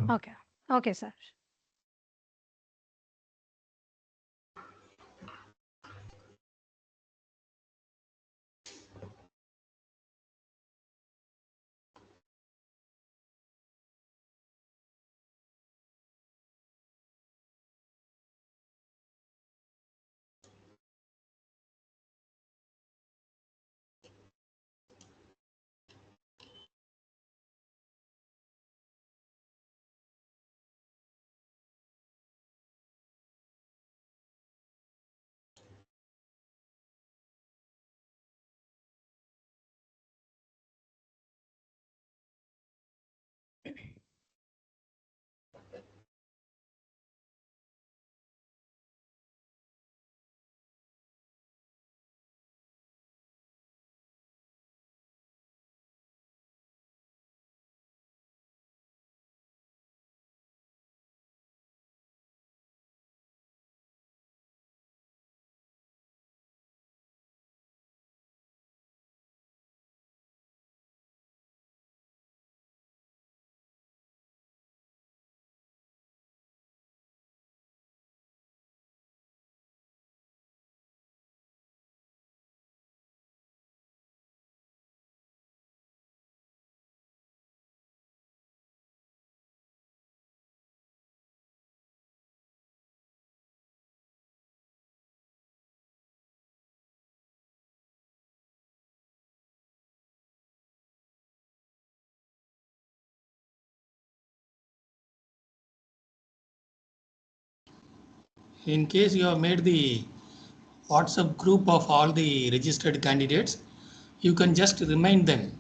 Okay. Okay, sir. In case you have made the WhatsApp group of all the registered candidates, you can just remind them.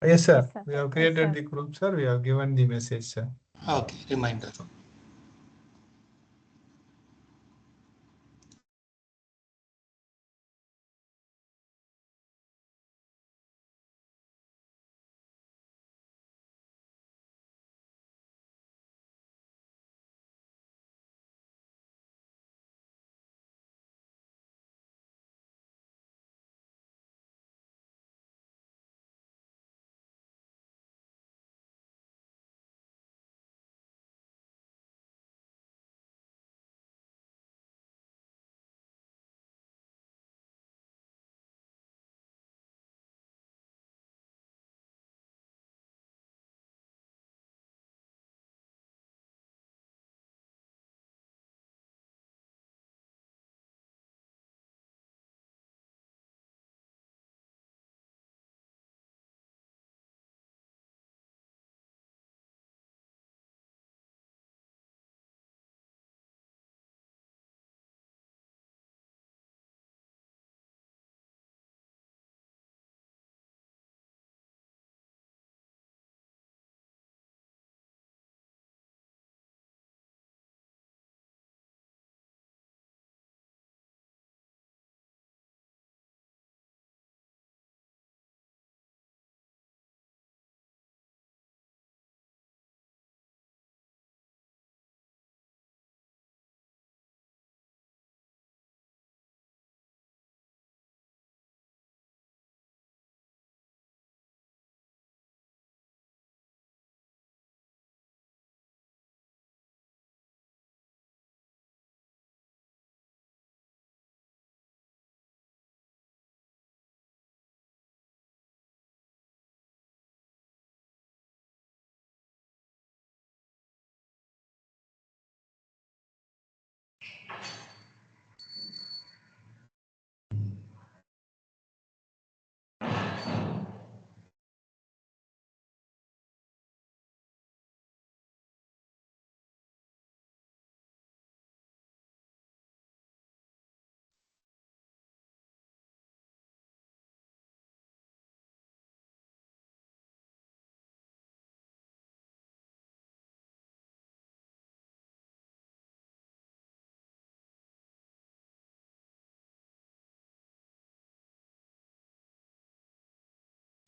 Yes, sir. Yes, sir. We have Yes, created sir. the group, sir. We have given the message, sir. Okay, reminder.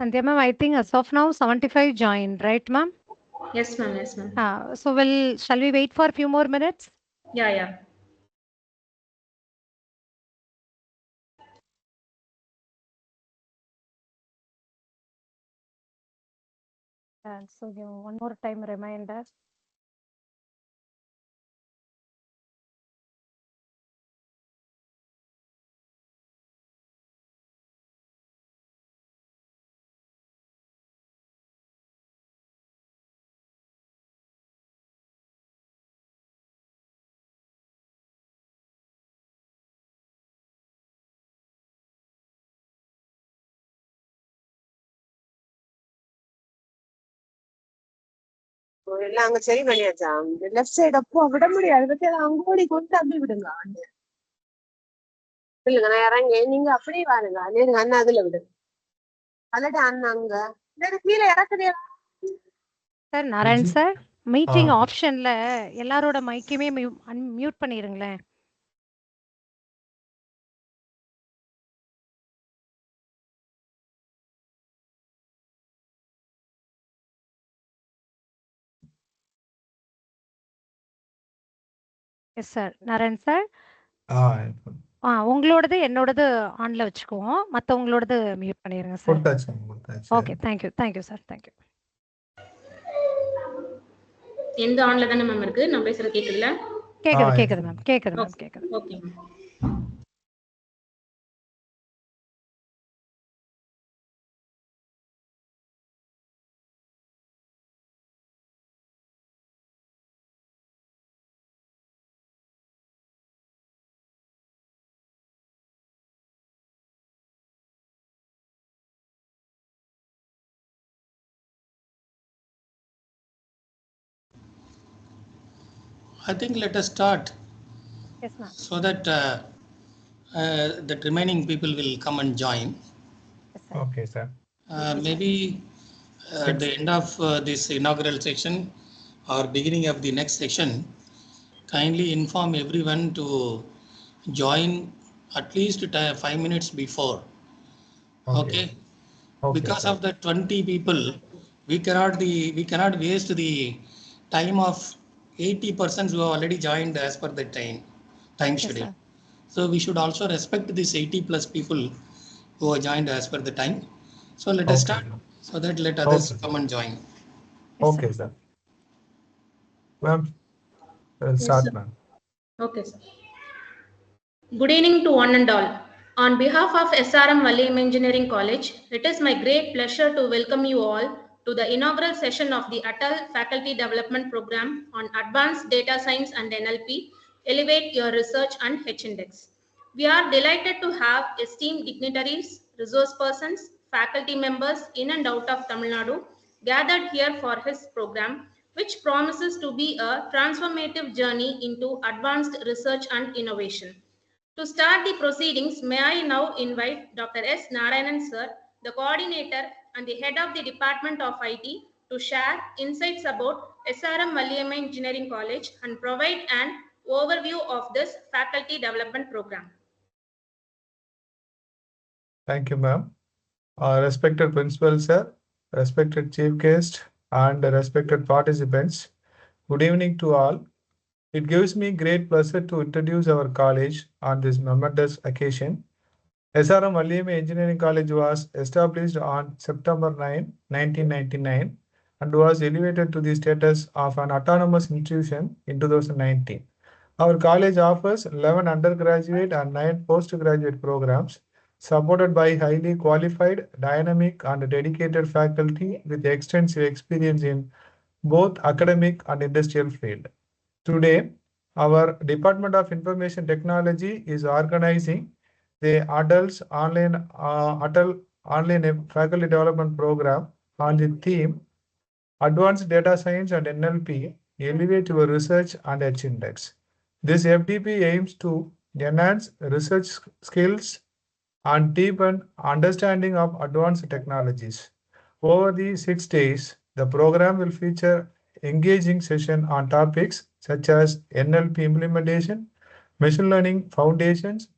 Sandhya ma'am, I think as of now 75 joined, right, ma'am? Yes, ma'am. Yes, ma'am. So shall we wait for a few more minutes? Yeah, yeah. And so give one more time reminder. எல்லாம் அங்க சரி பண்ணியாச்சா? Left side அப்போ விட முடியாது, பத்தி அதை அங்க ஓடி கொண்டு அப்படி விடுங்க. இல்லைங்க, நான் இறங்கி நீங்க அப்படியே வாருங்க, நீங்க அண்ணா அதுல விடுங்க. அல்லாட்டி அண்ணா அங்க இல்லாட்டி கீழே இறக்குறியா? சார் நாராயண் சார், மீட்டிங் ஆ. ஆப்ஷன்ல எல்லாரோட மைக்குமே மியூட் பண்ணிருங்களேன். Yes sir Narayan sir. உங்களோடது என்னோடது ஆன்ல வச்சுக்குவோம், மற்றவங்களோடது மியூட் பண்ணிடுங்க sir. Okay, thank you sir, thank you. எந்த ஆன்ல தானே மேம் இருக்கு? நான் பேசுறது கேக்குதுல? கேக்குது மேம், கேக்குது. Okay ma'am. I think let us start. Yes, ma'am. So that that remaining people will come and join. Yes, sir. Okay, sir. Maybe at the end of this inaugural section or beginning of the next section, kindly inform everyone to join at least 5 minutes before. Okay. Because sir. of the 20 people, we cannot waste the time of 80 persons who have already joined as per the time schedule. Sir. So we should also respect these 80 plus people who are joined as per the time. So let us start so that let others come and join. Okay, sir. Ma'am, start, ma'am. Okay, sir. Good evening to one and all. On behalf of SRM Valliam Engineering College, it is my great pleasure to welcome you all to the inaugural session of the Atal Faculty Development Program on Advanced Data Science and NLP, Elevate Your Research and H-Index. We are delighted to have esteemed dignitaries, resource persons, faculty members in and out of Tamil Nadu gathered here for his program, which promises to be a transformative journey into advanced research and innovation. To start the proceedings, may I now invite Dr. S. Narayanan sir, the coordinator and the head of the Department of IT, to share insights about SRM Valliamma Engineering College and provide an overview of this faculty development program. Thank you, ma'am. Respected principal, sir, respected chief guest, and respected participants, good evening to all. It gives me great pleasure to introduce our college on this momentous occasion. SRM Valliamma Engineering College was established on September 9, 1999 and was elevated to the status of an autonomous institution in 2019. Our college offers 11 undergraduate and 9 postgraduate programs supported by highly qualified, dynamic, and dedicated faculty with extensive experience in both academic and industrial field. Today, our Department of Information Technology is organizing the Adults Online Faculty Development Program on the theme Advanced Data Science and NLP, Elevate Your Research and H-Index. This FDP aims to enhance research skills and deepen understanding of advanced technologies. Over the 6 days, the program will feature engaging sessions on topics such as NLP implementation, machine learning foundations,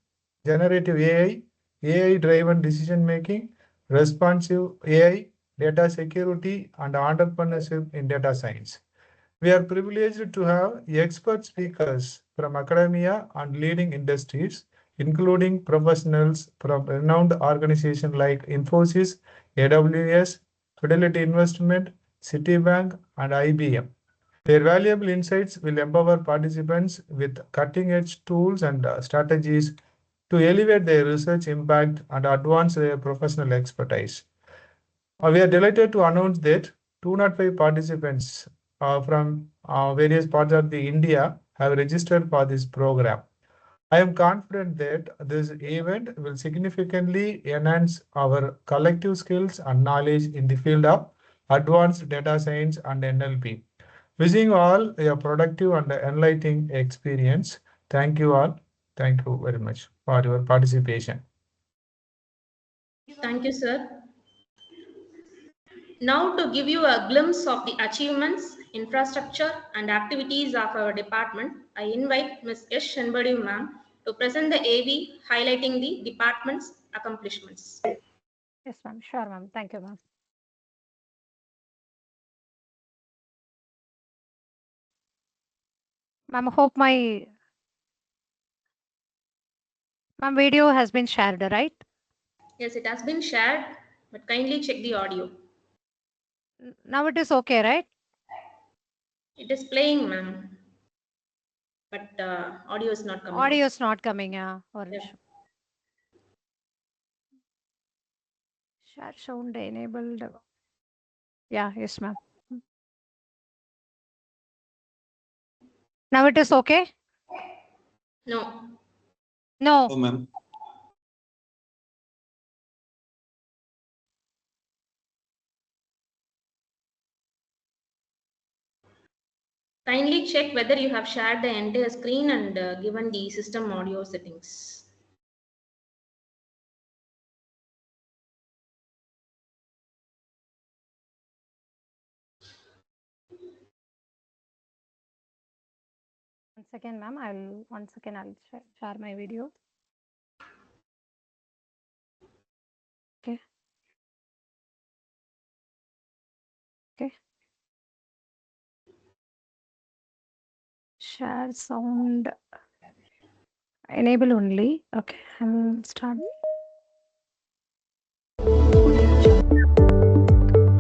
generative AI, AI-driven decision-making, responsive AI, data security, and entrepreneurship in data science. We are privileged to have expert speakers from academia and leading industries, including professionals from renowned organizations like Infosys, AWS, Fidelity Investment, Citibank, and IBM. Their valuable insights will empower participants with cutting-edge tools and strategies to elevate their research impact and advance their professional expertise. We are delighted to announce that 205 participants from various parts of the India have registered for this program. I am confident that this event will significantly enhance our collective skills and knowledge in the field of advanced data science and NLP. Wishing all a productive and enlightening experience. Thank you all. Thank you very much for your participation. Thank you, sir. Now, to give you a glimpse of the achievements, infrastructure, and activities of our department, I invite Ms. S. Shanbadi ma'am to present the AV highlighting the department's accomplishments. Yes, ma'am. Sure, ma'am. Thank you, ma'am. Ma'am, hope my video has been shared, right? Yes, it has been shared, but kindly check the audio. Now it is okay, right? It is playing, ma'am, but audio is not coming. Audio is not coming, yeah. Or Yes. Share sound enabled. Yeah, yes, ma'am. Now it is okay? No. No. Oh, ma'am. Kindly check whether you have shared the entire screen and given the system audio settings. Once again, ma'am, I'll share my video. Okay. Okay. Share sound enable only. Okay, I'm start.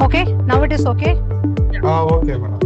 Okay, now it is okay. Okay, madam.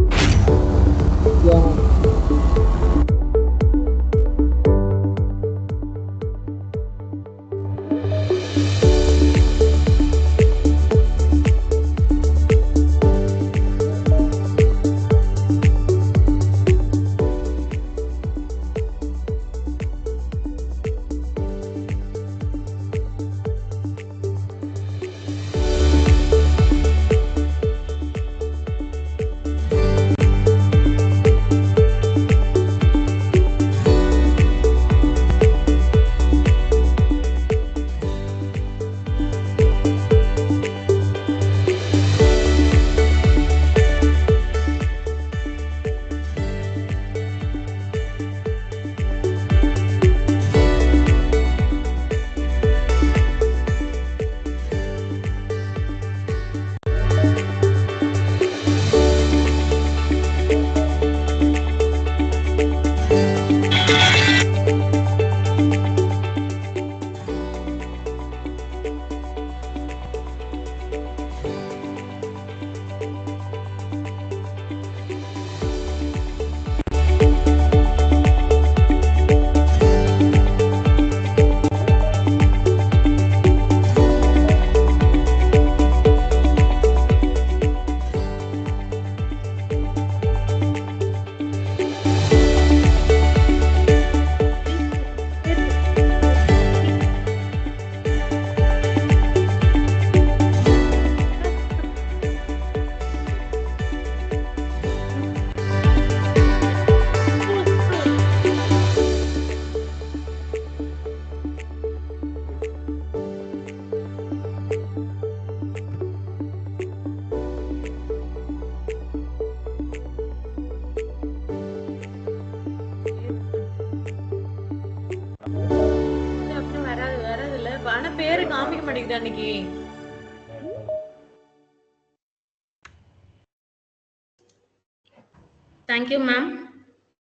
Thank you, ma'am,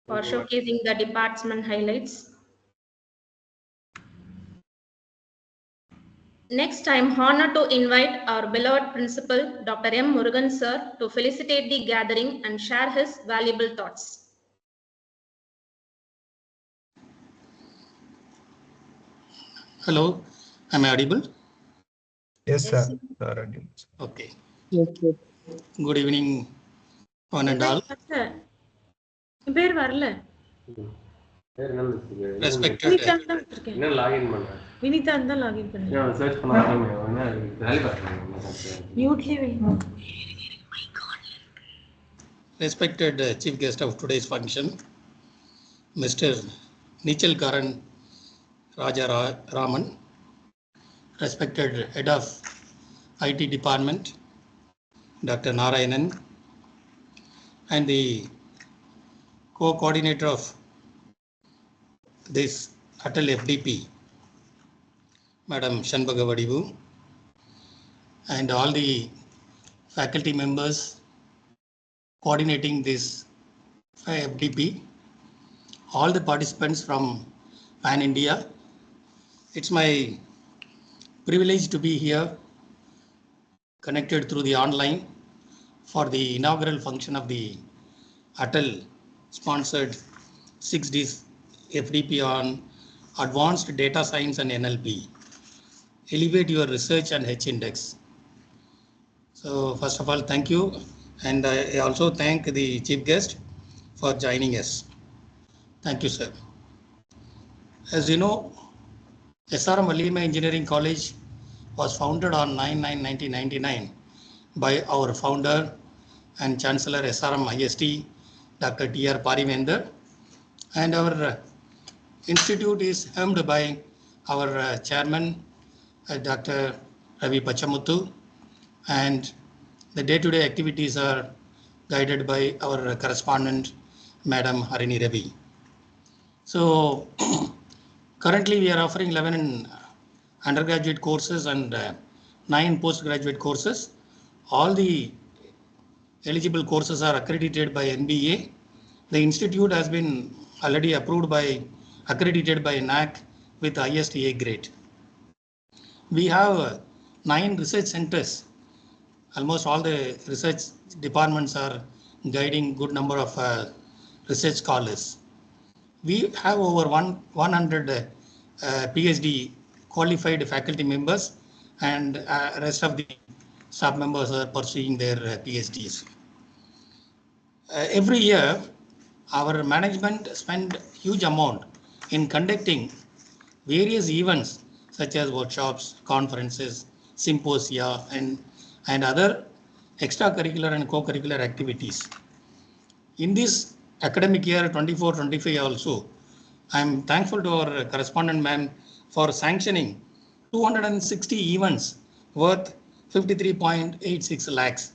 for showcasing the department highlights. Next, I am honored to invite our beloved principal, Dr. M. Murugan sir, to felicitate the gathering and share his valuable thoughts. Hello, am I audible? Yes, Yes, sir. sir. Sir. Okay. Yes, yes. Good evening, one and all. Respected. respected chief guest of today's function, Mr. Nichal Karan Raman, respected head of IT department, Dr. Narayanan, and the co-coordinator of this Atal FDP, Madam Shanbaga Vadivu, and all the faculty members coordinating this FDP, all the participants from Pan India. It's my privilege to be here connected through the online for the inaugural function of the Atal sponsored 6D FDP on advanced data science and NLP. Elevate your research and H-index. So first of all, thank you. And I also thank the chief guest for joining us. Thank you, sir. As you know, SRM Valliyamai Engineering College was founded on 9/9/1999 by our founder and Chancellor SRM IST, Dr. T.R. Parivender. And our institute is helmed by our chairman, Dr. Ravi Pachamuthu, and the day-to-day activities are guided by our correspondent, Madam Harini Ravi. So currently we are offering 11 undergraduate courses and 9 postgraduate courses. All the eligible courses are accredited by NBA. The institute has been already accredited by NAAC with highest A grade. We have 9 research centers. Almost all the research departments are guiding good number of research scholars. We have over 100 PhD qualified faculty members, and rest of the staff members are pursuing their PhDs. Every year, our management spend huge amount in conducting various events such as workshops, conferences, symposia, and other extracurricular and co-curricular activities. In this academic year 24-25 also, I am thankful to our correspondent ma'am for sanctioning 260 events worth 53.86 lakhs,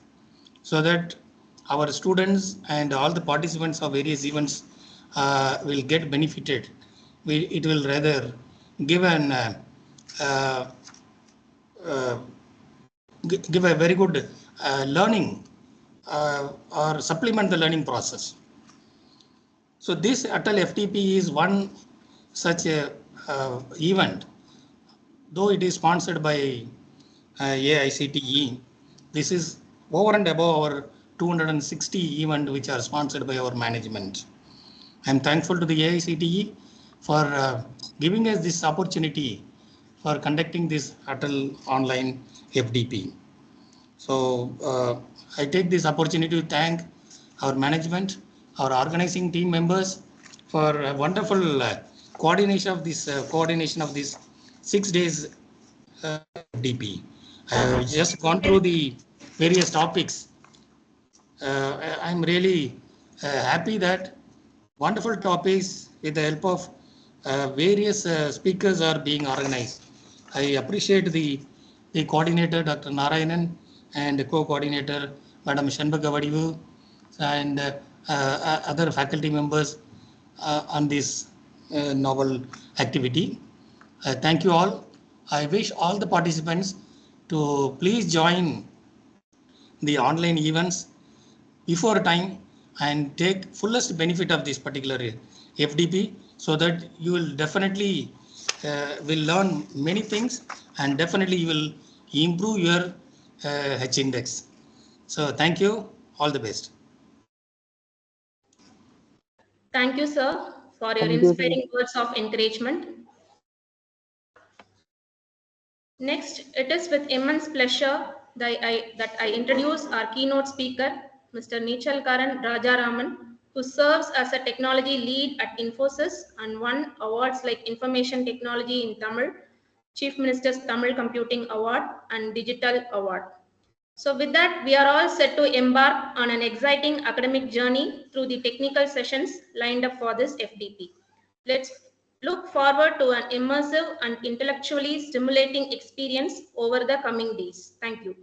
so that our students and all the participants of various events will get benefited. It will rather give give a very good learning or supplement the learning process. So this Atal FDP is one such a event. Though it is sponsored by AICTE, this is over and above our 260 events which are sponsored by our management. I am thankful to the AICTE for giving us this opportunity for conducting this Atal online FDP. So I take this opportunity to thank our management, our organizing team members for a wonderful coordination of this 6 days FDP. I have just gone through the various topics. I'm really happy that wonderful topics with the help of various speakers are being organized. I appreciate the coordinator, Dr. Narayanan, and the co-coordinator, Madam Shanbaga Vadivu, and other faculty members on this novel activity. Thank you all. I wish all the participants to please join the online events before time and take fullest benefit of this particular FDP, so that you will definitely will learn many things, and definitely you will improve your H-index. So thank you. All the best. Thank you, sir, for your inspiring words of encouragement. Next, it is with immense pleasure that I introduce our keynote speaker, Mr. Nichal Karan Rajaraman, who serves as a technology lead at Infosys and won awards like Information Technology in Tamil, Chief Minister's Tamil Computing Award, and Digital Award. So with that, we are all set to embark on an exciting academic journey through the technical sessions lined up for this FDP. Let's look forward to an immersive and intellectually stimulating experience over the coming days. Thank you.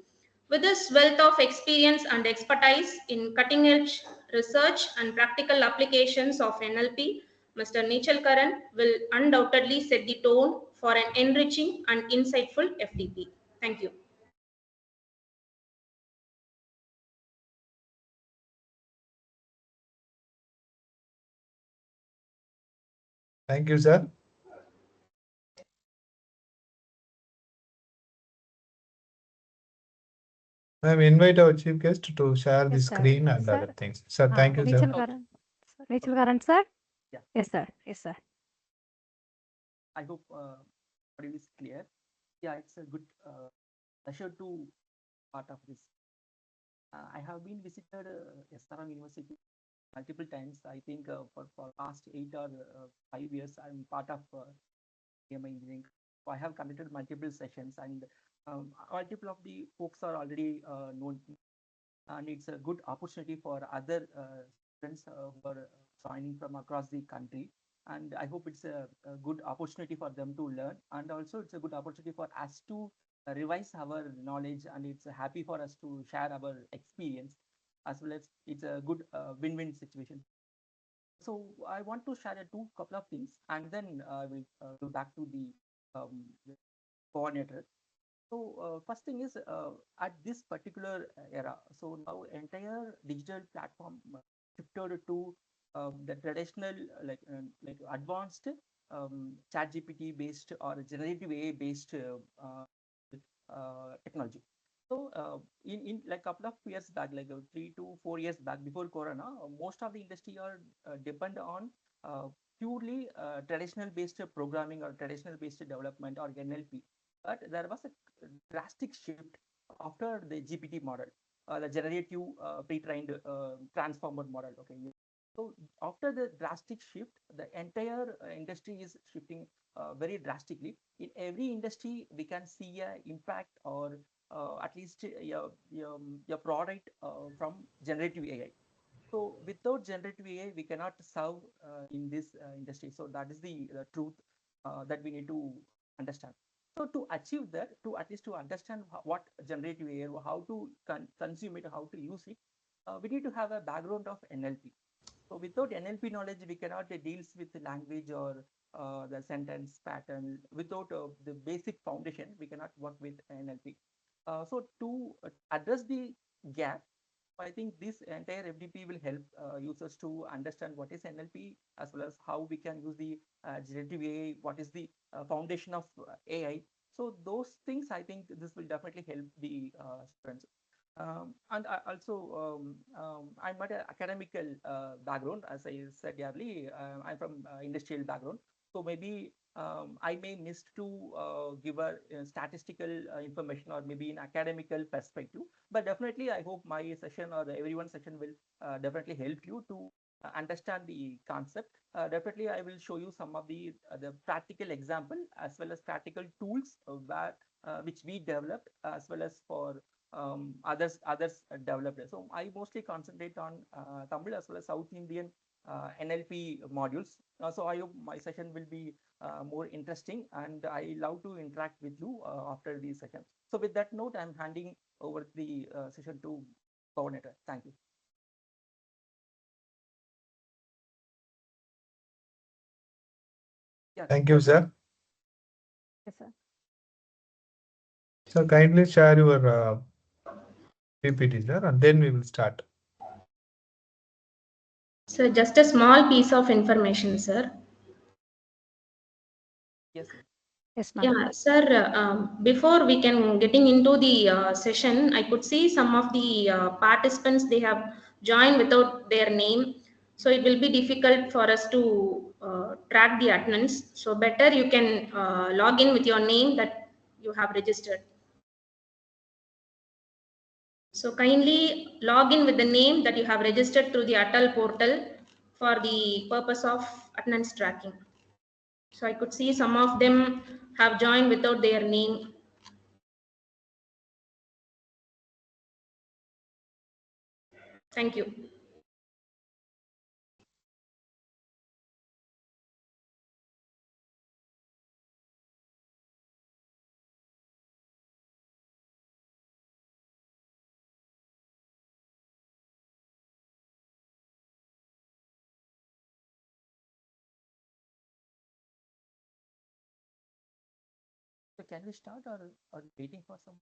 With this wealth of experience and expertise in cutting-edge research and practical applications of NLP, Mr. Nichal Karan will undoubtedly set the tone for an enriching and insightful FDP. Thank you. Thank you, sir. Ma'am, invite our chief guest to share the Yes, sir. screen and Sir. other things. Sir, thank you, sir. Nichal Karan. Nichal Karan, sir? Yeah. Yes, sir. Yes, sir. I hope it is clear. Yeah, it's a good pleasure to part of this. I have been visited SRM University multiple times. I think for past 8 or 5 years, I'm part of AMI engineering. So I have conducted multiple sessions, and multiple of the folks are already known, and it's a good opportunity for other students who are joining from across the country. And I hope it's a good opportunity for them to learn, and also it's a good opportunity for us to revise our knowledge, and it's happy for us to share our experience, as well as it's a good win-win situation. So I want to share couple of things, and then we'll go back to the coordinator. So first thing is at this particular era, so now entire digital platform shifted to the traditional like advanced ChatGPT based or generative AI based technology. So in like couple of years back, like 3 to 4 years back before Corona, most of the industry are depend on purely traditional based programming or traditional based development or NLP. But there was a drastic shift after the GPT model, the generative pre-trained transformer model. Okay. So after the drastic shift, the entire industry is shifting very drastically. In every industry, we can see an impact or at least your product from generative AI. So without generative AI, we cannot serve in this industry. So that is the truth that we need to understand. So to achieve that, to at least to understand what generative AI, how to consume it, how to use it, we need to have a background of NLP. So without NLP knowledge, we cannot deal with the language or the sentence pattern. Without the basic foundation, we cannot work with NLP. So to address the gap, I think this entire FDP will help users to understand what is NLP, as well as how we can use the generative AI, what is the foundation of AI. So those things, I think this will definitely help the students. And I also, I'm not an academical background, as I said earlier. I'm from industrial background. So maybe I may miss to give a statistical information or maybe an academical perspective. But definitely, I hope my session or everyone's session will definitely help you to understand the concept. Definitely, I will show you some of the practical example as well as practical tools which we developed, as well as for others developed. So I mostly concentrate on Tamil as well as South Indian NLP modules. So I hope my session will be more interesting, and I love to interact with you after the session. So with that note, I'm handing over the session to coordinator. Thank you. Yeah. Thank you, sir. Yes, sir. So kindly share your PPT, sir, and then we will start. So just a small piece of information, sir. Yes, sir. Yes, ma'am. Yeah, sir, before we can getting into the session, I could see some of the participants, they have joined without their name. So it will be difficult for us to track the attendance. So better you can log in with your name that you have registered. So kindly log in with the name that you have registered through the Atal portal for the purpose of attendance tracking. So I could see some of them have joined without their name. Thank you. So can we start or waiting for some?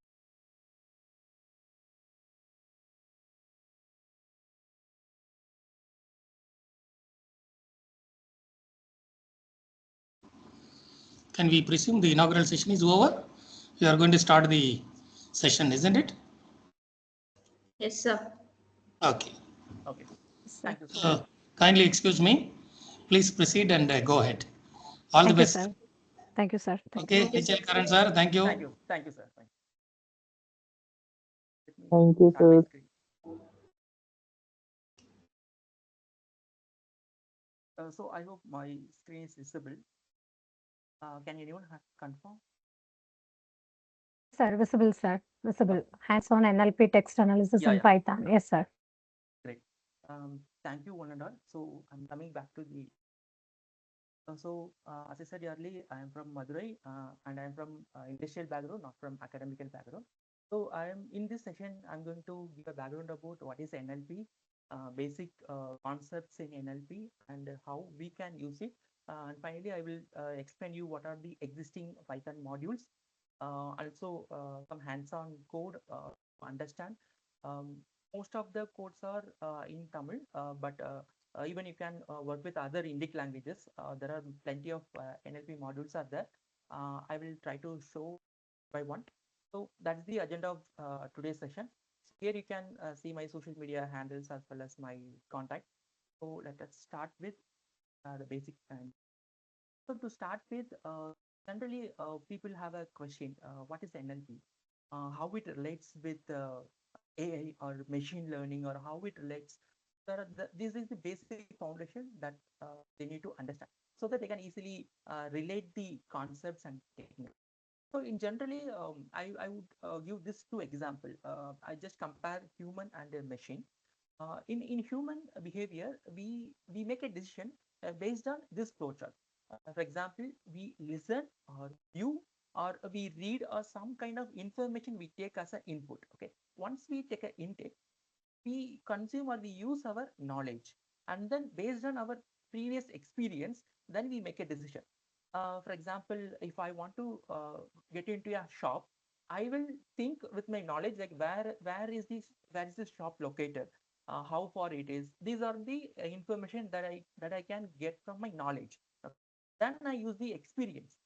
Can we presume the inaugural session is over? We are going to start the session, isn't it? Yes, sir. Okay. Okay. Sir. Thank you so much. Kindly excuse me. Please proceed and go ahead. All the Thank you, best. sir. Thank you, sir. Okay, Thank you, sir. HL Karan sir, thank you. Thank you. Thank you, sir. Thank you. Thank you, Start my sir. screen. So I hope my screen is visible. Can anyone confirm? Sir, visible, sir. Visible. Hands-on NLP text analysis Yeah, in yeah. Python. Yes, sir. Great. Thank you, one and all. So I'm coming back to the. As I said earlier, I am from Madurai and I am from industrial background, not from academical background. So I am in this session, I'm going to give a background about what is NLP, basic concepts in NLP and how we can use it. And finally, I will explain you what are the existing Python modules. Also, some hands-on code to understand. Most of the codes are in Tamil, but even you can work with other Indic languages. There are plenty of NLP modules are there. I will try to show by one. So that's the agenda of today's session. Here you can see my social media handles as well as my contact. So let us start with the basic. So to start with, generally people have a question, what is NLP? How it relates with AI or machine learning, or how it relates. This is the basic foundation that they need to understand so that they can easily relate the concepts and techniques. So in generally, I would give this two example. I just compare human and a machine. In human behavior, we make a decision based on this flowchart. For example, we listen or view or we read or some kind of information we take as an input. Okay, once we take an intake, we consume or we use our knowledge, and then based on our previous experience, then we make a decision. For example, if I want to get into a shop, I will think with my knowledge like where is this shop located, how far it is. These are the information that I can get from my knowledge. Then I use the experience,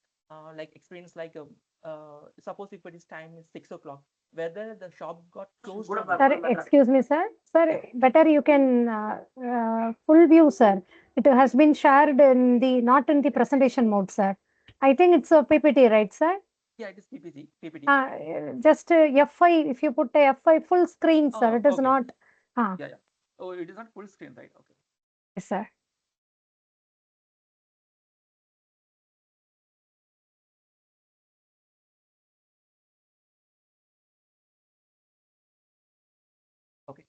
suppose if it is time is 6 o'clock, whether the shop got closed or not. Sir, excuse me, sir. Sir, better you can full view, sir. It has been shared in the not in the presentation mode, sir. I think it's a PPT, right, sir? Yeah, it is PPT. Just F5. If you put a F5 full screen, sir, it is Okay. not. Yeah. Oh, it is not full screen, right? Okay. Yes, sir. Okay.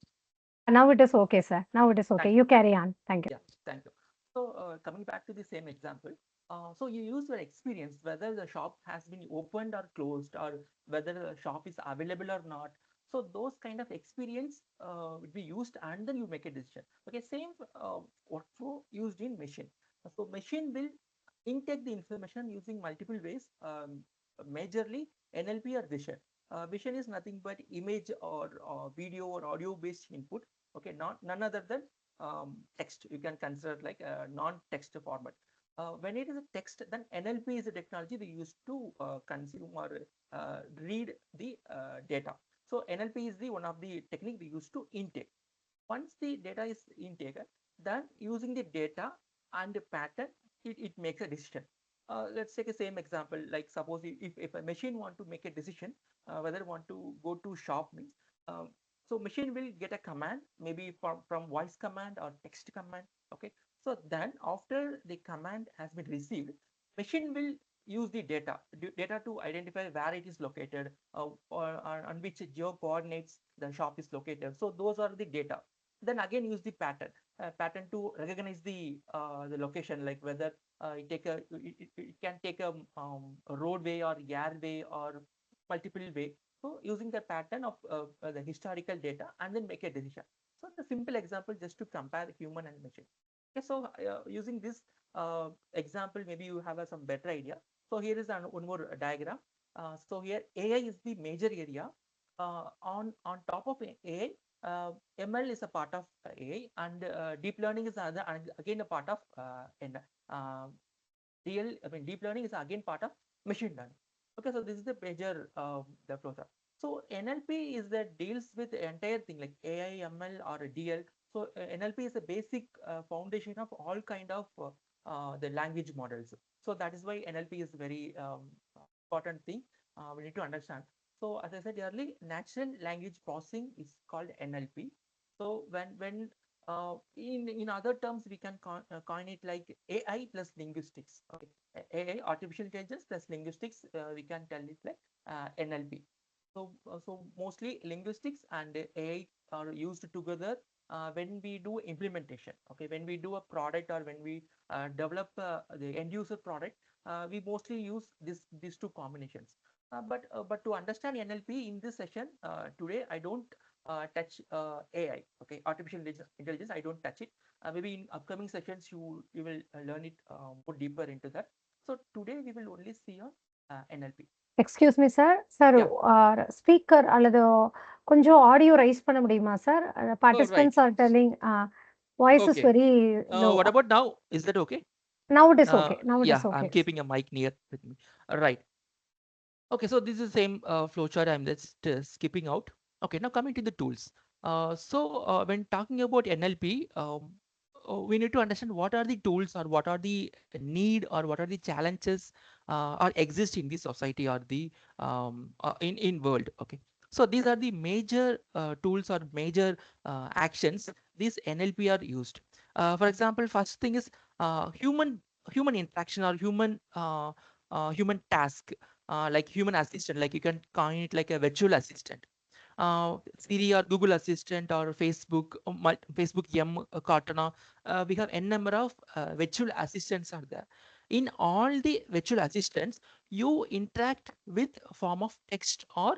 Now it is okay, sir. Now it is okay. Thank You carry on. Thank you. Yeah, thank you. So coming back to the same example, so you use your experience whether the shop has been opened or closed, or whether the shop is available or not. So those kind of experience will be used, and then you make a decision. Okay, same workflow used in machine. So machine will intake the information using multiple ways, majorly NLP or vision. Vision is nothing but image or video or audio based input. Okay, none other than text. You can consider like a non-text format. When it is a text, then NLP is a technology we use to consume or read the data. So NLP is the one of the technique we use to intake. Once the data is intaken, then using the data and the pattern, it makes a decision. Let's take the same example. Like suppose if a machine want to make a decision, whether want to go to shop means, so machine will get a command, maybe from voice command or text command. Okay. So then after the command has been received, machine will use the data to identify where it is located, or on which geo coordinates the shop is located. So those are the data. then again use the pattern to recognize the location, like whether it can take a roadway or airway or multiple way. So using the pattern of the historical data and then make a decision. So the simple example just to compare human and machine. Okay, so using this example, maybe you have some better idea. So here is one more diagram. So here AI is the major area. On top of AI, ML is a part of AI, and deep learning is another, and again a part of uh, deep learning is again part of machine learning. Okay, so this is the major the flow chart. So NLP is that deals with the entire thing like AI, ML, or DL. So NLP is a basic foundation of all kind of the language models. So that is why NLP is very important thing we need to understand. So as I said earlier, natural language processing is called NLP. So when in other terms, we can coin it like AI plus linguistics. Okay, AI, artificial intelligence plus linguistics. We can tell it like NLP. So mostly linguistics and AI are used together when we do implementation. Okay, when we do a product or when we develop the end user product, we mostly use these two combinations. But to understand NLP in this session today, I don't touch AI. Okay, artificial intelligence. I don't touch it. Maybe in upcoming sessions you will learn it more deeper into that. So today we will only see on NLP. Excuse me sir sir Yeah. Speaker அல்லது கொஞ்சம் audio rice பண்ண முடியுமா sir Right. Participants are telling voice is Okay. Very low What about now? Is that okay? now it is okay now it Yeah, is okay I'm keeping a mic near with me. Right. Okay, so this is the same flowchart I'm just skipping out. Okay, now coming to the tools. When talking about NLP, we need to understand what are the tools or what are the need or what are the challenges or exist in the society or the in world. Okay, so these are the major tools or major actions these NLP are used. For example, first thing is human interaction or human task, like human assistant, like you can coin it like a virtual assistant. Siri or Google Assistant or Facebook, Facebook M Cortana, we have n number of virtual assistants are there. In all the virtual assistants, you interact with a form of text or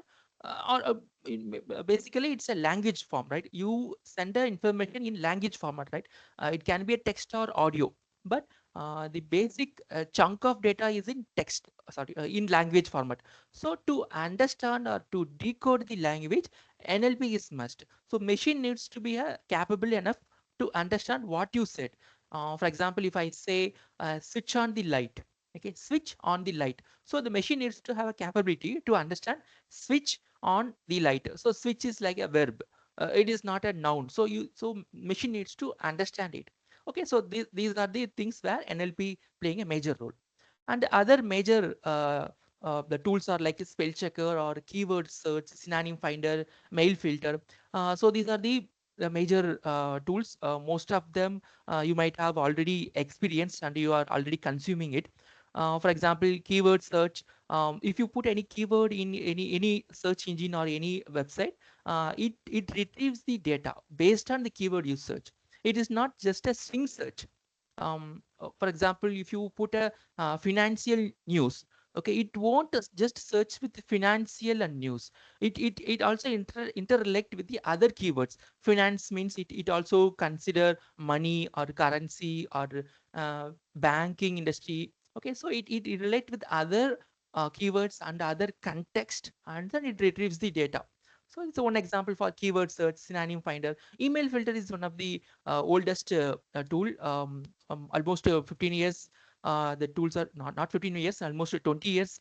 basically it's a language form, right? You send the information in language format, right? It can be a text or audio, but the basic chunk of data is in text, in language format. So to understand or to decode the language, NLP is must. So machine needs to be capable enough to understand what you said. For example, if I say switch on the light, okay, switch on the light. So the machine needs to have a capability to understand switch on the light. So switch is like a verb. It is not a noun. So machine needs to understand it. Okay, so these are the things where NLP playing a major role. And the other major the tools are like a spell checker or keyword search, synonym finder, mail filter. So these are the major tools. Most of them you might have already experienced and you are already consuming it. For example, keyword search. If you put any keyword in any search engine or any website, it retrieves the data based on the keyword you search. It is not just a string search. For example, if you put a financial news, okay, it won't just search with financial and news. It also interrelate with the other keywords. Finance means it also consider money or currency or banking industry. Okay, so it relate with other keywords and other context, and then it retrieves the data. So it's one example for keyword search, synonym finder. Email filter is one of the oldest tool, almost 15 years. The tools are not 15 years, almost 20 years.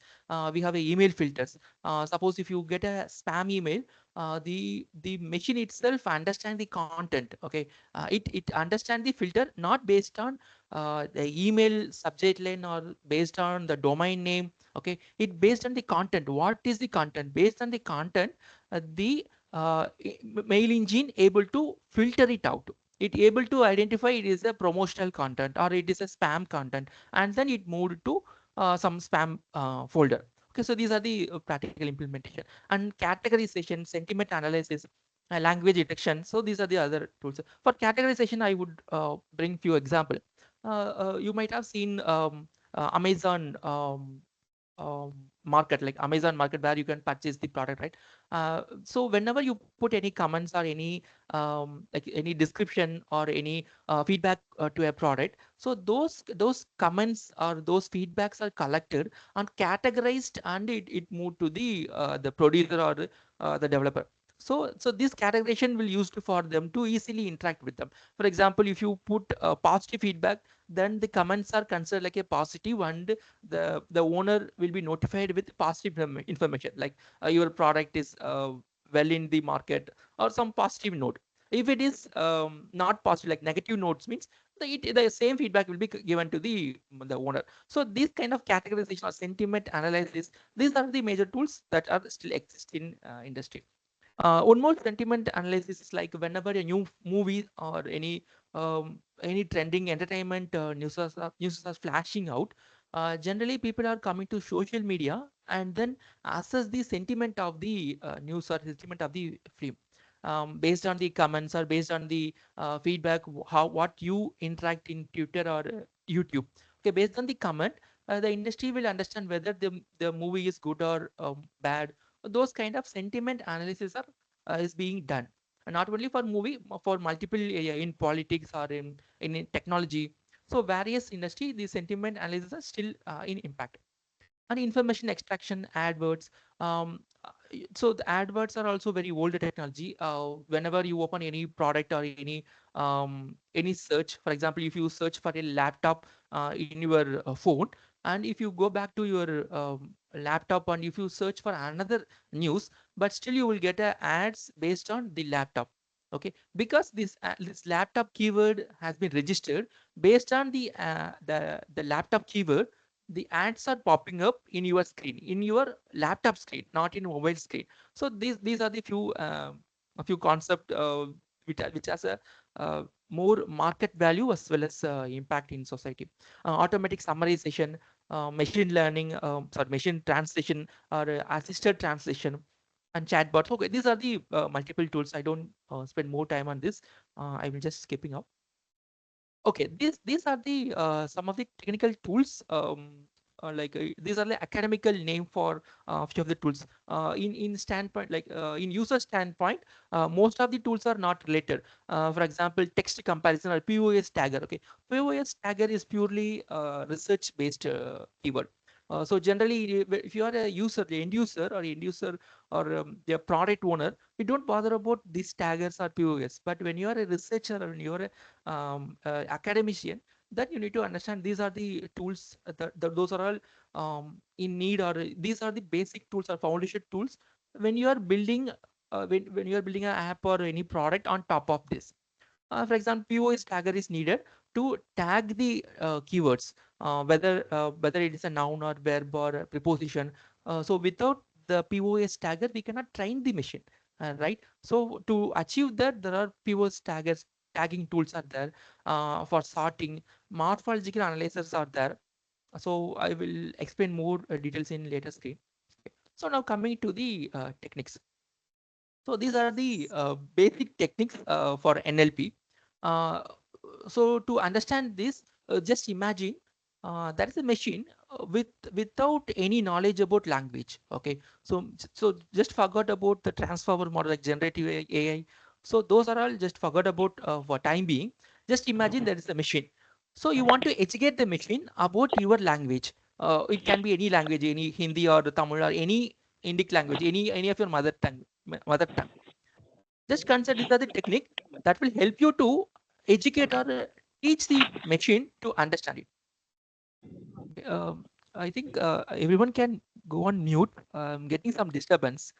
We have a email filters. Suppose if you get a spam email, the machine itself understand the content. Okay, it understand the filter not based on the email subject line or based on the domain name. Okay, it based on the content. What is the content? Based on the content, the mail engine able to filter it out. It able to identify it is a promotional content or it is a spam content, and then it moved to some spam folder. Okay, so these are the practical implementation and categorization, sentiment analysis. language detection. So these are the other tools. For categorization, I would bring few example. You might have seen Amazon market, like Amazon market, where you can purchase the product, right? So whenever you put any comments or any like any description or any feedback to a product, so those comments or those feedbacks are collected and categorized, and it moved to the producer or the developer. So this categorization will used for them to easily interact with them. For example, if you put positive feedback, then the comments are considered like a positive, and the owner will be notified with positive information, like your product is well in the market, or some positive note. If it is not positive, like negative notes, means the same feedback will be given to the owner. So this kind of categorization or sentiment analysis, these are the major tools that are still exist in industry. One more sentiment analysis is like whenever a new movie or any trending entertainment news are flashing out, generally people are coming to social media and then assess the sentiment of the news or sentiment of the film, based on the comments or based on the feedback, how what you interact in Twitter or YouTube. Okay, based on the comment, the industry will understand whether the movie is good or bad. Those kind of sentiment analysis are is being done. And not only for movie, for multiple area in politics or in technology. So various industry, the sentiment analysis are still in impact. And information extraction, adverts. So the adverts are also very old technology. Whenever you open any product or any search, for example, if you search for a laptop in your phone, and if you go back to your laptop and if you search for another news, but still you will get ads based on the laptop. Okay, because this laptop keyword has been registered based on the laptop keyword, the ads are popping up in your screen, in your laptop screen, not in mobile screen. So these are the few concept which has a more market value as well as impact in society. Automatic summarization, machine learning, sorry, machine translation or assisted translation, and chatbots. Okay, these are the multiple tools. I don't spend more time on this. I will just skipping up. Okay, these are the some of the technical tools. These are the academical name for few of the tools. In standpoint, like in user standpoint, most of the tools are not related. For example, text comparison or POS tagger. Okay, POS tagger is purely research based keyword. So generally, if you are a user, the end user or the product owner, you don't bother about these taggers or POS. But when you are a researcher or when you are a academician, then you need to understand these are the tools those are all in need, or these are the basic tools or foundation tools when you are building when you are building an app or any product on top of this. For example, POS tagger is needed to tag the keywords, whether it is a noun or verb or a preposition. So without the POS tagger, we cannot train the machine, right? So to achieve that, there are POS taggers, tagging tools are there. For sorting, morphological analyzers are there. So I will explain more details in later screen. Okay. So now coming to the techniques. So these are the basic techniques for NLP. Uh, so to understand this, just imagine that is a machine without any knowledge about language. Okay, so just forgot about the transformer model like generative AI. So those are all just forgot about for time being. Just imagine there is a machine. So you want to educate the machine about your language. It can be any language, any Hindi or Tamil or any Indic language, any of your mother tongue. Just consider these are the technique that will help you to educate or teach the machine to understand it. I think everyone can go on mute. I'm getting some disturbance.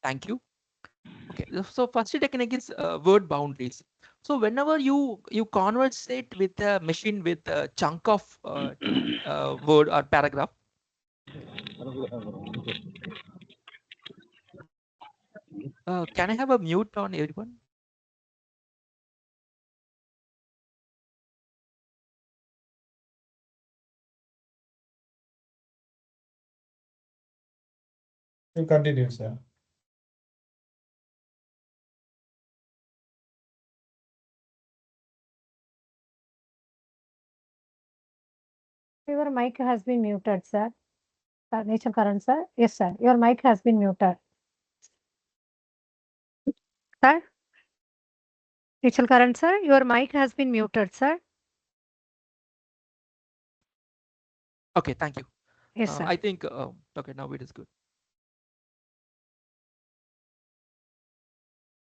Thank you. Okay, so first technique is word boundaries. So whenever you conversate with a machine with a chunk of word or paragraph, can I have a mute on everyone? You continue, sir. Your mic has been muted, sir. Nature current, sir. Yes, sir. Your mic has been muted. Sir? Nature current, sir. Your mic has been muted, sir. Okay, thank you. Yes, sir. I think, okay, now it is good.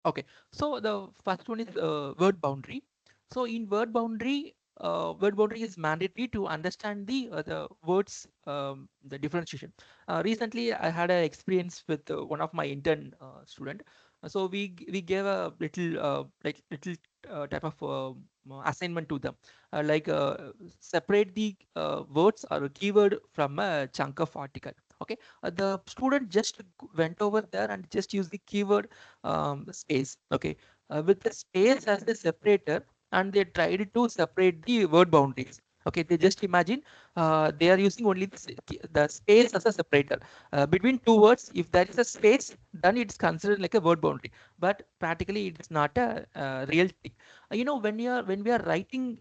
Okay, so the first one is word boundary. So in word boundary is mandatory to understand the words, the differentiation. Recently, I had an experience with one of my intern student. So we gave a little little type of assignment to them, like separate the words or keyword from a chunk of article. Okay, the student just went over there and just used the keyword space. Okay, with the space as the separator, and they tried to separate the word boundaries. Okay, they just imagine they are using only the space as a separator between two words. If there is a space, then it's considered like a word boundary, but practically it's not a real thing. When we are writing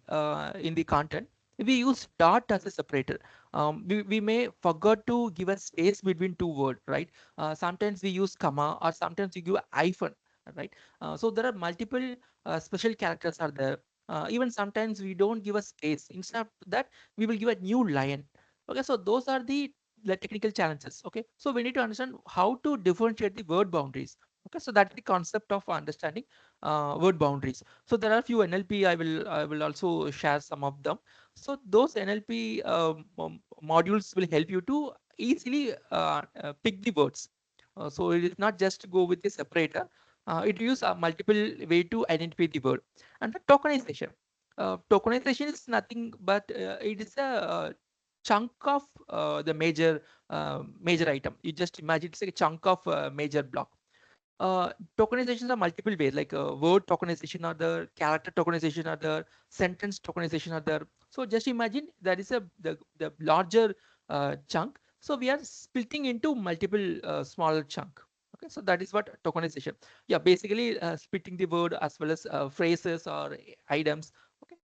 in the content, we use dot as a separator. We may forget to give a space between two words, right? Sometimes we use comma, or sometimes we give hyphen, right? So there are multiple special characters are there. Even sometimes we don't give a space. Instead of that, we will give a new line. Okay, so those are the technical challenges. Okay, so we need to understand how to differentiate the word boundaries. Okay, so that's the concept of understanding word boundaries. So there are a few NLP. I will also share some of them. So those NLP modules will help you to easily pick the words. So it is not just go with the separator. It use a multiple way to identify the word. And the tokenization. Tokenization is nothing but it is a chunk of the major item. You just imagine it's like a chunk of major block. Tokenizations are multiple ways, like word tokenization are there, character tokenization are there, sentence tokenization are there. So just imagine that is the larger chunk. So we are splitting into multiple smaller chunk. Okay, so that is what tokenization. Yeah, basically splitting the word as well as phrases or items. Okay,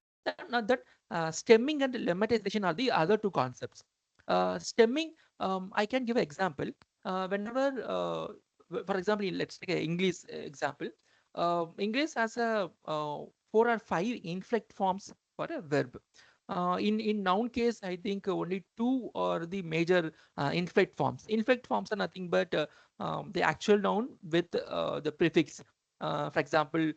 now that stemming and lemmatization are the other two concepts. Stemming, I can give an example. Whenever for example, let's take an English example. English has a 4 or 5 inflect forms for a verb. In noun case, I think only 2 are the major inflect forms. Inflect forms are nothing but the actual noun with the prefix. For example,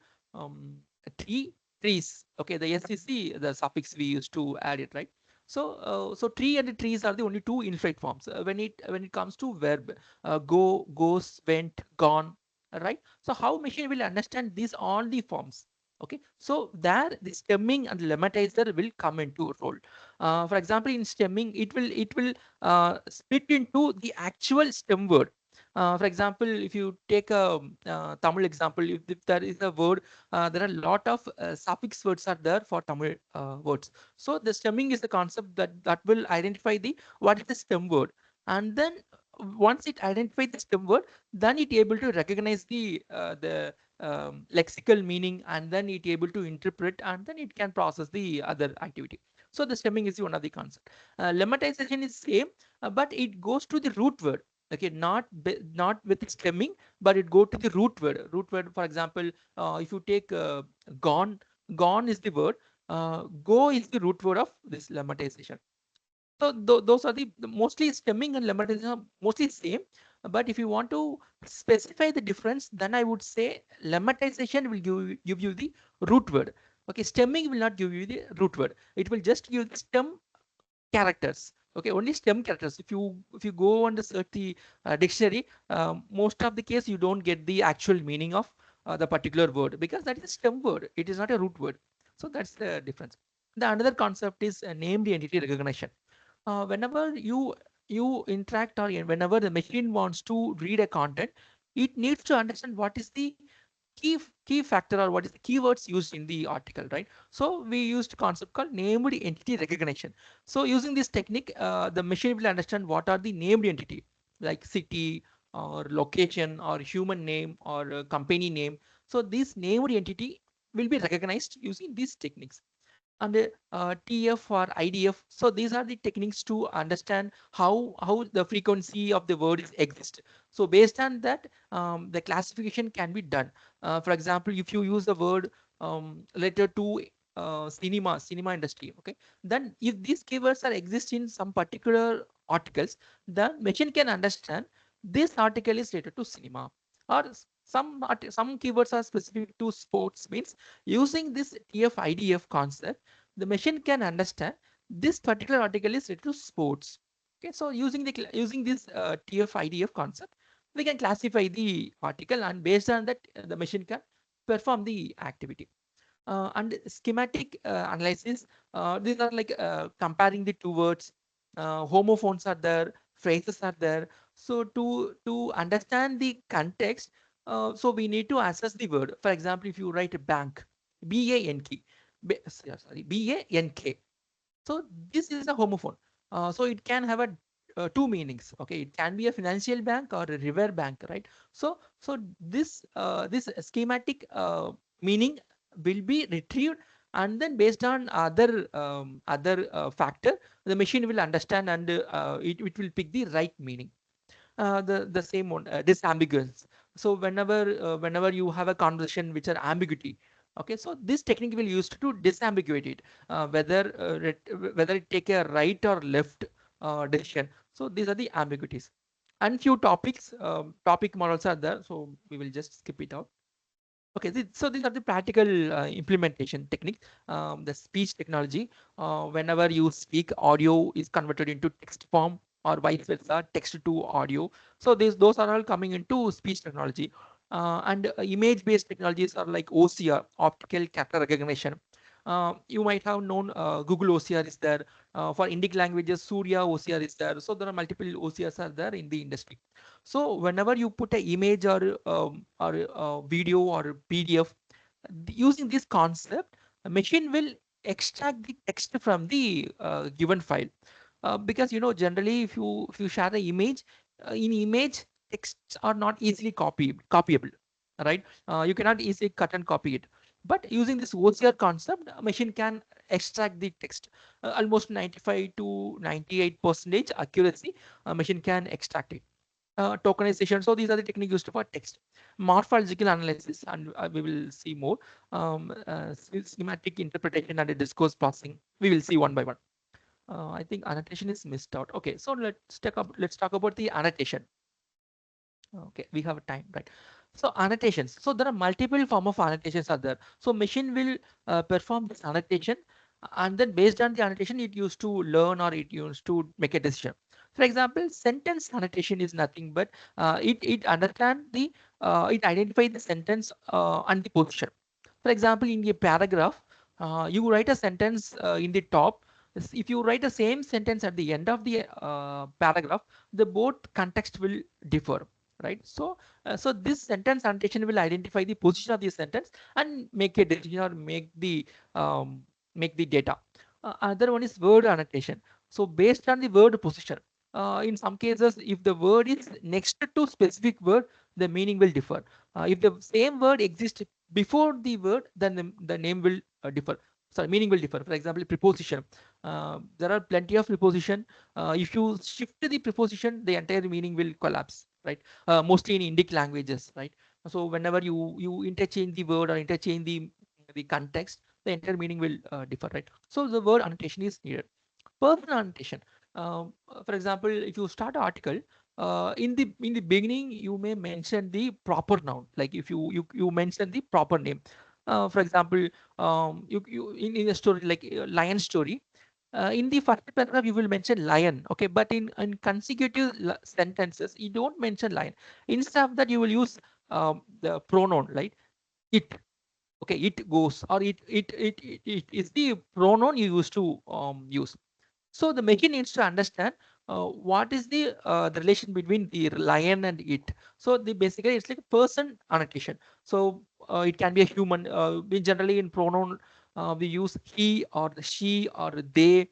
trees. Okay, the SCC, the suffix we used to add it, right? So tree and trees are the only 2 inflect forms. When it comes to verb, go, goes, went, gone, right? So how machine will understand these all the forms? Okay, so there the stemming and lemmatizer will come into role. For example, in stemming, it will split into the actual stem word. For example, if you take a Tamil example, if there is a word, there are a lot of suffix words are there for Tamil words. So the stemming is the concept that will identify the what is the stem word, and then once it identifies the stem word, then it able to recognize the lexical meaning, and then it able to interpret, and then it can process the other activity. So the stemming is one of the concept. Lemmatization is same, but it goes to the root word. Okay, not with stemming, but it go to the root word. Root word, for example, if you take gone, gone is the word. Go is the root word of this lemmatization. So those are the mostly stemming and lemmatization are mostly same. But if you want to specify the difference, then I would say lemmatization will give you the root word. Okay, stemming will not give you the root word. It will just give the stem characters. Okay, only stem characters. If you go and search the dictionary, most of the case you don't get the actual meaning of the particular word, because that is a stem word. It is not a root word. So that's the difference. The another concept is named entity recognition. Whenever you interact, or whenever the machine wants to read a content, it needs to understand what is the key factor, or what is the keywords used in the article, right? So we used a concept called named entity recognition. So using this technique, the machine will understand what are the named entity, like city or location or human name or company name. So this named entity will be recognized using these techniques. and TF or IDF. So these are the techniques to understand how the frequency of the word is exist. So based on that, the classification can be done. For example, if you use the word letter to cinema industry, okay, then if these keywords are exist in some particular articles, the machine can understand this article is related to cinema, or some keywords are specific to sports, means using this TF-IDF concept, the machine can understand this particular article is related to sports. Okay, so using this TF-IDF concept, we can classify the article, and based on that, the machine can perform the activity. And schematic analysis, these are like comparing the two words. Homophones are there, phrases are there. So to understand the context, so we need to assess the word. For example, if you write a bank, B-A-N-K, B-A-N-K. So this is a homophone. So it can have a two meanings. Okay, it can be a financial bank or a river bank, right? So this schematic meaning will be retrieved, and then based on other factor, the machine will understand, and it will pick the right meaning. The same one, disambiguous. So whenever you have a conversation which are ambiguity, okay, so this technique will used to disambiguate it, whether it take a right or left decision. So these are the ambiguities. And few topic models are there, so we will just skip it out. Okay, so these are the practical implementation technique. The speech technology, whenever you speak, audio is converted into text form, or vice versa, text to audio. So those are all coming into speech technology. And image-based technologies are like OCR, optical character recognition. You might have known Google OCR is there. For Indic languages, Surya OCR is there. So there are multiple OCRs are there in the industry. So whenever you put an image or video or PDF, using this concept, a machine will extract the text from the given file. Because generally, if you share the image, in image texts are not easily copyable, right? You cannot easily cut and copy it. But using this OCR concept, a machine can extract the text. Almost 95 to 98% accuracy, a machine can extract it. Tokenization. So these are the techniques used for text. Morphological analysis, and we will see more. Schematic interpretation and discourse processing. We will see one by one. I think annotation is missed out. Okay, so let's talk about the annotation. Okay, we have time, right? So annotations. So there are multiple form of annotations are there. So machine will perform this annotation, and then based on the annotation, it used to learn or it used to make a decision. For example, sentence annotation is nothing but it understand the it identify the sentence and the position. For example, in a paragraph, you write a sentence in the top. If you write the same sentence at the end of the paragraph, the both context will differ, right? So this sentence annotation will identify the position of the sentence and make a decision or make the data. Other one is word annotation. So based on the word position, in some cases, if the word is next to specific word, the meaning will differ. If the same word exists before the word, then the name will differ. Sorry, meaning will differ. For example, preposition. There are plenty of preposition. If you shift the preposition, the entire meaning will collapse, right? Mostly in Indic languages, right? So whenever you interchange the word or interchange the context, the entire meaning will differ, right? So the word annotation is needed. Person annotation. For example, if you start an article, in the beginning, you may mention the proper noun. Like if you mention the proper name. For example, you in a story like lion story, in the first paragraph you will mention lion, okay, but in consecutive sentences you don't mention lion. Instead of that, you will use the pronoun like it. Okay, it goes, or it is the pronoun you used to use. So the machine needs to understand what is the relation between the lion and it. So the basically it's like a person annotation. So it can be a human. We generally in pronoun we use he or she or they,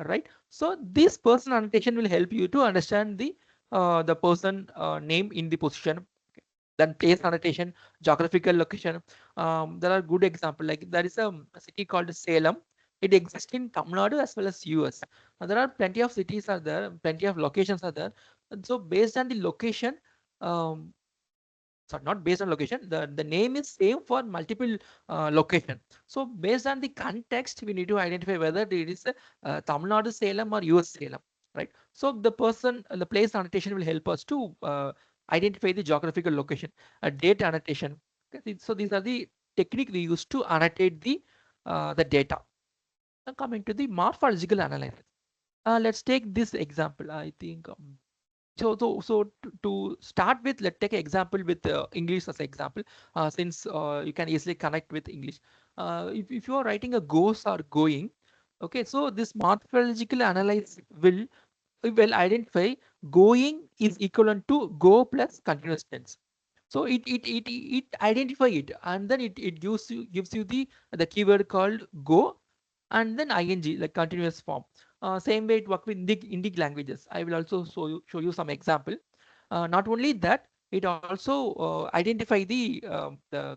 right? So this person annotation will help you to understand the person name in the position. Then place annotation, geographical location. There are good example, like there is a city called Salem. It exists in Tamil Nadu as well as US. There are plenty of cities are there, plenty of locations are there. And so based on the location, um, sorry, not based on location, the name is same for multiple location. So based on the context, we need to identify whether it is Tamil Nadu Salem or US Salem, right? So the place annotation will help us to identify the geographical location, date annotation. Okay? So these are the technique we use to annotate the data. Now coming to the morphological analysis. Let's take this example. I think to start with, let's take an example with English as an example, since you can easily connect with English. If you are writing a goes or going, okay, so this morphological analysis will identify going is equivalent to go plus continuous tense. So it identify it, and then it gives you the keyword called go, and then ing, like continuous form. Same way it works with Indic languages. I will also show you some example. Not only that, it also identify the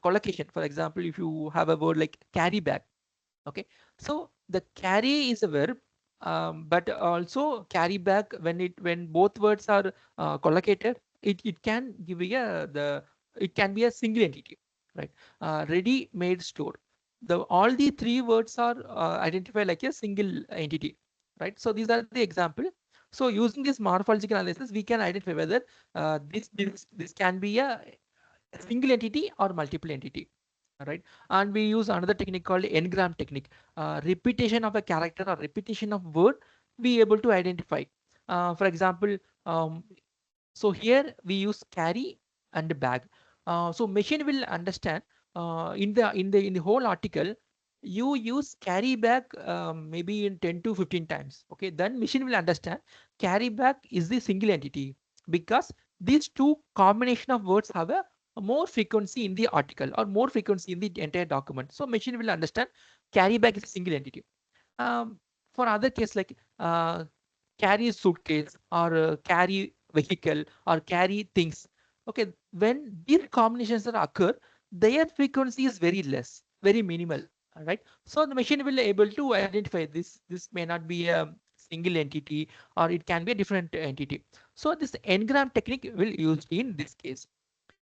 collocation. For example, if you have a word like carry back, okay, so the carry is a verb, but also carry back when both words are collocated, it can give you it can be a single entity, right? Ready made store, all the three words are identified like a single entity, right? So these are the example. So using this morphological analysis, we can identify whether this can be a single entity or multiple entity, right? And we use another technique called n-gram technique. Repetition of a character or repetition of word, be able to identify. For example, so here we use carry and bag. So machine will understand in the whole article, you use carry bag maybe in 10 to 15 times. Okay, then machine will understand carry bag is the single entity, because these two combination of words have a more frequency in the article or more frequency in the entire document. So machine will understand carry bag is a single entity. For other case like carry suitcase or carry vehicle or carry things. Okay, when these combinations are occur, their frequency is very less, very minimal. All right. So the machine will be able to identify this. This may not be a single entity, or it can be a different entity. So this n-gram technique will used in this case.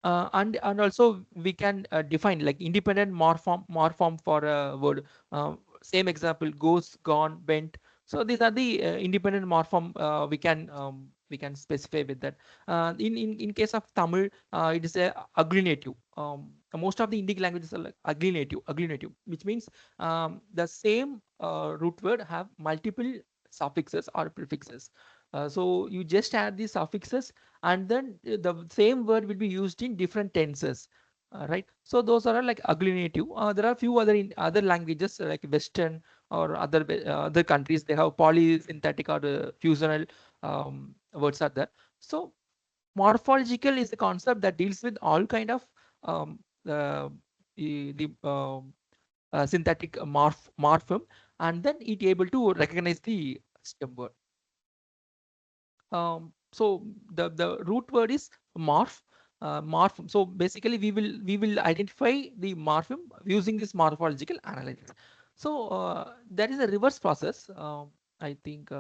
And also we can define like independent morpheme for a word. Same example, goes, gone, went. So these are the independent morpheme we can specify with that. In case of Tamil, it is a agglutinative. Most of the Indic languages are like agglutinative, which means the same root word have multiple suffixes or prefixes. So you just add the suffixes, and then the same word will be used in different tenses, right? So those are like agglutinative. There are a few other languages like Western or other countries, they have polysynthetic or fusional words are there. So morphological is a concept that deals with all kind of um, uh, the synthetic morphem, and then it able to recognize the stem word. So the root word is morphem. So basically we will identify the morphem using this morphological analysis. So there is a reverse process. I think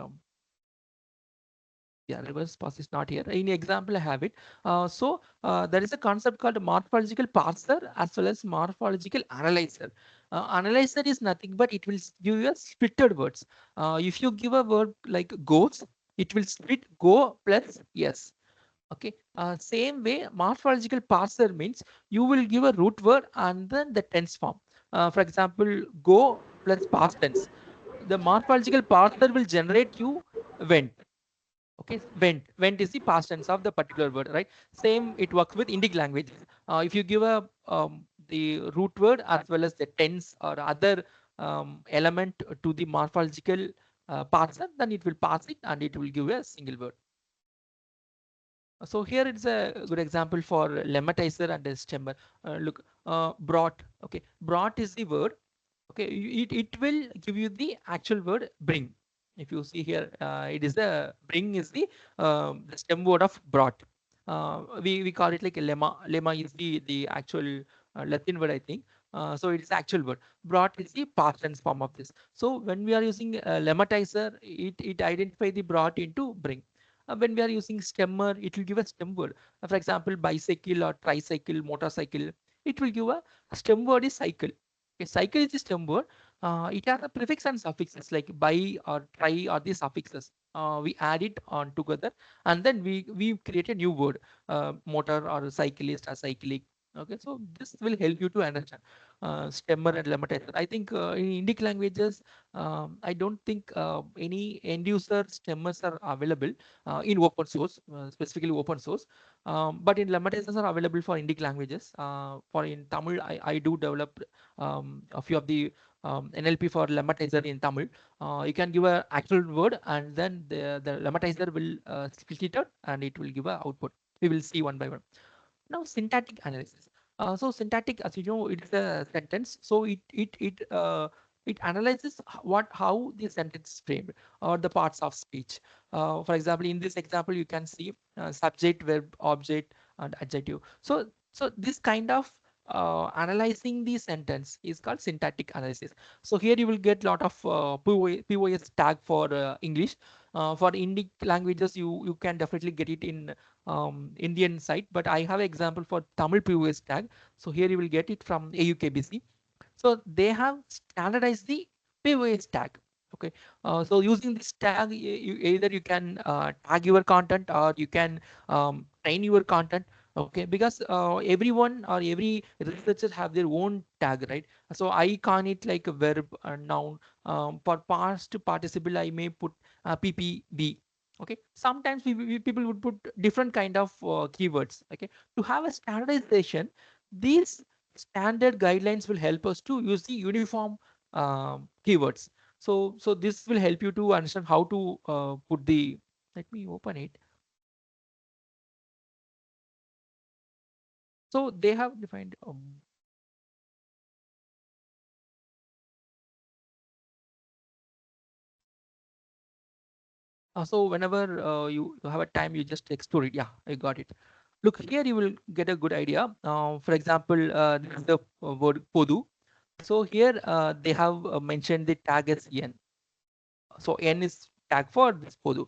yeah, reverse process is not here. In example I have it. There is a concept called morphological parser as well as morphological analyzer. Analyzer is nothing but it will give you a splitted words. If you give a word like goes, it will split go plus yes. Okay. Same way, morphological parser means you will give a root word and then the tense form. For example, go plus past tense. The morphological parser will generate you went. Okay, went is the past tense of the particular word, right? Same, it works with Indic language. If you give a the root word as well as the tense or other element to the morphological parser, then it will pass it and it will give a single word. So here it's a good example for lemmatizer and stemmer. Look, brought. Okay, brought is the word. Okay, it will give you the actual word bring. If you see here, it is the bring is the stem word of brought. We call it like a lemma. Lemma is the actual Latin word, I think. So it is actual word. Brought is the past tense form of this. So when we are using lemmatizer, it identify the brought into bring. When we are using stemmer, it will give a stem word. For example, bicycle or tricycle, motorcycle, it will give a stem word is cycle. Okay, cycle is the stem word. It has a prefix and suffixes like by or try or the suffixes. We add it on together, and then we create a new word, motor or cyclist or cyclic. Okay, so this will help you to understand stemmer and lemmatizer. I think in Indic languages, I don't think any end user stemmers are available in open source, specifically open source. But in lemmatizers are available for Indic languages. For in Tamil, I do develop a few of the NLP for lemmatizer in Tamil. You can give a actual word, and then the lemmatizer will split it out, and it will give a output. We will see one by one. Now syntactic analysis. So syntactic, as you know, it's a sentence. So it analyzes how the sentence is framed or the parts of speech. For example, in this example, you can see subject, verb, object, and adjective. So this kind of analyzing the sentence is called syntactic analysis. So here you will get a lot of POS tag for English. For Indic languages, you can definitely get it in Indian site, but I have an example for Tamil POS tag. So here you will get it from AUKBC. So they have standardized the POS tag. Okay, so using this tag, either you can tag your content or you can train your content. Okay, because everyone or every researcher have their own tag, right? So I can it like a verb, a noun. For past participle, I may put PPB. Okay, sometimes people would put different kind of keywords. Okay, to have a standardization, these standard guidelines will help us to use the uniform keywords. So this will help you to understand how to put the. Let me open it. So they have defined. So whenever you have a time, you just explore it. Yeah, I got it. Look here, you will get a good idea. For example, this is the word podu. So here they have mentioned the tag as n. So n is tag for this podu.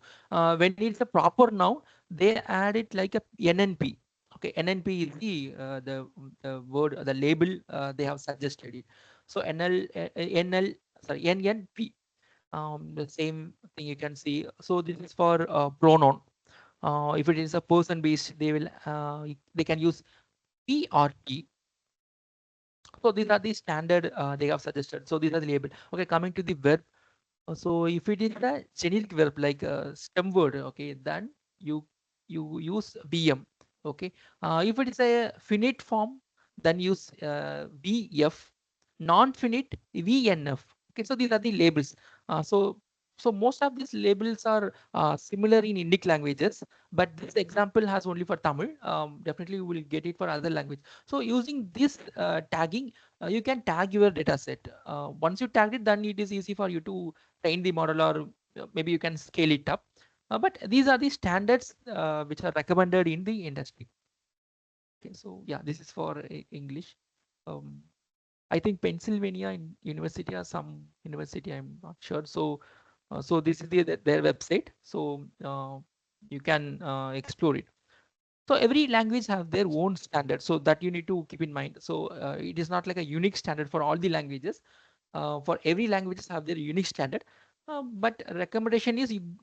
When it's a proper noun, they add it like a nnp. Okay, nnp is the word, the label they have suggested it. So nnp. The same thing you can see. So this is for pronoun. If it is a person based, they can use p or t. So these are the standard they have suggested. So these are the label. Okay, coming to the verb. So if it is a generic verb like a stem word, okay, then you use bm. Okay, if it is a finite form, then use vf. Non-finite vnf. Okay, so these are the labels. So most of these labels are similar in Indic languages, but this example has only for Tamil. Definitely you will get it for other language. So using this tagging, you can tag your data set. Once you tag it, then it is easy for you to train the model, or maybe you can scale it up. But these are the standards which are recommended in the industry. Okay, so yeah, this is for English. Um, I think Pennsylvania University or some university, I'm not sure. So this is their website. So you can explore it. So every language have their own standard. So that you need to keep in mind. So it is not like a unique standard for all the languages. For every languages have their unique standard. But recommendation is you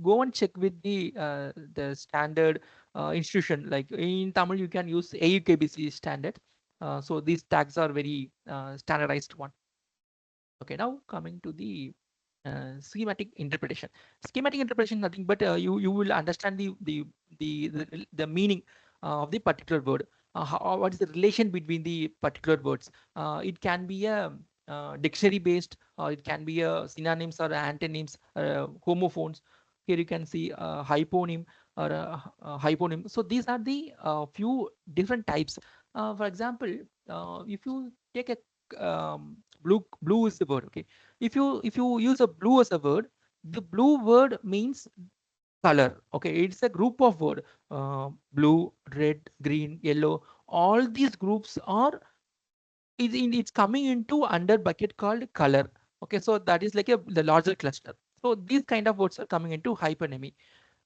go and check with the standard institution. Like in Tamil, you can use AUKBC standard. So these tags are very standardized one. Okay, now coming to the schematic interpretation. Schematic interpretation, nothing but you will understand the meaning of the particular word. What is the relation between the particular words? It can be a dictionary based, or it can be a synonyms or antonyms, homophones. Here you can see hyponym or hyponym. So these are the few different types. For example, if you take a blue is the word. Okay, if you use a blue as a word, the blue word means color. Okay, it's a group of word. Blue, red, green, yellow, all these groups are it's coming into under bucket called color. Okay, so that is like the larger cluster. So these kind of words are coming into hypernymy.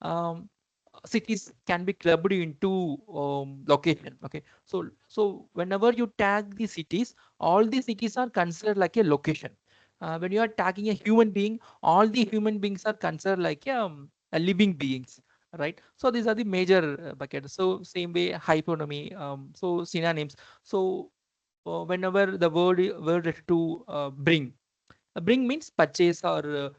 Um, Cities can be clubbed into location. Okay, so whenever you tag the cities, all the cities are considered like a location. When you are tagging a human being, all the human beings are considered like a living beings, right? So these are the major buckets. So same way hypernymy, so synonyms. So whenever the word related to bring. Bring means purchase or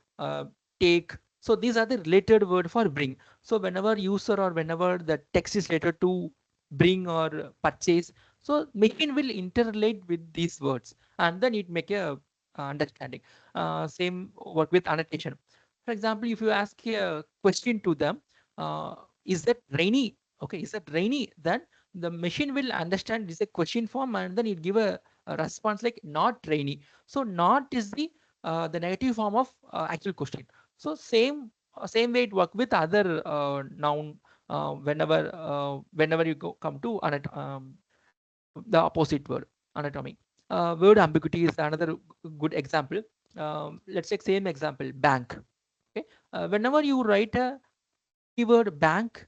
take. So these are the related word for bring. So whenever user or whenever the text is related to bring or purchase, so machine will interrelate with these words and then it make a understanding. Same work with annotation. For example, if you ask a question to them, is that rainy? Okay, is that rainy? Then the machine will understand this is a question form and then it give a response like not rainy. So not is the negative form of actual question. So same way it work with other noun whenever you come to the opposite word anatomy. Word ambiguity is another good example. Let's take same example bank. Okay, whenever you write a keyword bank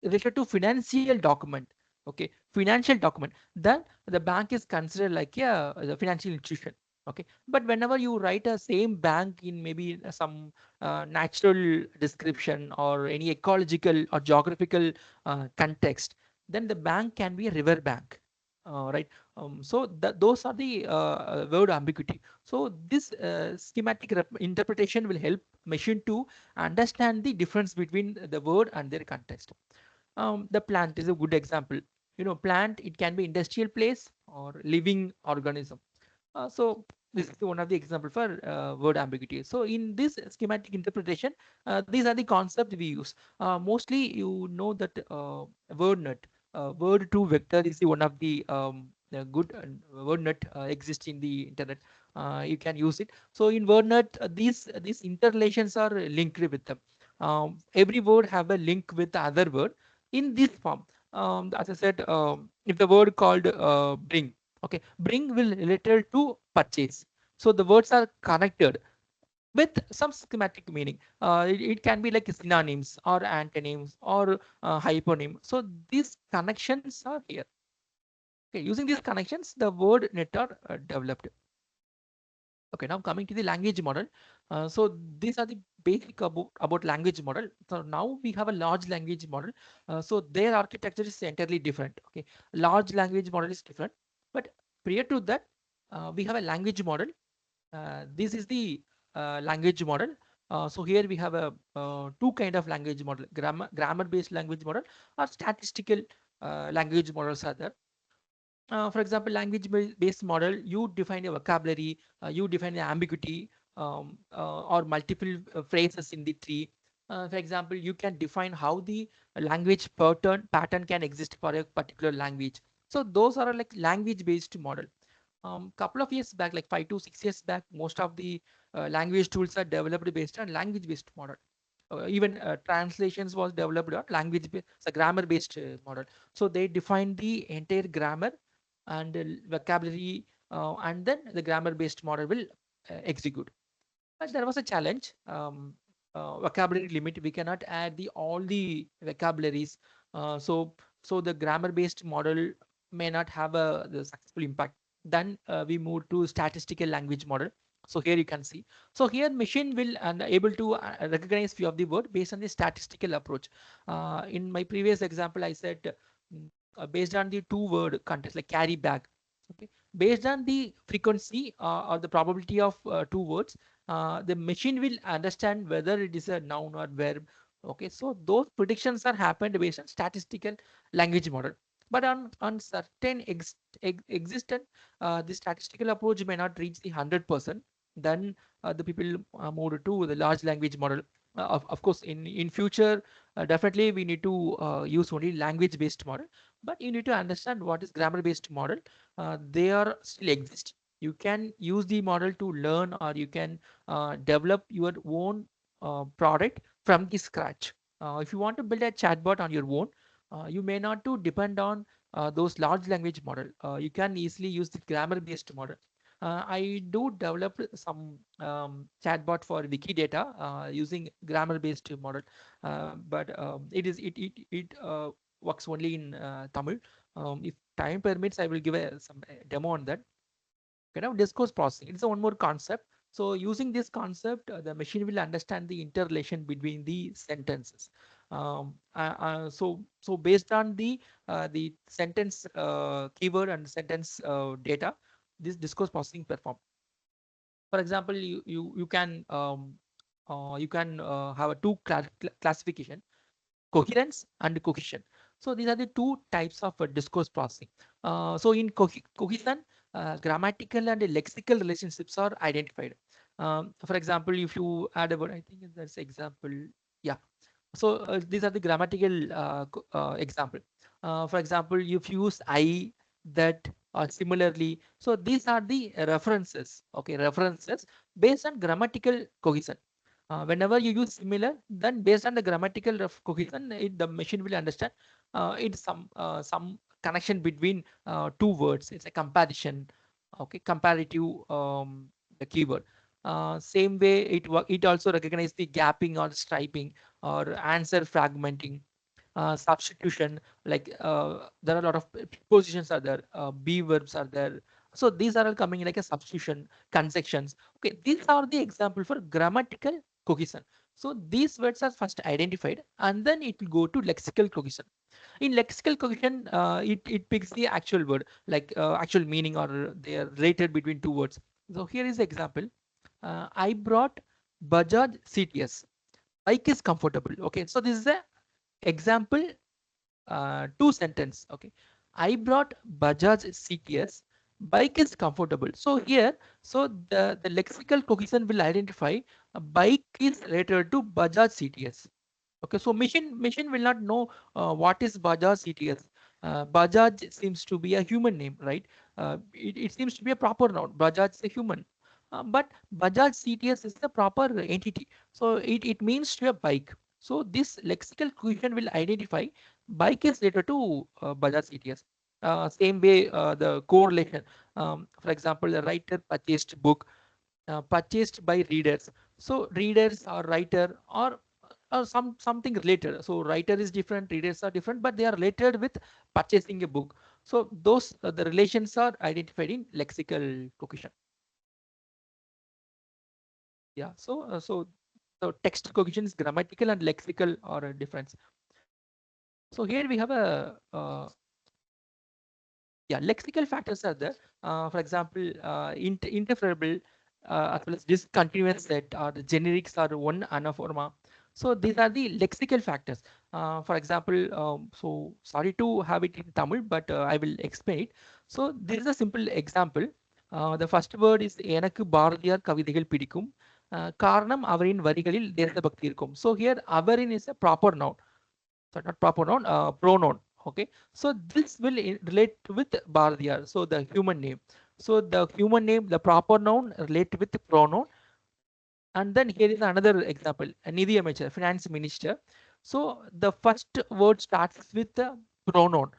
related to financial document, okay, financial document, then the bank is considered like the financial institution. Okay, but whenever you write a same bank in maybe some natural description or any ecological or geographical context, then the bank can be a river bank, right? So those are the word ambiguity. So this schematic interpretation will help machine to understand the difference between the word and their context. The plant is a good example. You know, plant, it can be industrial place or living organism. So this is one of the example for word ambiguity. So in this schematic interpretation, these are the concepts we use. Mostly you know that word net, word to vector is the one of the good word net exists in the internet. You can use it. So in word net, these interrelations are linked with them. Every word have a link with the other word in this form. As I said, if the word called bring, okay, bring will related to purchase. So the words are connected with some schematic meaning. It can be like synonyms or antonyms or hyponym. So these connections are here. Okay, using these connections, the word net are developed. Okay, now coming to the language model. So these are the basic about language model. So now we have a large language model. So their architecture is entirely different. Okay, large language model is different. But prior to that, we have a language model. This is the language model. So here we have a two kind of language model: grammar based language model or statistical language models are there. For example, language-based model, you define a vocabulary, you define the ambiguity, or multiple phrases in the tree. For example, you can define how the language pattern can exist for a particular language. So those are like language-based model. Couple of years back, like 5 to 6 years back, most of the language tools are developed based on language-based model. Even translations was developed on language-based, a grammar-based model. So they define the entire grammar and vocabulary, and then the grammar-based model will execute. But there was a challenge. Vocabulary limit. We cannot add all the vocabularies. So the grammar-based model may not have the successful impact. Then we moved to statistical language model. So here you can see. So here machine will and able to recognize few of the word based on the statistical approach. In my previous example, I said based on the two-word context like carry bag. Okay, based on the frequency or the probability of two words, the machine will understand whether it is a noun or verb. Okay, so those predictions are happened based on statistical language model. But on certain existent, the statistical approach may not reach the 100%. Then the people moved to the large language model. Of course, in future, definitely we need to use only language based model, but you need to understand what is grammar based model. They are still exist. You can use the model to learn, or you can develop your own product from the scratch. If you want to build a chatbot on your own, you may not to depend on those large language model, you can easily use the grammar based model. I do develop some chatbot for Wikidata using grammar based model, but it works only in Tamil. If time permits, I will give some demo on that. Discourse processing, it's one more concept. So using this concept, the machine will understand the interrelation between the sentences. So based on the sentence keyword and sentence data, this discourse processing perform. For example, you can have a two classification: coherence and cohesion. So these are the two types of discourse processing. So in cohesion, grammatical and lexical relationships are identified. For example, if you add a word, I think that's example. Yeah. So these are the grammatical example. For example, if you use I, that, or similarly. So these are the references. Okay, references based on grammatical cohesion. Whenever you use similar, then based on the grammatical cohesion, the machine will understand it's some connection between two words. It's a comparison. Okay, comparative the keyword. Same way it also recognize the gapping or striping or answer fragmenting, substitution. Like there are a lot of prepositions are there, be verbs are there. So these are all coming like a substitution, conjunctions. Okay, these are the example for grammatical cohesion. So these words are first identified and then it will go to lexical cohesion. In lexical cohesion, it picks the actual word, like actual meaning, or they are related between two words. So here is the example. I brought Bajaj CTS. Bike is comfortable. Okay, so this is a example, two sentence. Okay, I brought Bajaj CTS. Bike is comfortable. So here, so the lexical cohesion will identify a bike is related to Bajaj CTS. Okay, so machine will not know what is Bajaj CTS. Bajaj seems to be a human name, right? It seems to be a proper noun. Bajaj is a human. But Bajaj CTS is the proper entity. So it means to a bike. So this lexical cohesion will identify bike is related to Bajaj CTS. Same way, the correlation. For example, the writer purchased book, purchased by readers. So readers or writer or something related. So writer is different, readers are different, but they are related with purchasing a book. So those the relations are identified in lexical cohesion. Yeah. So text cohesion is grammatical and lexical or a difference. So here we have a yeah, lexical factors are there. For example, interferable as well as discontinuous set, or the generics, or one anaphora. So these are the lexical factors. For example, so sorry to have it in Tamil, but I will explain it. So this is a simple example. The first word is எனக்கு பாரதியார் கவிதைகள் பிடிக்கும். காரணம் அவரின் வரிகளில் தேசபக்தி இருக்கும். So here அவரின் is a proper noun. So not proper noun, pronoun. Okay, so this will relate with Bharadiyar, so the human name. So the human name, the proper noun relate with the pronoun. And then here is another example, Nidhi Amachar, finance minister. So the first word starts with the pronoun.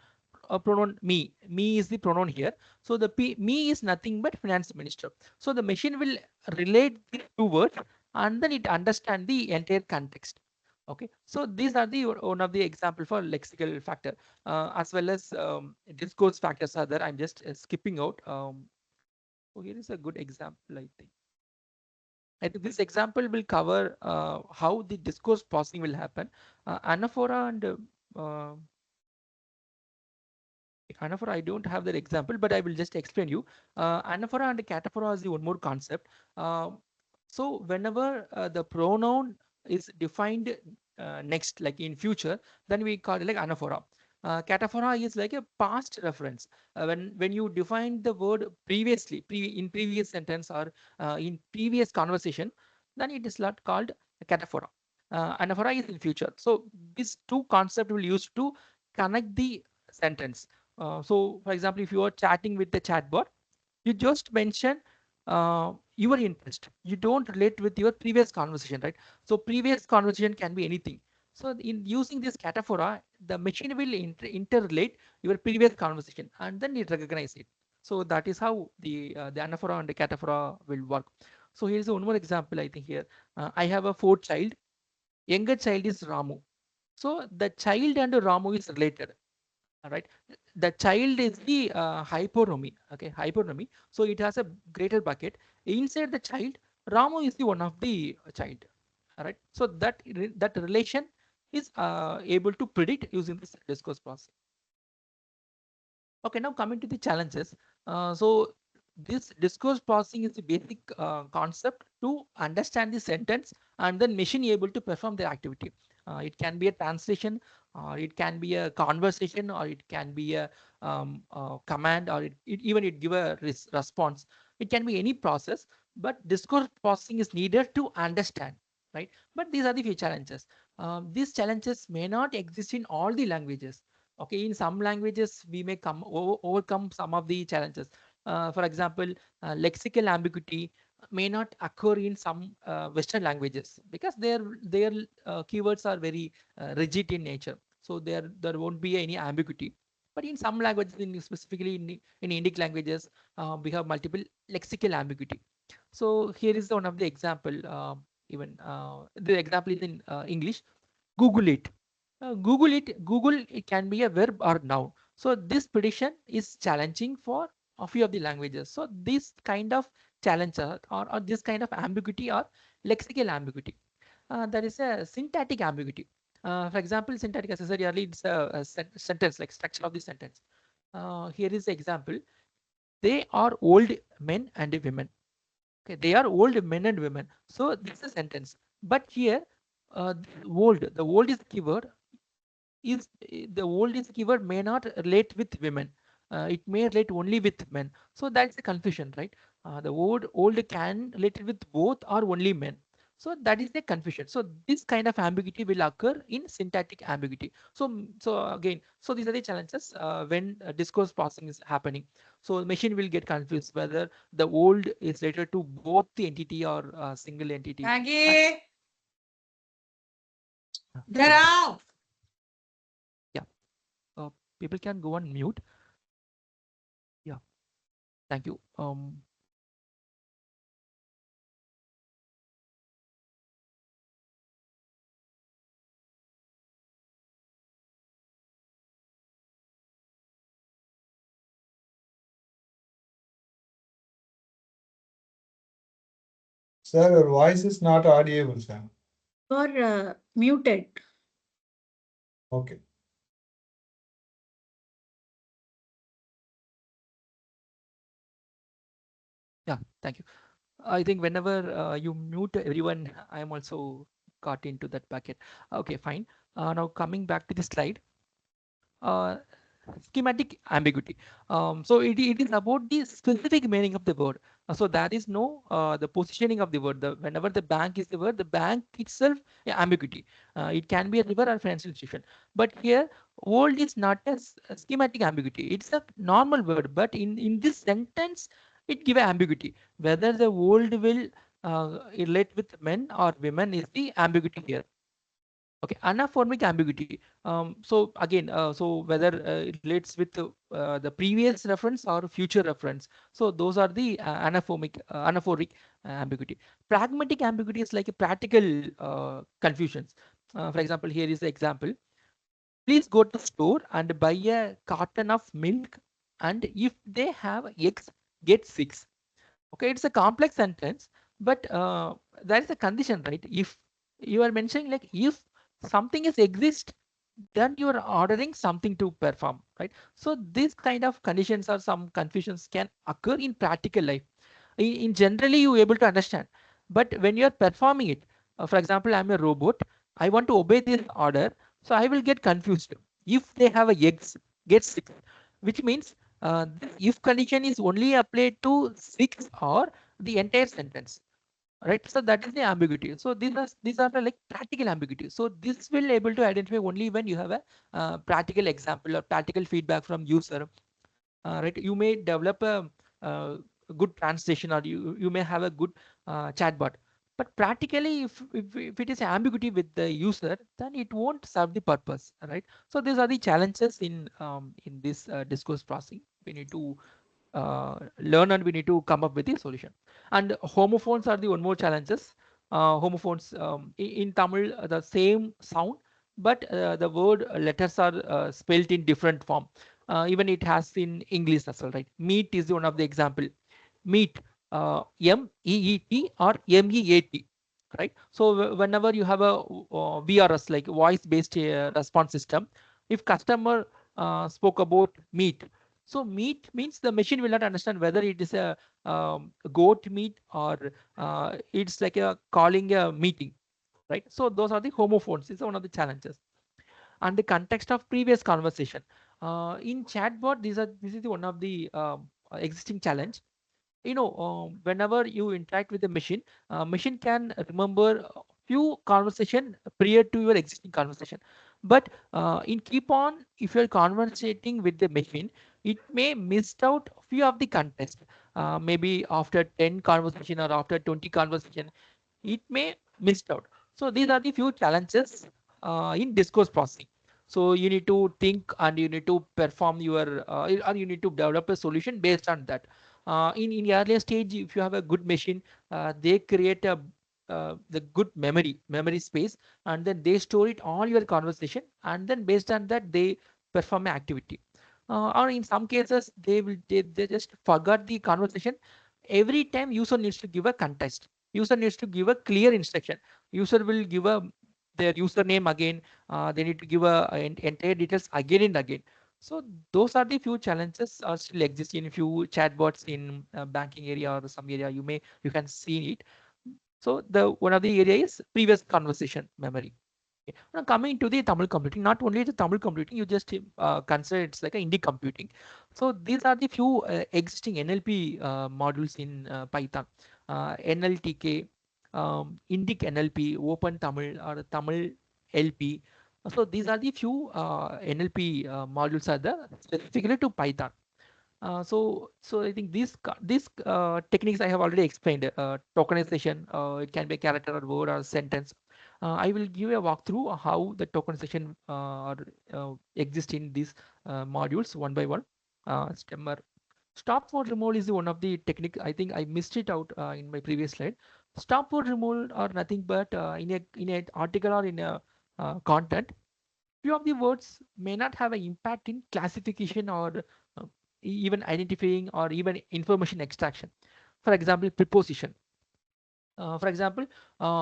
Pronoun me. Me is the pronoun here. So the me is nothing but finance minister. So the machine will relate these two words and then it understand the entire context. Okay, so these are the one of the example for lexical factor, as well as discourse factors are there. I'm just skipping out. So here is a good example. I think this example will cover how the discourse processing will happen. Anaphora and anaphora, I don't have that example, but I will just explain you. Anaphora and cataphora is the one more concept. So whenever the pronoun is defined next, like in future, then we call it like anaphora. Cataphora is like a past reference. When you define the word previously, in previous sentence, or in previous conversation, then it is not called cataphora. Anaphora is in future. So these two concepts will use to connect the sentence. So for example, if you are chatting with the chatbot, you just mention your interest. You don't relate with your previous conversation, right? So previous conversation can be anything. So in using this cataphora, the machine will interrelate your previous conversation and then it recognize it. So that is how the anaphora and the cataphora will work. So here's one more example. I think here I have a 4th child. Younger child is Ramu. So the child and Ramu is related. All right. The child is the hypernomy. Okay, hypernomy. So it has a greater bucket. Inside the child, Ramu is the one of the child. All right. So that relation is able to predict using this discourse process. Okay, now coming to the challenges. So this discourse processing is the basic concept to understand the sentence and then machine able to perform the activity. It can be a translation, or it can be a conversation, or it can be a command, or even it give a response. It can be any process, but discourse processing is needed to understand, right? But these are the few challenges. These challenges may not exist in all the languages. Okay, in some languages we may overcome some of the challenges. For example, lexical ambiguity may not occur in some Western languages because their keywords are very rigid in nature. So there won't be any ambiguity. But in some languages, specifically in Indic languages, we have multiple lexical ambiguity. So here is one of the example. Even the example is in English. Google it. Google it can be a verb or noun. So this prediction is challenging for a few of the languages. So this kind of challenge or this kind of ambiguity or lexical ambiguity. There is a syntactic ambiguity. For example, syntactic, as I said earlier, it's a sentence, like structure of the sentence. Here is the example. They are old men and women. Okay, they are old men and women. So this is a sentence. But here, the old is keyword. The old is keyword may not relate with women. It may relate only with men. So that's the confusion, right? The old can relate with both or only men. So that is the confusion. So this kind of ambiguity will occur in syntactic ambiguity. So again, so these are the challenges when discourse processing is happening. So the machine will get confused whether the old is related to both the entity or single entity. Maggie, get out. People can go on mute. Yeah, thank you. Sir, your voice is not audible, sir. You're muted. Okay. Yeah, thank you. I think whenever you mute everyone, I am also caught into that bucket. Okay, fine. Now coming back to the slide. Schematic ambiguity. So it is about the specific meaning of the word. So there is no the positioning of the word. Whenever the bank is the word, the bank itself, yeah, ambiguity. It can be a river or financial institution. But here, old is not a schematic ambiguity. It's a normal word. But in this sentence, it give ambiguity. Whether the old will relate with men or women is the ambiguity here. Okay, anaphoric ambiguity. So again, so whether it relates with the previous reference or future reference. So those are the anaphoric ambiguity. Pragmatic ambiguity is like a practical confusions. For example, here is the example. Please go to store and buy a carton of milk, and if they have eggs, get 6. Okay, it's a complex sentence, but there is a condition, right? If you are mentioning like if something is exist, then you are ordering something to perform, right? So this kind of conditions or some confusions can occur in practical life. In generally, you able to understand, but when you are performing it, for example, I'm a robot. I want to obey this order, so I will get confused. If they have a eggs, get 6, which means this if condition is only applied to 6 or the entire sentence, right? So that is the ambiguity. So these are the like practical ambiguity. So this will able to identify only when you have a practical example or practical feedback from user, right? You may develop a good translation, or you may have a good chatbot. But practically, if it is ambiguity with the user, then it won't serve the purpose, right? So these are the challenges in this discourse processing. We need to learn and we need to come up with a solution. And homophones are the one more challenges. Homophones in Tamil, the same sound, but the word letters are spelled in different form. Even it has in English as well, right? Meet is one of the example. Meet, MEET or MEAT, right? So whenever you have a VRS, like voice based response system, if customer spoke about meat, so meat means the machine will not understand whether it is a goat meat or it's like a calling a meeting, right? So those are the homophones. It's one of the challenges. And the context of previous conversation in chatbot, this is one of the existing challenge. Whenever you interact with the machine, machine can remember a few conversation prior to your existing conversation. But in keep on, if you're conversating with the machine, it may missed out few of the context. Maybe after 10 conversation or after 20 conversation, it may missed out. So these are the few challenges in discourse processing. So you need to think and you need to perform your or you need to develop a solution based on that. In earlier stage, if you have a good machine, they create a the good memory space, and then they store it all your conversation, and then based on that they perform an activity. Or in some cases they just forgot the conversation. Every time user needs to give a context, user needs to give a clear instruction, user will give a their username again, they need to give entire details again and again. So those are the few challenges are still exist in few chatbots in banking area or some area you can see it. So the one of the area is previous conversation memory. Okay. Now coming to the Tamil computing, not only the Tamil computing, you just consider it's like a indie computing. So these are the few existing NLP modules in Python, NLTK, Indic NLP, Open Tamil or Tamil LP. So these are the few NLP modules are there specifically to Python. So I think these techniques I have already explained. Tokenization, it can be a character or word or sentence. I will give a walkthrough of how the tokenization exist in these modules one by one. Stemmer. Stop word removal is one of the technique. I think I missed it out in my previous slide. Stop word removal are nothing but in a article or in a content, few of the words may not have an impact in classification or even identifying or even information extraction. For example, preposition. For example,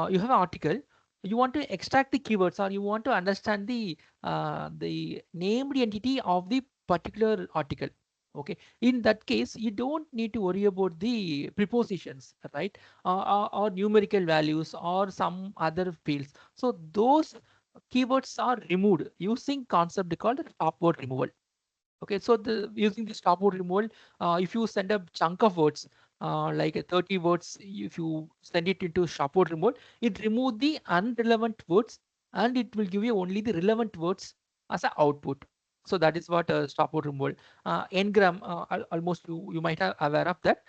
you have an article, you want to extract the keywords or you want to understand the named entity of the particular article. Okay, in that case, you don't need to worry about the prepositions, right? Or numerical values or some other fields. So those keywords are removed using concept called stop word removal. Okay, so using the stop word removal, if you send a chunk of words, like 30 words, if you send it into stop word removal, it remove the irrelevant words and it will give you only the relevant words as an output. So that is what stop word removal. Ngram, almost you might have aware of that.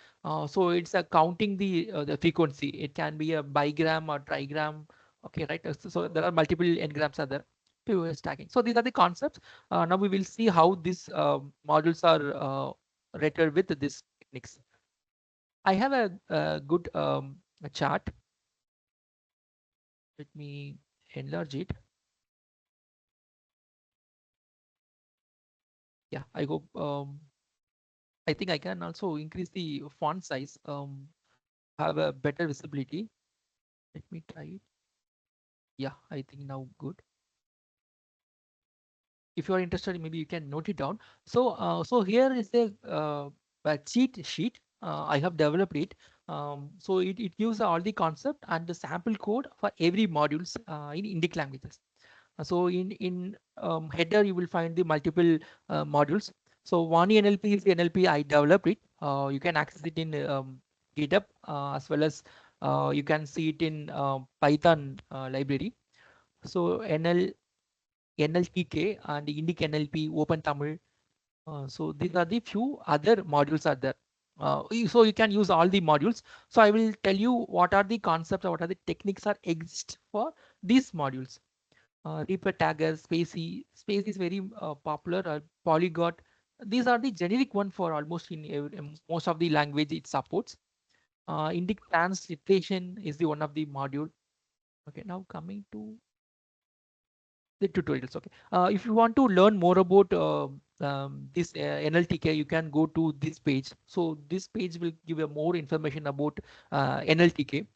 So it's counting the frequency. It can be a bigram or trigram. Okay, right. So there are multiple ngrams are there. POS tagging. So these are the concepts. Now we will see how these modules are rated with these techniques. I have a good a chart. Let me enlarge it. Yeah, I hope. I think I can also increase the font size. Have a better visibility. Let me try it. Yeah, I think now good. If you are interested, maybe you can note it down. So here is a cheat sheet. I have developed it. So it gives all the concept and the sample code for every modules in Indic languages. So in header, you will find the multiple modules. So Vani NLP is the NLP I developed it. You can access it in GitHub as well as you can see it in Python library. So NLTK and Indic NLP, Open Tamil. So these are the few other modules are there. So you can use all the modules. So I will tell you what are the concepts or what are the techniques are exist for these modules. Reaper Tagger, Space is very popular. Polyglot, these are the generic one for almost in most of the language it supports. Indic transliteration is the one of the module. Okay, now coming to the tutorials. Okay, if you want to learn more about this NLTK, you can go to this page. So this page will give you more information about NLTK.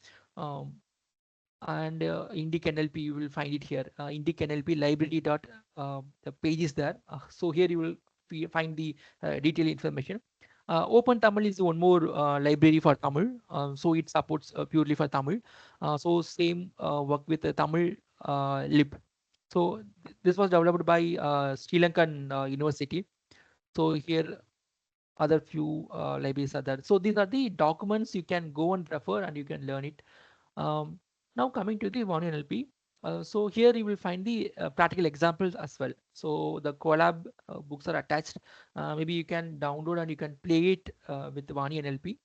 And Indic NLP, you will find it here. Indic NLP library dot the page is there. So here you will find the detailed information. Open Tamil is one more library for Tamil. So it supports purely for Tamil. So same work with the Tamil lib. So this was developed by Sri Lankan University. So here other few libraries are there. So these are the documents you can go and refer and you can learn it. Now coming to the One NLP. So here you will find the practical examples as well. So the Colab books are attached. Maybe you can download and you can play it with Vani NLP.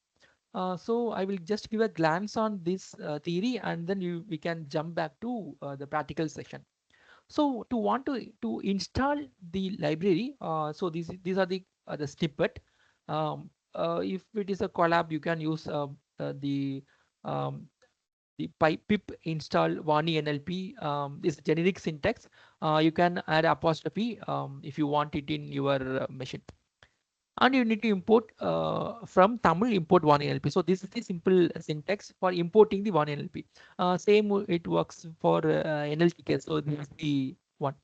So I will just give a glance on this theory and then we can jump back to the practical session. So to want to install the library, so these are the snippet. If it is a Colab, you can use um, the pip install Vani NLP. Is generic syntax. You can add apostrophe if you want it in your machine. And you need to import from Tamil, import Vani NLP. So this is the simple syntax for importing the Vani NLP. Same it works for NLTK. So this is the one.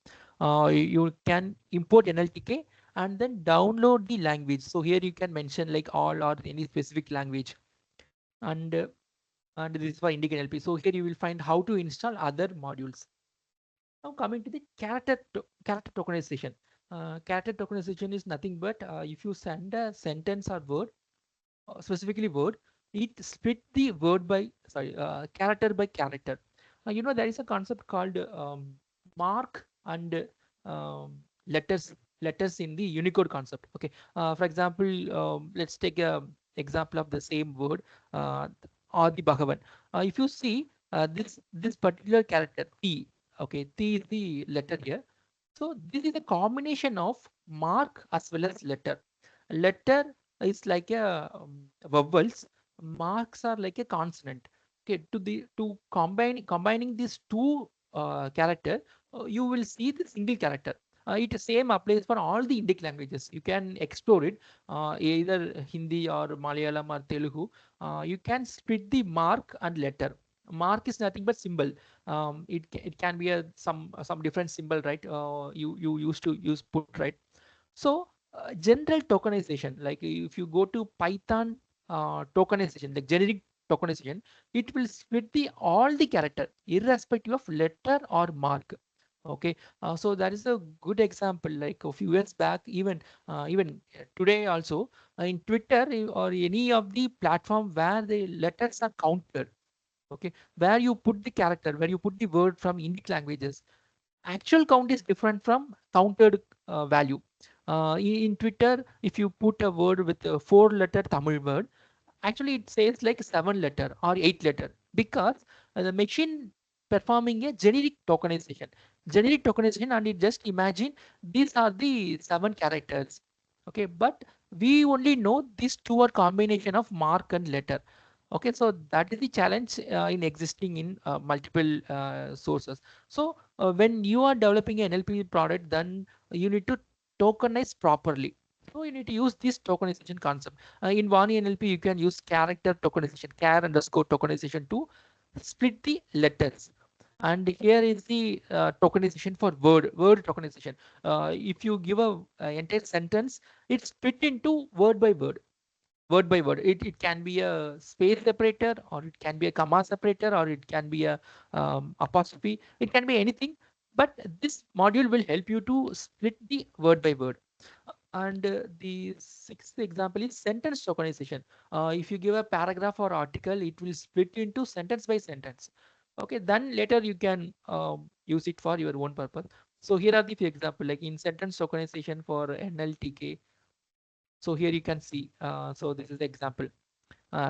You can import NLTK and then download the language. So here you can mention like all or any specific language. And this is for Indic NLP. So here you will find how to install other modules. Now coming to the character tokenization. Character tokenization is nothing but if you send a sentence or word, specifically word, it split the word by character by character. There is a concept called mark and letters in the Unicode concept. Okay, for example, let's take a example of the same word, Adi Bhagavan. If you see this particular character T, okay, T is the letter here. So this is a combination of mark as well as letter. Letter is like a vowels. Marks are like a consonant. Okay, to combining these two character, you will see the single character. It same applies for all the Indic languages. You can explore it, either Hindi or Malayalam or Telugu. You can split the mark and letter. Mark is nothing but symbol. It can be some different symbol, right? You used to use put, right? So general tokenization, like if you go to Python tokenization, like generic tokenization, it will split the all the character irrespective of letter or mark. Okay, so that is a good example. Like a few years back, even today also in Twitter or any of the platform where the letters are counted. Okay, where you put the character, where you put the word from Indic languages, actual count is different from counted value. In Twitter, if you put a word with a 4-letter Tamil word, actually it says like 7-letter or 8-letter because the machine performing a generic tokenization. Generic tokenization, and it just imagine these are the 7 characters. Okay, but we only know these two are combination of mark and letter. Okay, so that is the challenge in existing in multiple sources. So when you are developing an NLP product, then you need to tokenize properly. So you need to use this tokenization concept. In Vani NLP, you can use character tokenization, char underscore tokenization to split the letters. And here is the tokenization for word tokenization. If you give a entire sentence, it's split into word by word. Word by word. It can be a space separator, or it can be a comma separator, or it can be a apostrophe. It can be anything. But this module will help you to split the word by word. And the sixth example is sentence tokenization. If you give a paragraph or article, it will split into sentence by sentence. Okay, then later you can use it for your own purpose. So here are the few examples, like in sentence tokenization for NLTK. So here you can see, so this is the example.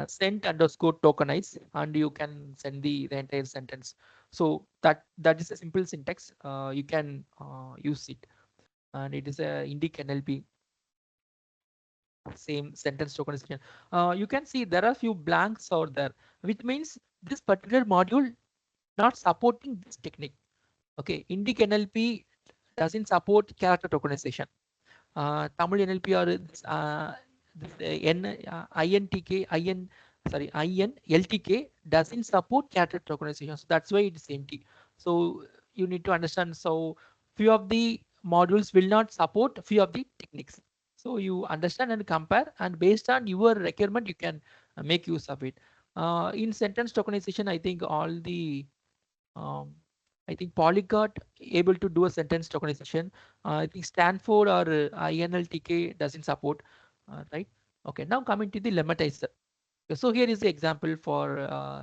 Send underscore tokenize, and you can send the entire sentence. So that is a simple syntax. You can use it, and it is a Indic NLP, same sentence tokenization. You can see there are a few blanks out there, which means this particular module not supporting this technique. Okay, Indic NLP doesn't support character tokenization. Tamil NLP or INLTK doesn't support character tokenization. So that's why it is empty. So you need to understand. So few of the modules will not support few of the techniques. So you understand and compare, and based on your requirement, you can make use of it. In sentence tokenization, I think all the I think Polyglot able to do a sentence tokenization. I think Stanford or INLTK doesn't support, right? Okay, now coming to the lemmatizer. So here is the example for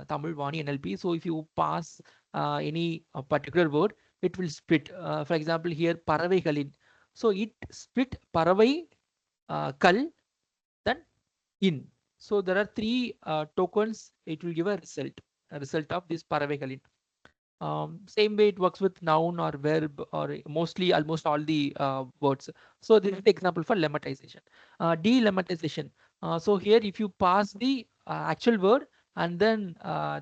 Tamil Vani NLP. So if you pass any particular word, it will split. For example, here Paravaigalin. So it split Paravai, Kal, then in. So there are three tokens. It will give a result of this Paravaigalin. Same way it works with noun or verb or mostly almost all the words. So this is the example for lemmatization. Delemmatization. So here if you pass the actual word and then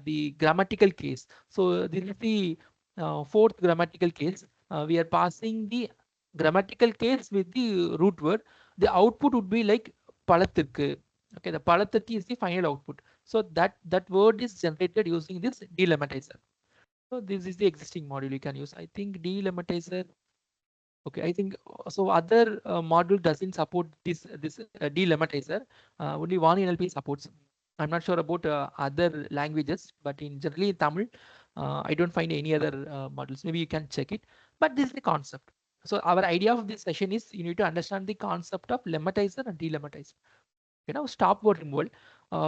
the grammatical case. So this is the fourth grammatical case. We are passing the grammatical case with the root word. The output would be like palathirku. Okay, the palathirku is the final output. So that word is generated using this delematizer. So this is the existing module you can use. I think delematizer. Okay, I think so. Other module doesn't support this delematizer. Only one NLP supports. I'm not sure about other languages, but in generally Tamil, I don't find any other modules. Maybe you can check it. But this is the concept. So our idea of this session is you need to understand the concept of lemmatizer and delematizer. You know, stop word removal.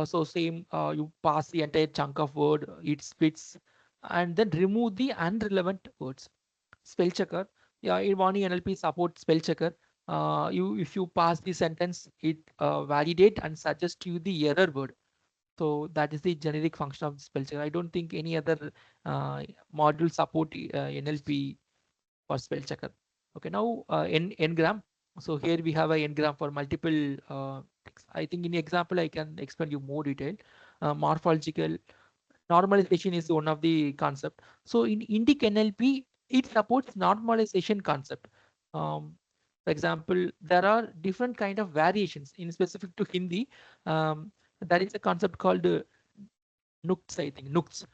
So same, you pass the entire chunk of word, it splits, and then remove the unrelevant words. Spell checker. Yeah, Vani NLP supports spell checker. If you pass the sentence, it validate and suggest you the error word. So that is the generic function of the spell checker. I don't think any other module support NLP for spell checker. Okay, now ngram. So here we have a ngram for multiple things. I think in the example I can explain you more detail. Morphological normalization is one of the concept. So in Indic NLP, it supports normalization concept. For example, there are different kind of variations in specific to Hindi. There is a concept called Nukts, I think Nukts.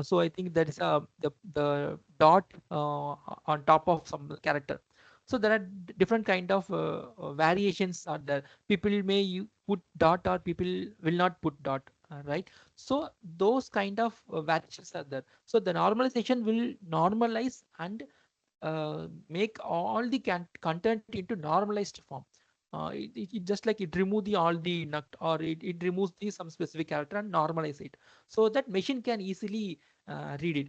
So I think that is the dot on top of some character. So there are different kind of variations are there. People may put dot or people will not put dot, right? So those kind of variations are there. So the normalization will normalize and make all the content into normalized form. It just like it remove the all the nuct, or it removes the some specific character and normalize it so that machine can easily read it.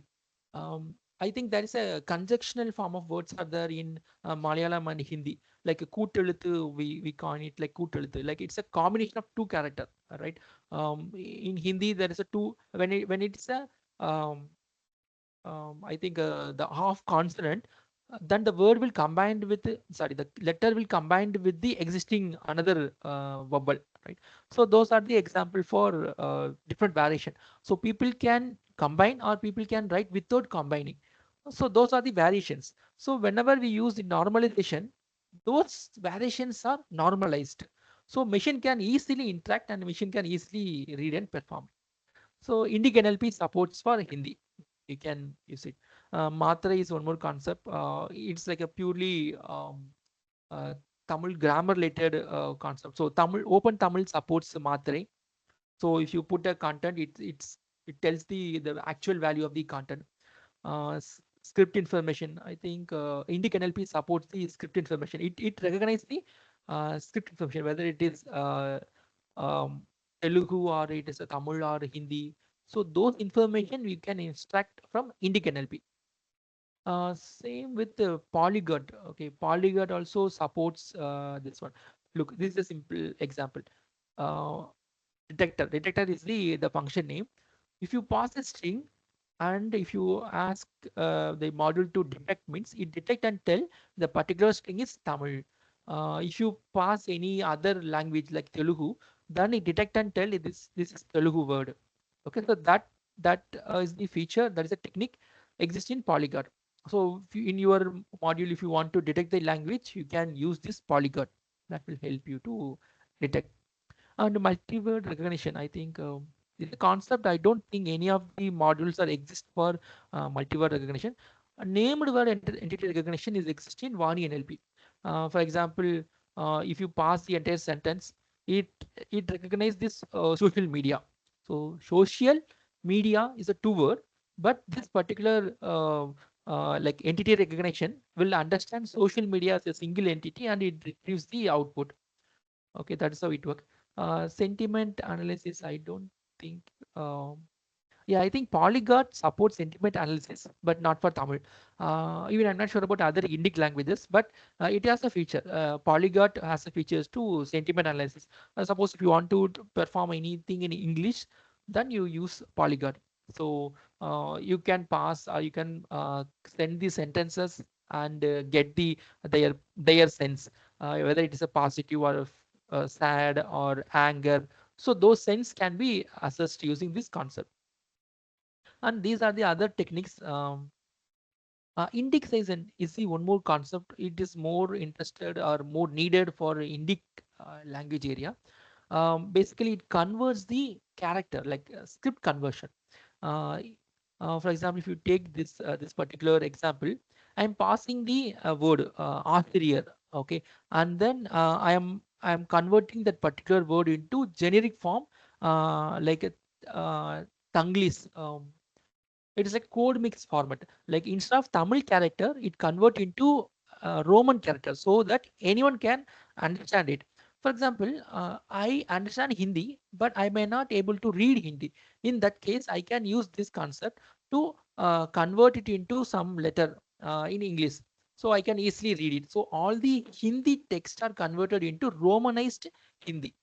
I think there is a conjunctional form of words are there in Malayalam and Hindi, like a kooteluthu, we call it like kooteluthu, like it's a combination of two character, right? In Hindi there is a two when it's a I think the half consonant, then the word will combined with the letter will combined with the existing another vowel, right? So those are the example for different variation. So people can combine or people can write without combining. So those are the variations. So whenever we use the normalization, those variations are normalized. So machine can easily interact and machine can easily read and perform. So Indic NLP supports for Hindi. You can use it. Matra is one more concept. It's like a purely Tamil grammar related concept. So Open Tamil supports Matra. So if you put a content, it tells the actual value of the content. Script information. I think Indic NLP supports the script information. It recognizes the script information, whether it is Telugu or it is a Tamil or Hindi. So those information we can extract from Indic NLP. Same with the Polyglot. Okay, Polyglot also supports this one. Look, this is a simple example. Detector is the function name. If you pass a string and if you ask the module to detect, means it detect and tell the particular string is Tamil. If you pass any other language like Telugu, then it detect and tell this is Telugu word. Okay, so that is the feature, that is a technique exists in Polyglot. So in your module, if you want to detect the language, you can use this Polyglot. That will help you to detect. And multi-word recognition, I think is a concept. I don't think any of the modules are exist for multi-word recognition. A named word entity recognition is exist in Vani NLP. For example, if you pass the entire sentence, it recognizes this social media. So social media is a two word, but this particular like entity recognition will understand social media as a single entity and it retrieves the output. Okay, that's how it works. Sentiment analysis, I don't think. Yeah, I think Polyglot supports sentiment analysis, but not for Tamil. Even I'm not sure about other Indic languages, but it has a feature. Polyglot has a features to sentiment analysis. Suppose if you want to perform anything in English, then you use Polyglot. So you can pass or you can send the sentences and get their sense, whether it is a positive or sad or anger. So those sense can be assessed using this concept. And these are the other techniques. Indexation is the one more concept. It is more interested or more needed for Indic language area. Basically, it converts the character, like script conversion. Uh, for example, if you take this particular example, I'm passing the word author, okay, and then I am converting that particular word into generic form, like a Tanglis. It is a code mix format. Like instead of Tamil character, it convert into Roman character so that anyone can understand it. For example, I understand Hindi, but I may not able to read Hindi. In that case, I can use this concept to convert it into some letter in English. So I can easily read it. So all the Hindi text are converted into Romanized Hindi.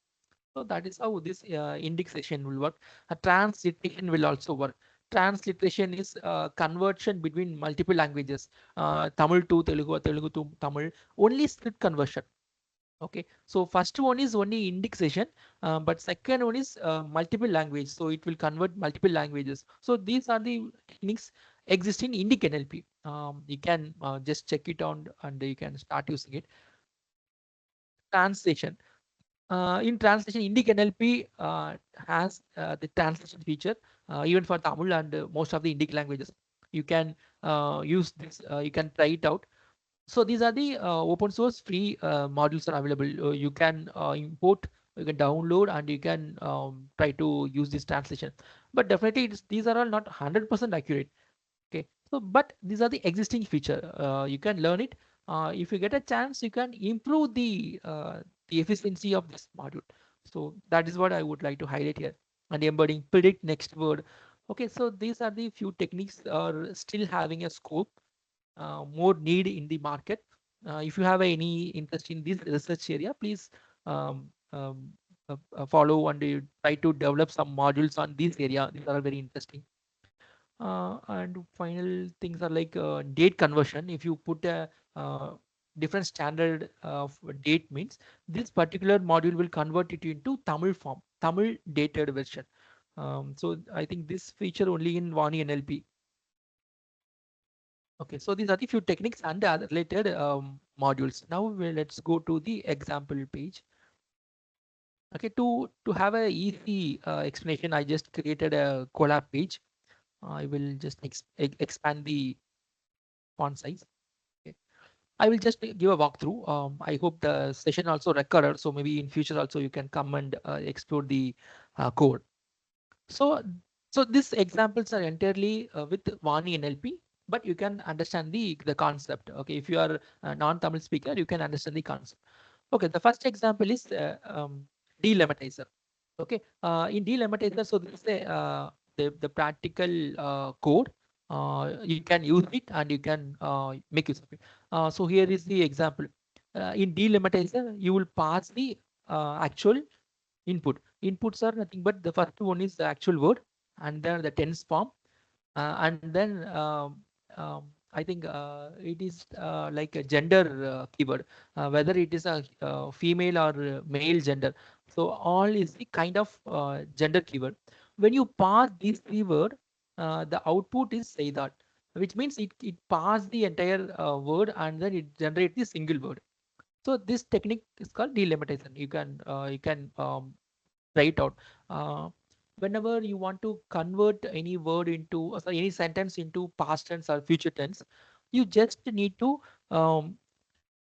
So that is how this indexation will work. A transliteration will also work. Transliteration is conversion between multiple languages, Tamil to Telugu, Telugu to Tamil, only script conversion. Okay, so first one is only indexation, but second one is multiple language. So it will convert multiple languages. So these are the techniques exist in Indic NLP. You can just check it out and you can start using it. Translation. In translation, Indic NLP has the translation feature even for Tamil and most of the Indic languages. You can use this, you can try it out. So these are the open source free modules are available. You can import, you can download, and you can try to use this translation. But definitely, these are all not 100% accurate. Okay, so but these are the existing feature. You can learn it. If you get a chance, you can improve the efficiency of this module. So that is what I would like to highlight here. And embedding predict next word. Okay, so these are the few techniques are still having a scope, more need in the market. If you have any interest in this research area, please um, um, follow and try to develop some modules on this area. These are very interesting. And final things are like date conversion. If you put a different standard of date, means this particular module will convert it into Tamil form, Tamil dated version. So I think this feature only in Vani NLP. Okay, so these are the few techniques and the other related modules. Now let's go to the example page. Okay, to have a easy explanation, I just created a Colab page. I will just expand the font size. Okay. I will just give a walkthrough. I hope the session also recorded, so maybe in future also you can come and explore the code. So, so these examples are entirely with Vani NLP, but you can understand the concept. Okay, if you are a non-Tamil speaker, you can understand the concept. Okay, the first example is delematizer. Okay, in delematizer, so this is the practical code. You can use it and you can make use of it. So here is the example. in delimitizer, you will pass the actual input. Inputs are nothing but the first one is the actual word, and then the tense form, and then I think it is like a gender keyword, whether it is a female or male gender. So all is the kind of gender keyword. When you pass this keyword, the output is say that, which means it pass the entire word and then it generates the single word. So this technique is called delimitation. You can try it out. Whenever you want to convert any word into sorry, any sentence into past tense or future tense, you just need to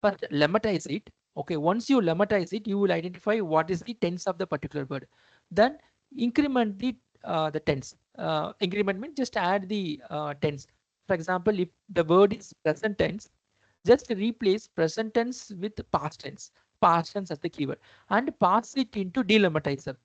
first lematize it. Okay, once you lematize it, you will identify what is the tense of the particular word. Then increment the tense. Increment means just add the tense. For example, if the word is present tense, just replace present tense with past tense as the keyword, and pass it into delimitizer.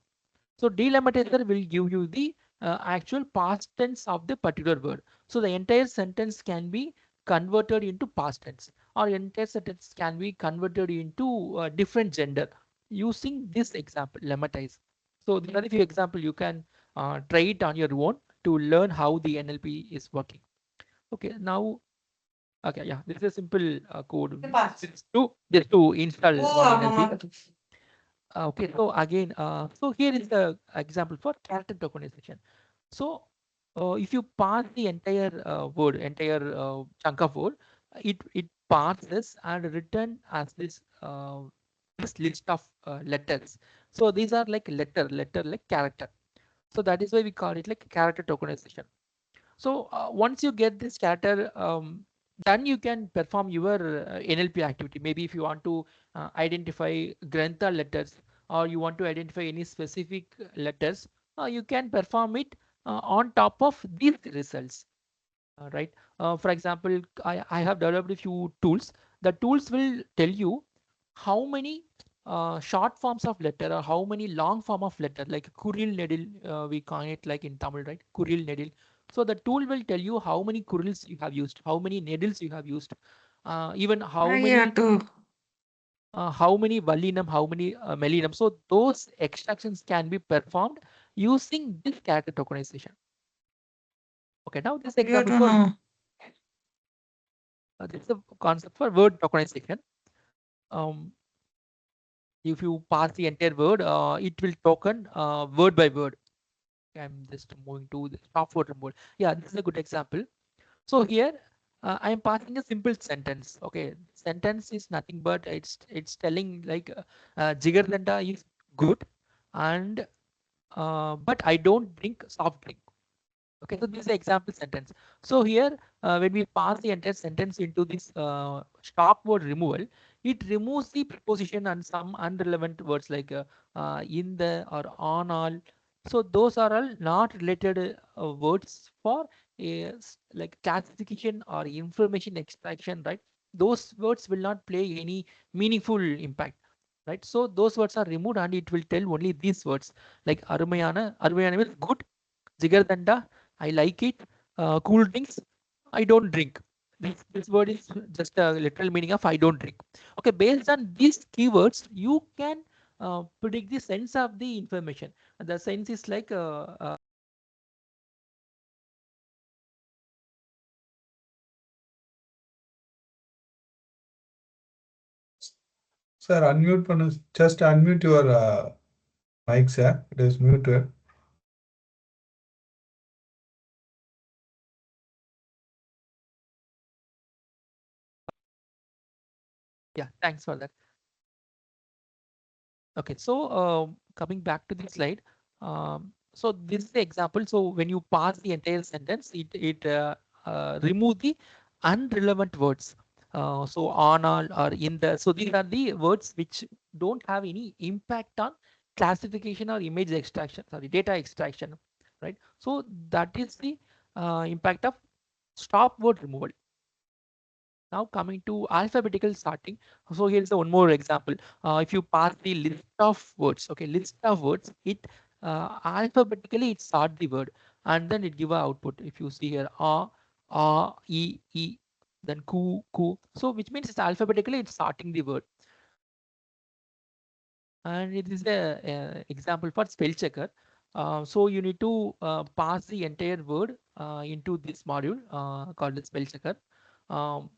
So delimitizer will give you the actual past tense of the particular word. So the entire sentence can be converted into past tense, or entire sentence can be converted into a different gender using this example, lematize. So these are a few examples. You can try it on your own to learn how the NLP is working. Okay, now, okay, yeah, this is a simple code. Just to install one NLP. Okay, so again, so here is the example for character tokenization. So if you pass the entire entire chunk of word, it passes and return as this list of letters. So these are like letter like character. So that is why we call it like character tokenization. So once you get this character, then you can perform your NLP activity. Maybe if you want to identify Grantha letters, or you want to identify any specific letters, you can perform it on top of these results. Right. For example, I have developed a few tools. The tools will tell you how many short forms of letter or how many long form of letter, like Kuril Nedil, we call it like in Tamil, right? Kuril Nedil. So the tool will tell you how many Kurils you have used, how many needles you have used, even how many Vallinam, how many Melinam. So those extractions can be performed using this character tokenization. Okay, now this example for this is a concept for word tokenization. If you pass the entire word, it will token word by word. I'm just moving to the stop word removal. Yeah, this is a good example. So here I am passing a simple sentence. Okay, sentence is nothing but it's telling like Jigardanda is good, and but I don't drink soft drink. Okay, so this is an example sentence. So here, when we pass the entire sentence into this stop word removal, it removes the preposition and some irrelevant words like in the or on all. So those are all not related words for like classification or information extraction, right? Those words will not play any meaningful impact, right? So those words are removed and it will tell only these words like Arumayana means good, Jigardanda, I like it. Cool drinks, I don't drink. This word is just a literal meaning of I don't drink. Okay, based on these keywords, you can predict the sense of the information. The sense is like Sir, just unmute your mic, sir. It is muted. yeah, thanks for that. Okay, so coming back to the slide, so this is the example. So when you pass the entire sentence, it remove the unrelevant words. So on all or in the. So these are the words which don't have any impact on classification or image extraction. Sorry, data extraction, right? So that is the impact of stop word removal. Now coming to alphabetical sorting. So here's the one more example. If you pass the list of words, okay, list of words, it alphabetically it sort the word and then it give a output. If you see here, e, then ku. So which means it's alphabetically it's sorting the word. And it is a example for spell checker. So you need to pass the entire word into this module called the spell checker. Um,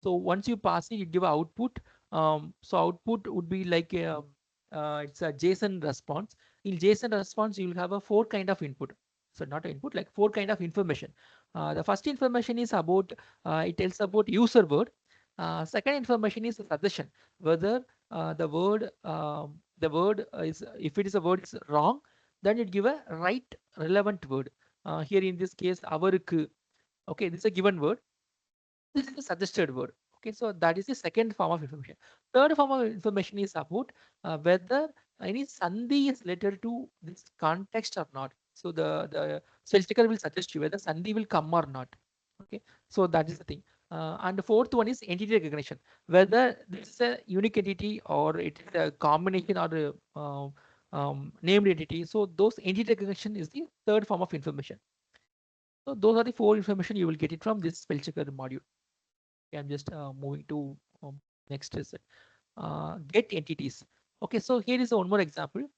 so once you pass it, you give output. So output would be like it's a JSON response. In JSON response, you will have a 4 kind of input. So not input, like 4 kind of information. The first information is about it tells about user word. Second information is a suggestion, whether the word is, if it is a word is wrong, then it give a right relevant word. Here in this case, avarukku. Okay, this is a given word. This is a suggested word. Okay, so that is the second form of information. Third form of information is about whether any sandhi is related to this context or not. So the spell checker will suggest you whether sandhi will come or not. Okay, so that is the thing. And the fourth one is entity recognition, whether this is a unique entity or it is a combination or a named entity. So those entity recognition is the third form of information. So those are the 4 information you will get it from this spell checker module. Okay, I'm just moving to next is get entities. Okay, so here is one more example.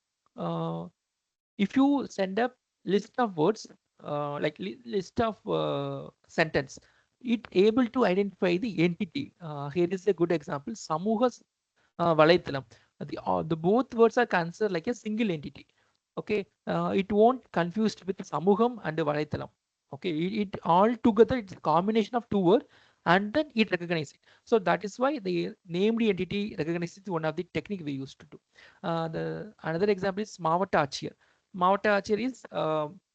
If you send up list of words, like list of sentence, it able to identify the entity. Here is a good example. Samuha Valaithalam. The both words are considered like a single entity. Okay, it won't confused with Samuham and Valaithalam. Okay, it all together it's a combination of 2 words and then it recognizes it. So that is why the named entity recognizes one of the technique we used to do. The another example is Mavata Achir. Mavata Achir is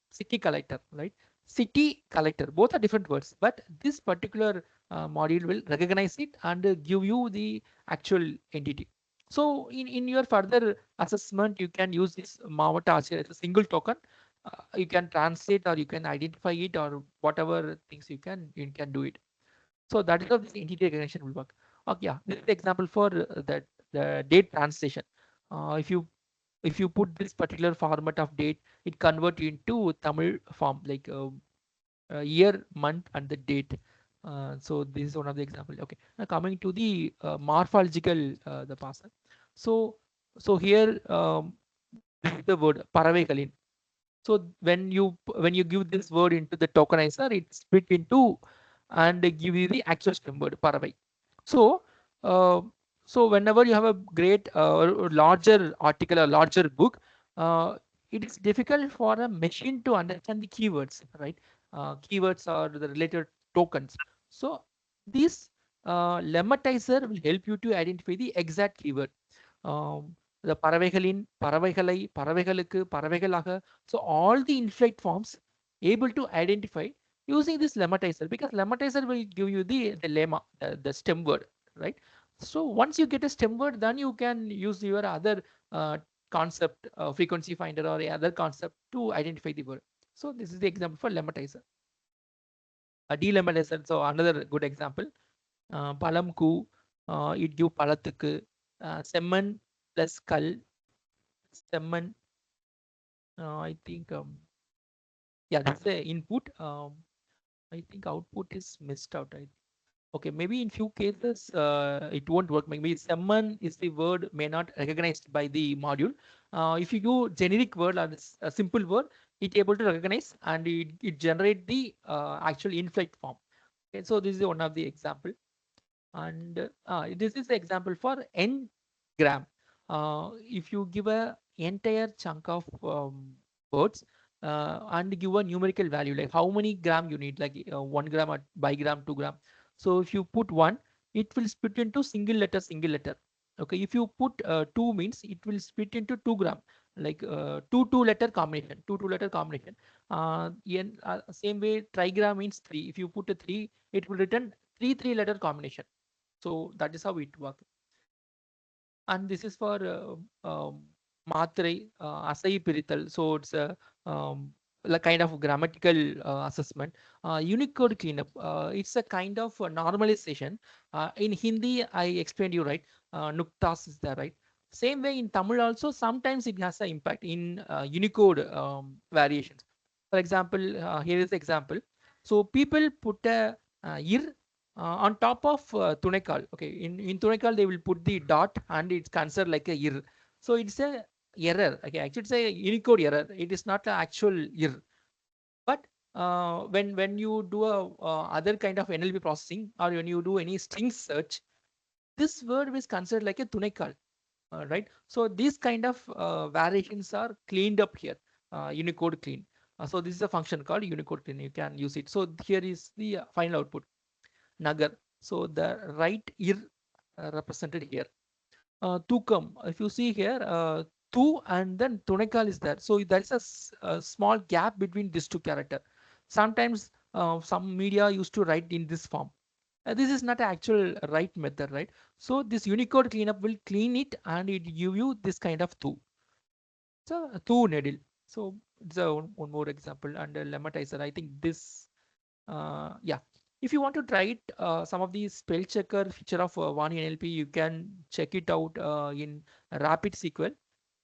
city collector, right? City collector, both are different words, but this particular module will recognize it and give you the actual entity. So in your further assessment, you can use this Mavata Achir as a single token. You can translate or you can identify it or whatever things you can do it. So that is how this entity recognition will work. Okay, yeah, this is the example for the date translation. If you put this particular format of date, it convert into Tamil form like year, month, and the date. So this is one of the example. Okay, now coming to the morphological the parser. So here this is the word Paravaikalin. So when you give this word into the tokenizer, it's split into and give you the actual stem word Paravai. So uh, so whenever you have a great or larger article or larger book, it is difficult for a machine to understand the keywords, right? Keywords are the related tokens. So this lemmatizer will help you to identify the exact keyword. The Paravaikalin, Paravaikalai, Paravaikalukku, Paravaikalaka. So all the inflect forms able to identify using this lemmatizer, because lemmatizer will give you the lemma, the stem word, right? So once you get a stem word, then you can use your other concept, frequency finder or other concept to identify the word. So this is the example for lemmatizer. A delematizer, so another good example. Palamku, it give Palathukku, Semman plus Kal, Semman, I think, yeah, that's the input. I think output is missed out. Okay, maybe in few cases it won't work. Maybe someone is the word may not recognized by the module. If you do generic word or a simple word, it able to recognize and it generate the actual inflect form. Okay, so this is one of the example, and this is the example for n-gram. If you give a entire chunk of words and give a numerical value, like how many gram you need, like 1 gram or by gram, 2 gram. So if you put 1, it will split into single letter. Okay, if you put 2 means it will split into 2 gram, like two letter combination, two letter combination. Same way trigram means 3. If you put a 3, it will return 3 letter combination. So that is how it works. And this is for Matrai, Asai Pirital. So it's a kind of grammatical assessment. Unicode cleanup, it's a kind of normalization. In Hindi, I explained you, right? Nuktas is there, right? Same way in Tamil also, sometimes it has an impact in Unicode variations. For example, here is the example. So people put a ir On top of Tunaikal. Okay, in Tunaikal they will put the dot and it's considered like a ir. So it's a error. Okay, actually it's a Unicode error. It is not an actual ir. But when you do a other kind of NLP processing, or when you do any string search, this word is considered like a Tunaikal. Right. So these kind of variations are cleaned up here. Unicode clean. So this is a function called Unicode clean. You can use it. So here is the final output. Nagar. So the right ir represented here. Tukam. If you see here, tu and then Tunaikal is there. So there is a small gap between these two characters. Sometimes some media used to write in this form. This is not actual right method, right? So this Unicode cleanup will clean it and it give you this kind of tu. So tu needle. So it's a one more example. And lemmatizer. I think this, yeah. If you want to try it, some of the spell checker feature of Vani NLP, you can check it out in Rapid SQL.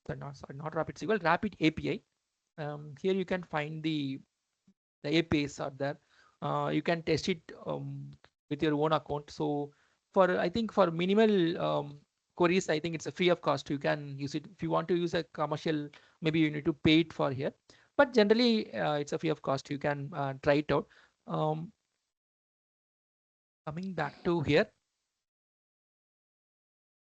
Sorry, not Rapid SQL, Rapid API. Here you can find the APIs are there. You can test it with your own account. So I think for minimal queries, I think it's a free of cost. You can use it. If you want to use a commercial, maybe you need to pay it for here. But generally, it's a free of cost. You can try it out. Coming back to here.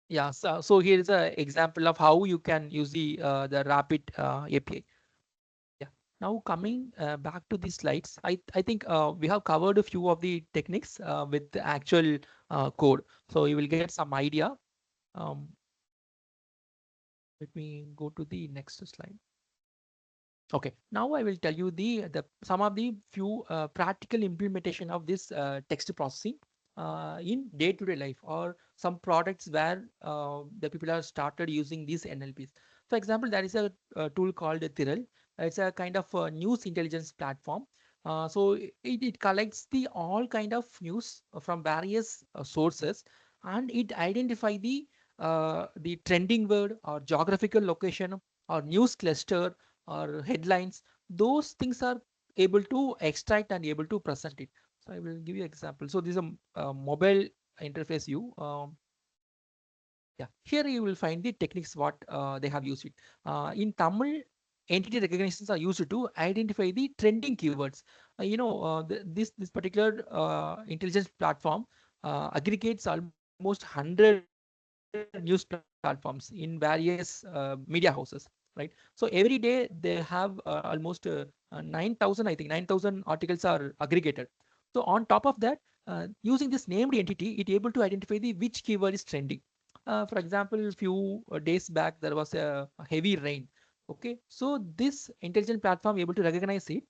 Yeah, so here is an example of how you can use the Rapid API. Yeah. Now coming back to the slides, I think we have covered a few of the techniques with the actual code. So you will get some idea. Let me go to the next slide. Okay, now I will tell you some of the few practical implementation of this text processing in day-to-day life, or some products where the people have started using these NLPs. For example, there is a tool called Thiral. It's a kind of news intelligence platform. So it collects all kind of news from various sources, and it identify the trending word or geographical location or news cluster or headlines. Those things are able to extract and able to present it. So I will give you an example. So this is a mobile interface view. Yeah, here you will find the techniques what they have used it. In Tamil, entity recognitions are used to identify the trending keywords. This particular intelligence platform aggregates almost 100 news platforms in various media houses, right? So every day they have almost 9,000, I think 9,000 articles are aggregated. So on top of that, using this named entity, it able to identify which keyword is trending. For example, a few days back, there was a heavy rain. Okay, so this intelligent platform able to recognize it.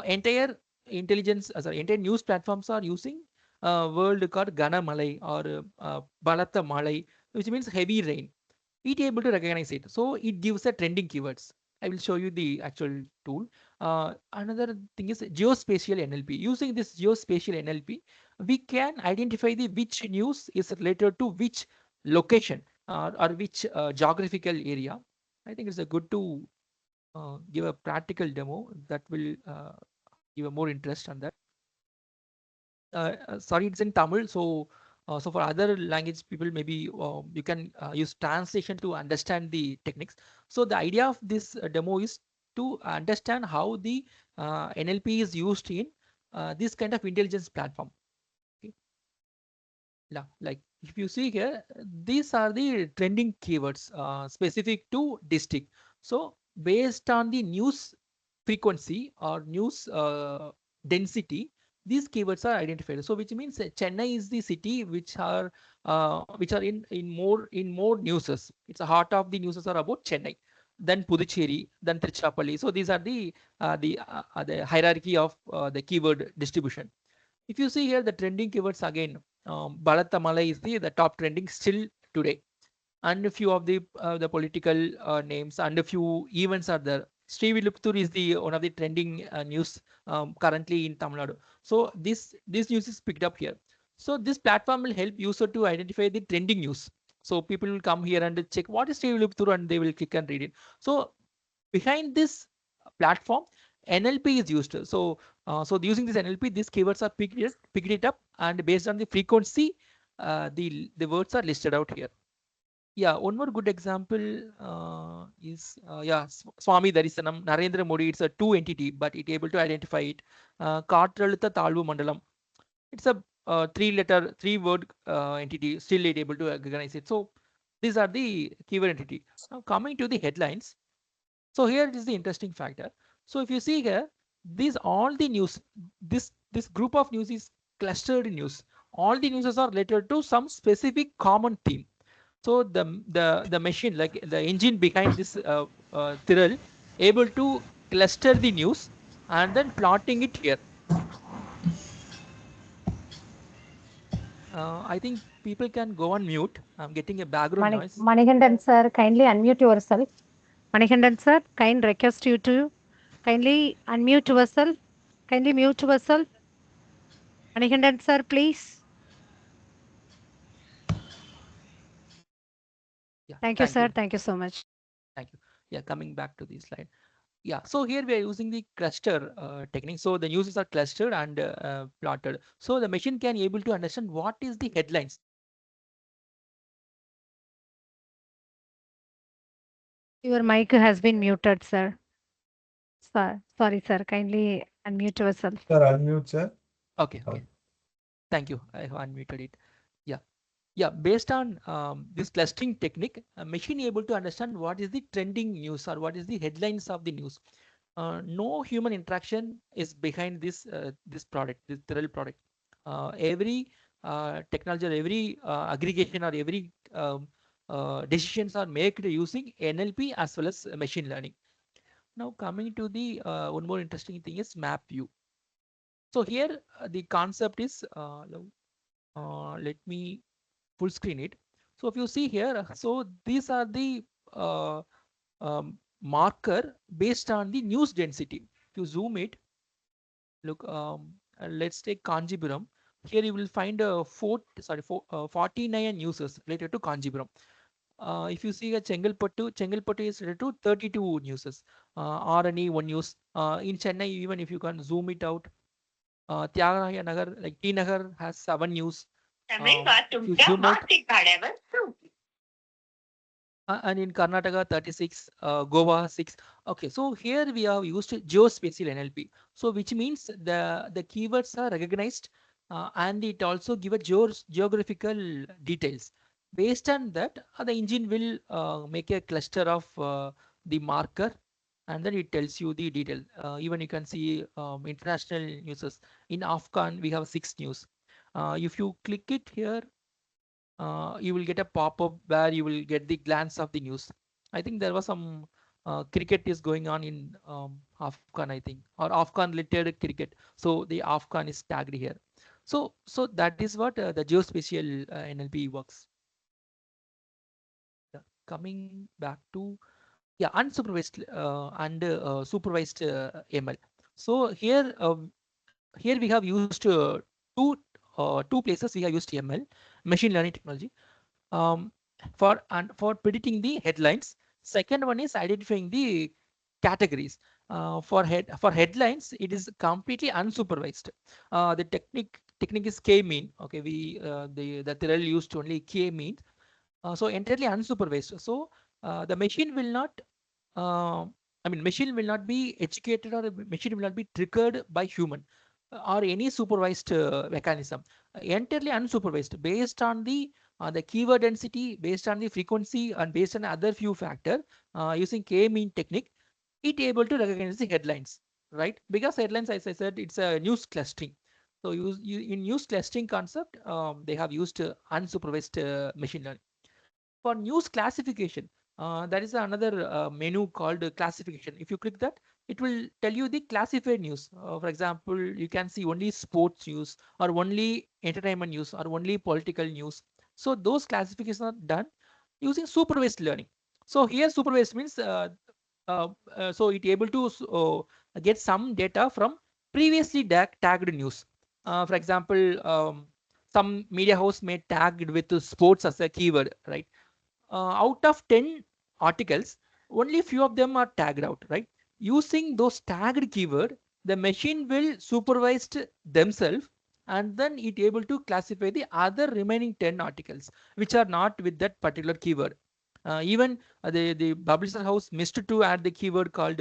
Entire entire news platforms are using word called Gana Malai or Balata Malai, which means heavy rain. It able to recognize it. So it gives a trending keywords. I will show you the actual tool. Another thing is geospatial NLP. Using this geospatial NLP, we can identify which news is related to which location or which geographical area. I think it's a good to give a practical demo that will give a more interest on that. Sorry, it's in Tamil. So for other language people, maybe you can use translation to understand the techniques. So the idea of this demo is to understand how the NLP is used in this kind of intelligence platform. Okay. Yeah, like if you see here, these are the trending keywords specific to district. So based on the news frequency or news density, these keywords are identified. So which means Chennai is the city which are in more newses. It's a heart of the newses are about Chennai, then Puducherry, then Tiruchirappalli. So these are the hierarchy of the keyword distribution. If you see here the trending keywords again, Bharata Malai is the top trending still today, and a few of the political names and a few events are there. Srivilluputtur is the one of the trending news currently in Tamil Nadu. So this news is picked up here. So this platform will help user to identify the trending news. So people will come here and check what is Srivilluputtur and they will click and read it. So behind this platform, NLP is used. So using this NLP, these keywords are picked it up and based on the frequency, the words are listed out here. Yeah, one more good example is Swami Darisanam, Narendra Modi. It's a two entity, but it able to identify it. Katralutha Talvu Mandalam. It's a three word entity. Still it able to recognize it. So these are the keyword entity. Now coming to the headlines. So here it is the interesting factor. So if you see here, these all the news. This group of news is clustered news. All the news are related to some specific common theme. So the machine, like the engine behind this Thrall, able to cluster the news and then plotting it here. I think people can go on mute. I'm getting a background noise. Manikandan sir, kindly unmute yourself. Manikandan sir, kind request you to kindly unmute yourself. Kindly mute yourself. Manikandan sir, please. Yeah, Thank you, sir. Thank you so much. Thank you. Yeah, coming back to this slide. Yeah, so here we are using the cluster technique. So the news are clustered and plotted. So the machine can able to understand what is the headlines. Your mic has been muted, sir. Sorry, sir. Kindly unmute yourself. Sir, unmute, sir. Okay. Thank you. I have unmuted it. Yeah, based on this clustering technique, a machine able to understand what is the trending news or what is the headlines of the news. No human interaction is behind this product, this Thrall product. Every technology or every aggregation or every decisions are made using NLP as well as machine learning. Now coming to the one more interesting thing is map view. So here the concept is let me full screen it. So if you see here, so these are the marker based on the news density. If you zoom it, look, let's take Kanjipuram. Here you will find 49 news related to Kanjipuram. If you see a Chengalpattu is related to 32 news. RNE 1 news. In Chennai, even if you can zoom it out, Tyagaraja Nagar, like T Nagar has 7 news. You zoom out, and in Karnataka 36, Goa 6. Okay, so here we have used geospatial NLP. So which means the keywords are recognized and it also give a geographical details. Based on that, the engine will make a cluster of the marker and then it tells you the detail. Even you can see international news. In Afghan, we have 6 news. If you click it here, you will get a pop-up where you will get the glance of the news. I think there was some cricket is going on in Afghan, I think, or Afghan related cricket. So the Afghan is tagged here. So that is what the geospatial NLP works. Yeah. Coming back to unsupervised and supervised ML. So here we have used two places we have used ML, machine learning technology, for predicting the headlines. Second one is identifying the categories. For headlines, it is completely unsupervised. The technique is k-mean. Okay, the Thrall used only k-mean. So entirely unsupervised. So the machine will not. Machine will not be educated or machine will not be triggered by human or any supervised mechanism. Entirely unsupervised based on the keyword density, based on the frequency, and based on other few factor. Using k-mean technique, it able to recognize the headlines, right? Because headlines, as I said, it's a news clustering. So in news clustering concept, they have used unsupervised machine learning. For news classification, there is another menu called classification. If you click that, it will tell you the classified news. For example, you can see only sports news or only entertainment news or only political news. So those classifications are done using supervised learning. So here supervised means so it able to get some data from previously tagged news. For example, some media house may tagged with sports as a keyword, right? Out of 10 articles, only few of them are tagged out, right? Using those tagged keyword, the machine will supervise themselves and then it able to classify the other remaining 10 articles which are not with that particular keyword. Even the publisher house missed to add the keyword called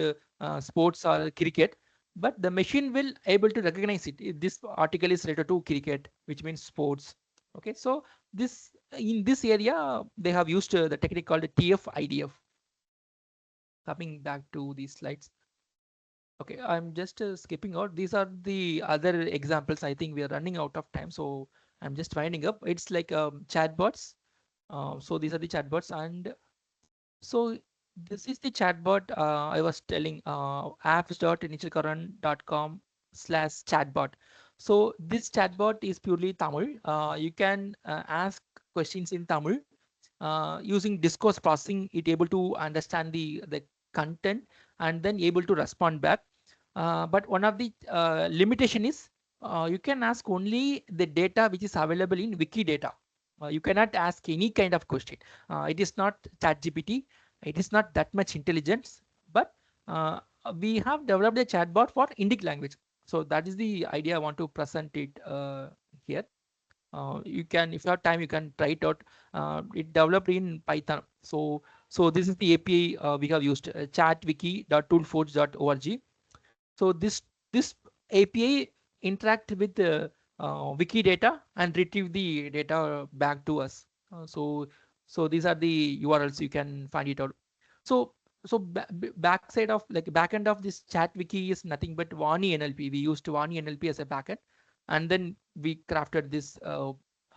sports or cricket, but the machine will able to recognize it. If this article is related to cricket, which means sports. Okay, so this in this area they have used the technique called TF-IDF. Coming back to these slides. Okay, I'm just skipping out. These are the other examples. I think we are running out of time, so I'm just winding up. It's like chatbots. So these are the chatbots, and so this is the chatbot I was telling, apps.nichilkaran.com/chatbot. So this chatbot is purely Tamil. You can ask questions in Tamil using discourse processing. It able to understand the content and then able to respond back. But one of the limitation is you can ask only the data which is available in Wikidata. You cannot ask any kind of question. It is not ChatGPT. It is not that much intelligence, but we have developed a chatbot for Indic language. So that is the idea I want to present it here. You can, if you have time, you can try it out. It developed in Python. So this is the API we have used, chatwiki.toolforge.org. So this API interact with the Wikidata and retrieve the data back to us. So these are the URLs, you can find it out. So backside of like backend of this chat wiki is nothing but Vani NLP. We used Vani NLP as a backend, and then we crafted this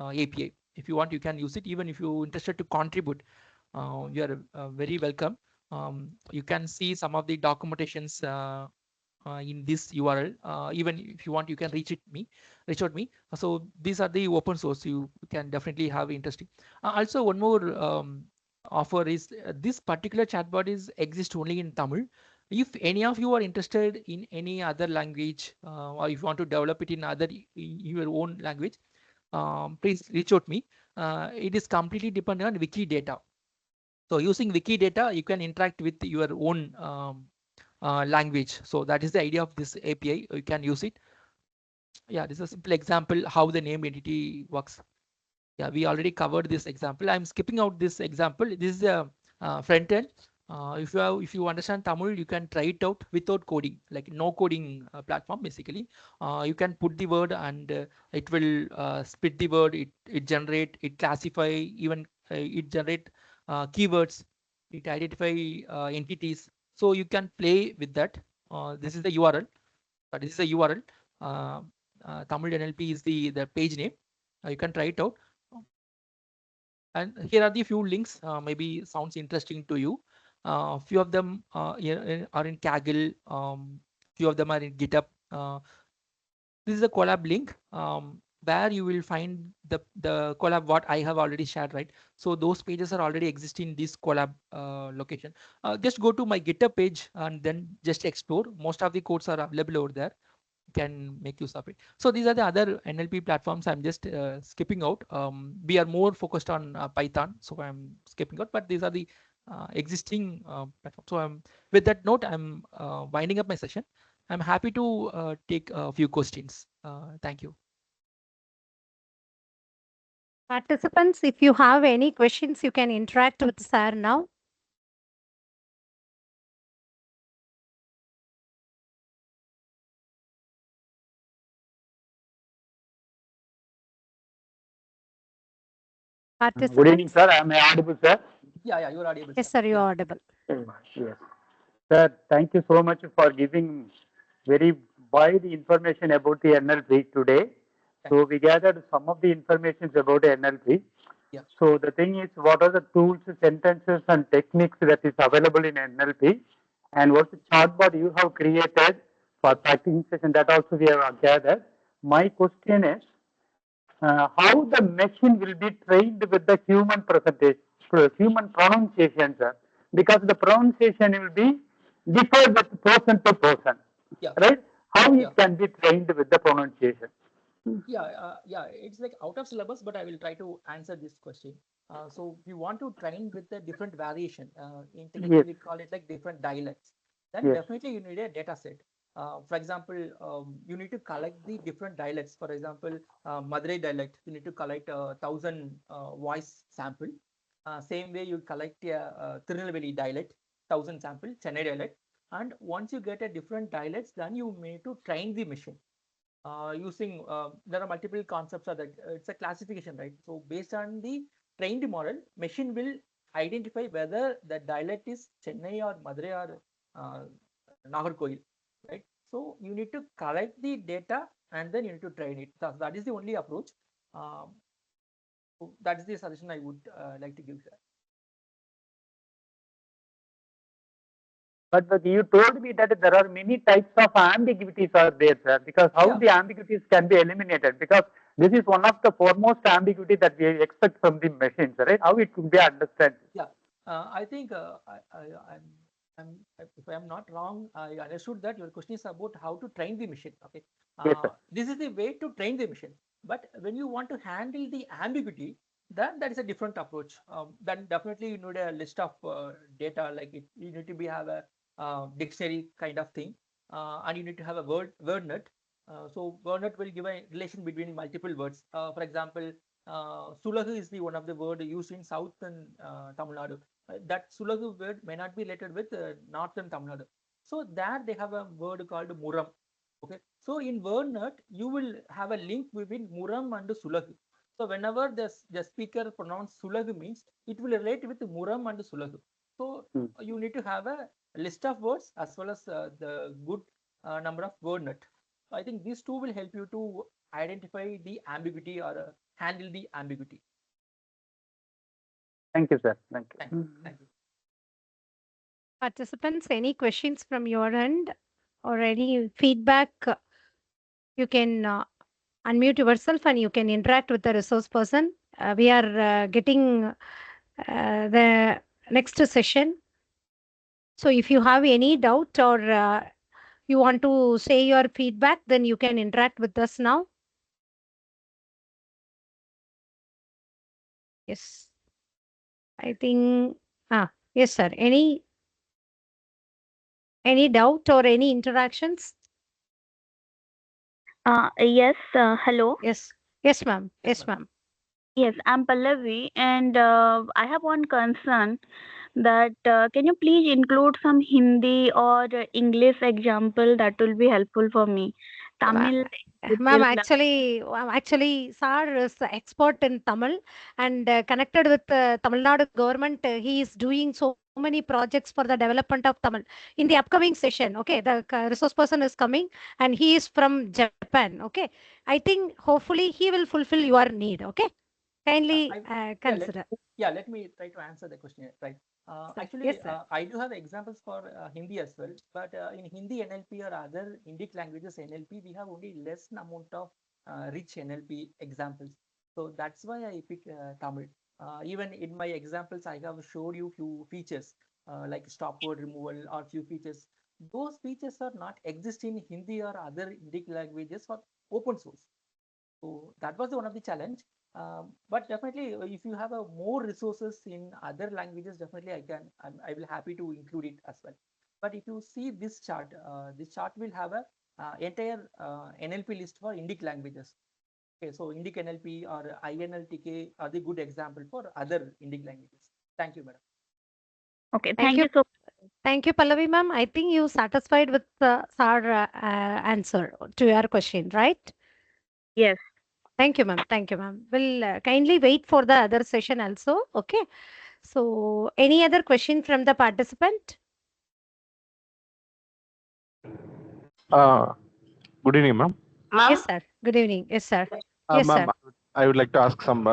API. If you want, you can use it. Even if you're interested to contribute, you are very welcome. You can see some of the documentations in this URL. Even if you want, you can reach out me. So these are the open source. You can definitely have interesting. Also, one more offer is this particular chatbot is exist only in Tamil. If any of you are interested in any other language, or if you want to develop it in your own language, please reach out me. It is completely dependent on Wikidata. So using Wikidata, you can interact with your own language. So that is the idea of this API. You can use it. Yeah, this is a simple example how the named entity works. Yeah, we already covered this example. I'm skipping out this example. This is a front end. If you understand Tamil, you can try it out without coding, like no coding platform basically. You can put the word and it will split the word. It generate, it classify, even it generate keywords. It identify entities. So you can play with that. This is the URL. This is the URL. Tamil NLP is the page name. You can try it out. And here are the few links, maybe sounds interesting to you. Few of them are in Kaggle. Few of them are in GitHub. This is a collab link where you will find the collab what I have already shared, right? So those pages are already existing in this collab location. Just go to my GitHub page and then just explore. Most of the codes are available over there. Can make use of it. So these are the other NLP platforms. I'm just skipping out. We are more focused on Python, so I'm skipping out. But these are the existing platforms. So with that note, I'm winding up my session. I'm happy to take a few questions. Thank you. Participants, if you have any questions, you can interact with sir now. Good evening, sir. Am I audible, sir? Yeah, you're audible. Yes, sir, you're audible. Yes. Sir, thank you so much for giving very wide information about the NLP today. So we gathered some of the information about NLP. Yeah. So the thing is, what are the tools, sentences, and techniques that is available in NLP, and what's the chatbot you have created for practicing session, that also we have gathered. My question is, how the machine will be trained with the human presentation, human pronunciation, sir? Because the pronunciation will be differ with person to person, right? How it can be trained with the pronunciation? Yeah, it's like out of syllabus, but I will try to answer this question. So we want to train with a different variation. In technically, we call it like different dialects. Then definitely you need a data set. For example, you need to collect the different dialects. For example, Madurai dialect, you need to collect 1,000 voice sample. Same way you collect a Tirunelveli dialect, 1,000 sample, Chennai dialect. And once you get a different dialects, then you need to train the machine. Using there are multiple concepts of that. It's a classification, right? So based on the trained model, machine will identify whether the dialect is Chennai or Madurai or Nagarkoil, right? So you need to collect the data and then you need to train it. That is the only approach. So that is the suggestion I would like to give here. But you told me that there are many types of ambiguities are there, sir. Because how Yeah. the ambiguities can be eliminated? Because this is one of the foremost ambiguity that we expect from the machines, right? How it could be understood? Yeah, I think if I am not wrong, I understood that your question is about how to train the machine. Okay, Yes, sir. this is the way to train the machine. But when you want to handle the ambiguity, then that is a different approach. Then definitely you need a list of data, like you need to have a dictionary kind of thing, and you need to have a word net. So word net will give a relation between multiple words. For example, Sulagu is the one of the word used in southern Tamil Nadu. That Sulagu word may not be related with northern Tamil Nadu. So there they have a word called Muram. Okay, so in WordNet you will have a link between Muram and Sulagu. So whenever the speaker pronounce Sulagu means it will relate with Muram and Sulagu. So you need to have a list of words as well as the good number of WordNet. So I think these two will help you to identify the ambiguity or handle the ambiguity. Thank you, sir. Thank you. Thank you. Thank you. Participants, any questions from your end or any feedback? You can unmute yourself and you can interact with the resource person. We are getting the next session. So if you have any doubt or you want to say your feedback, then you can interact with us now. Yes. I think, yes, sir. Any doubt or any interactions? Yes, hello. Yes. Yes, ma'am. Yes, Yes, ma'am. ma'am. Yes, I'm Pallavi, and I have one concern that can you please include some Hindi or English example that will be helpful for me. Tamil, it Ma'am, will. actually, sir is the expert in Tamil and connected with Tamil Nadu government. He is doing so many projects for the development of Tamil. In the upcoming session, okay, the resource person is coming and he is from Japan. Okay, I think hopefully he will fulfill your need. Okay, kindly consider. Let me try to answer the question. Right. Actually, Yes, sir. I do have examples for Hindi as well, but in Hindi NLP or other Indic languages NLP, we have only less amount of rich NLP examples. So that's why I pick Tamil. Even in my examples, I have showed you few features like stop word removal or few features. Those features are not exist in Hindi or other Indic languages for open source. So that was one of the challenge. But definitely, if you have more resources in other languages, definitely I will happy to include it as well. But if you see this chart will have a entire NLP list for Indic languages. Okay, so Indic NLP or INLTK are the good example for other Indic languages. Thank you, madam. Okay, Thank thank you. you so. Thank you, Pallavi ma'am. I think you satisfied with our answer to your question, right? Yes. Thank you, ma'am. Thank you, ma'am. We'll kindly wait for the other session also. Okay. So, any other question from the participant? Good evening, ma'am. Yes, sir. Good evening. Yes, sir. Yes, Ma'am, sir. I would like to ask some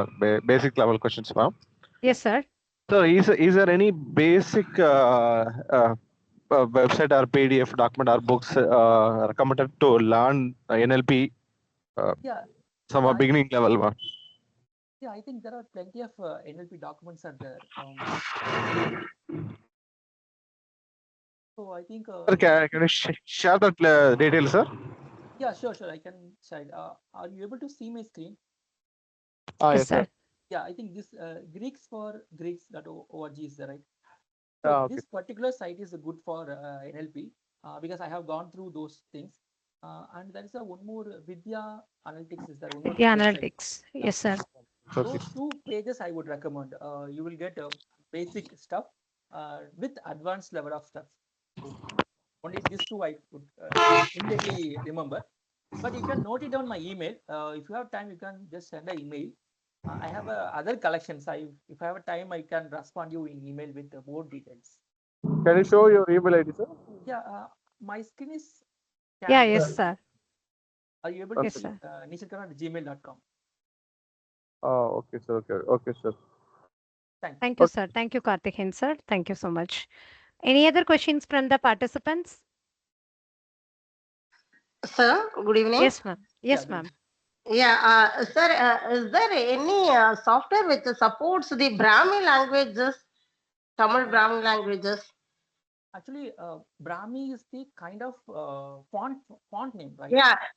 basic level questions, ma'am. Yes, sir. So, is there any basic website or PDF document or books recommended to learn NLP? Some beginning level, ma'am. Yeah, I think there are plenty of NLP documents are there. So I think. Sir, can you share that details, sir? Yeah, sure. I can share. Are you able to see my screen? Yes, sir. Yeah, I think this Greeks for Greeks.org is the right. Okay. This particular site is good for NLP. because I have gone through those things. And there is one more Vidya Analytics is there. Vidya Analytics. Yes, sir. Those 2 pages I would recommend. You will get basic stuff with advanced level of stuff. Only these 2 I would immediately remember. But you can note it down my email. If you have time, you can just send an email. I have other collections. If I have a time, I can respond you in email with more details. Can you show your email ID, sir? Yeah, my screen is. Yeah, yes, sir. Are you able to Yes, see sir. nichilkaran@gmail.com? Oh, okay, sir. Okay, sir. Thank you, sir. Thank you, Karthikeyan, sir. Thank you so much. Any other questions from the participants? Sir, good evening. Yes, ma'am. Yes, ma'am. Yeah, sir, is there any software which supports the Brahmi languages, Tamil Brahmi languages? Actually, Brahmi is the kind of font name, right?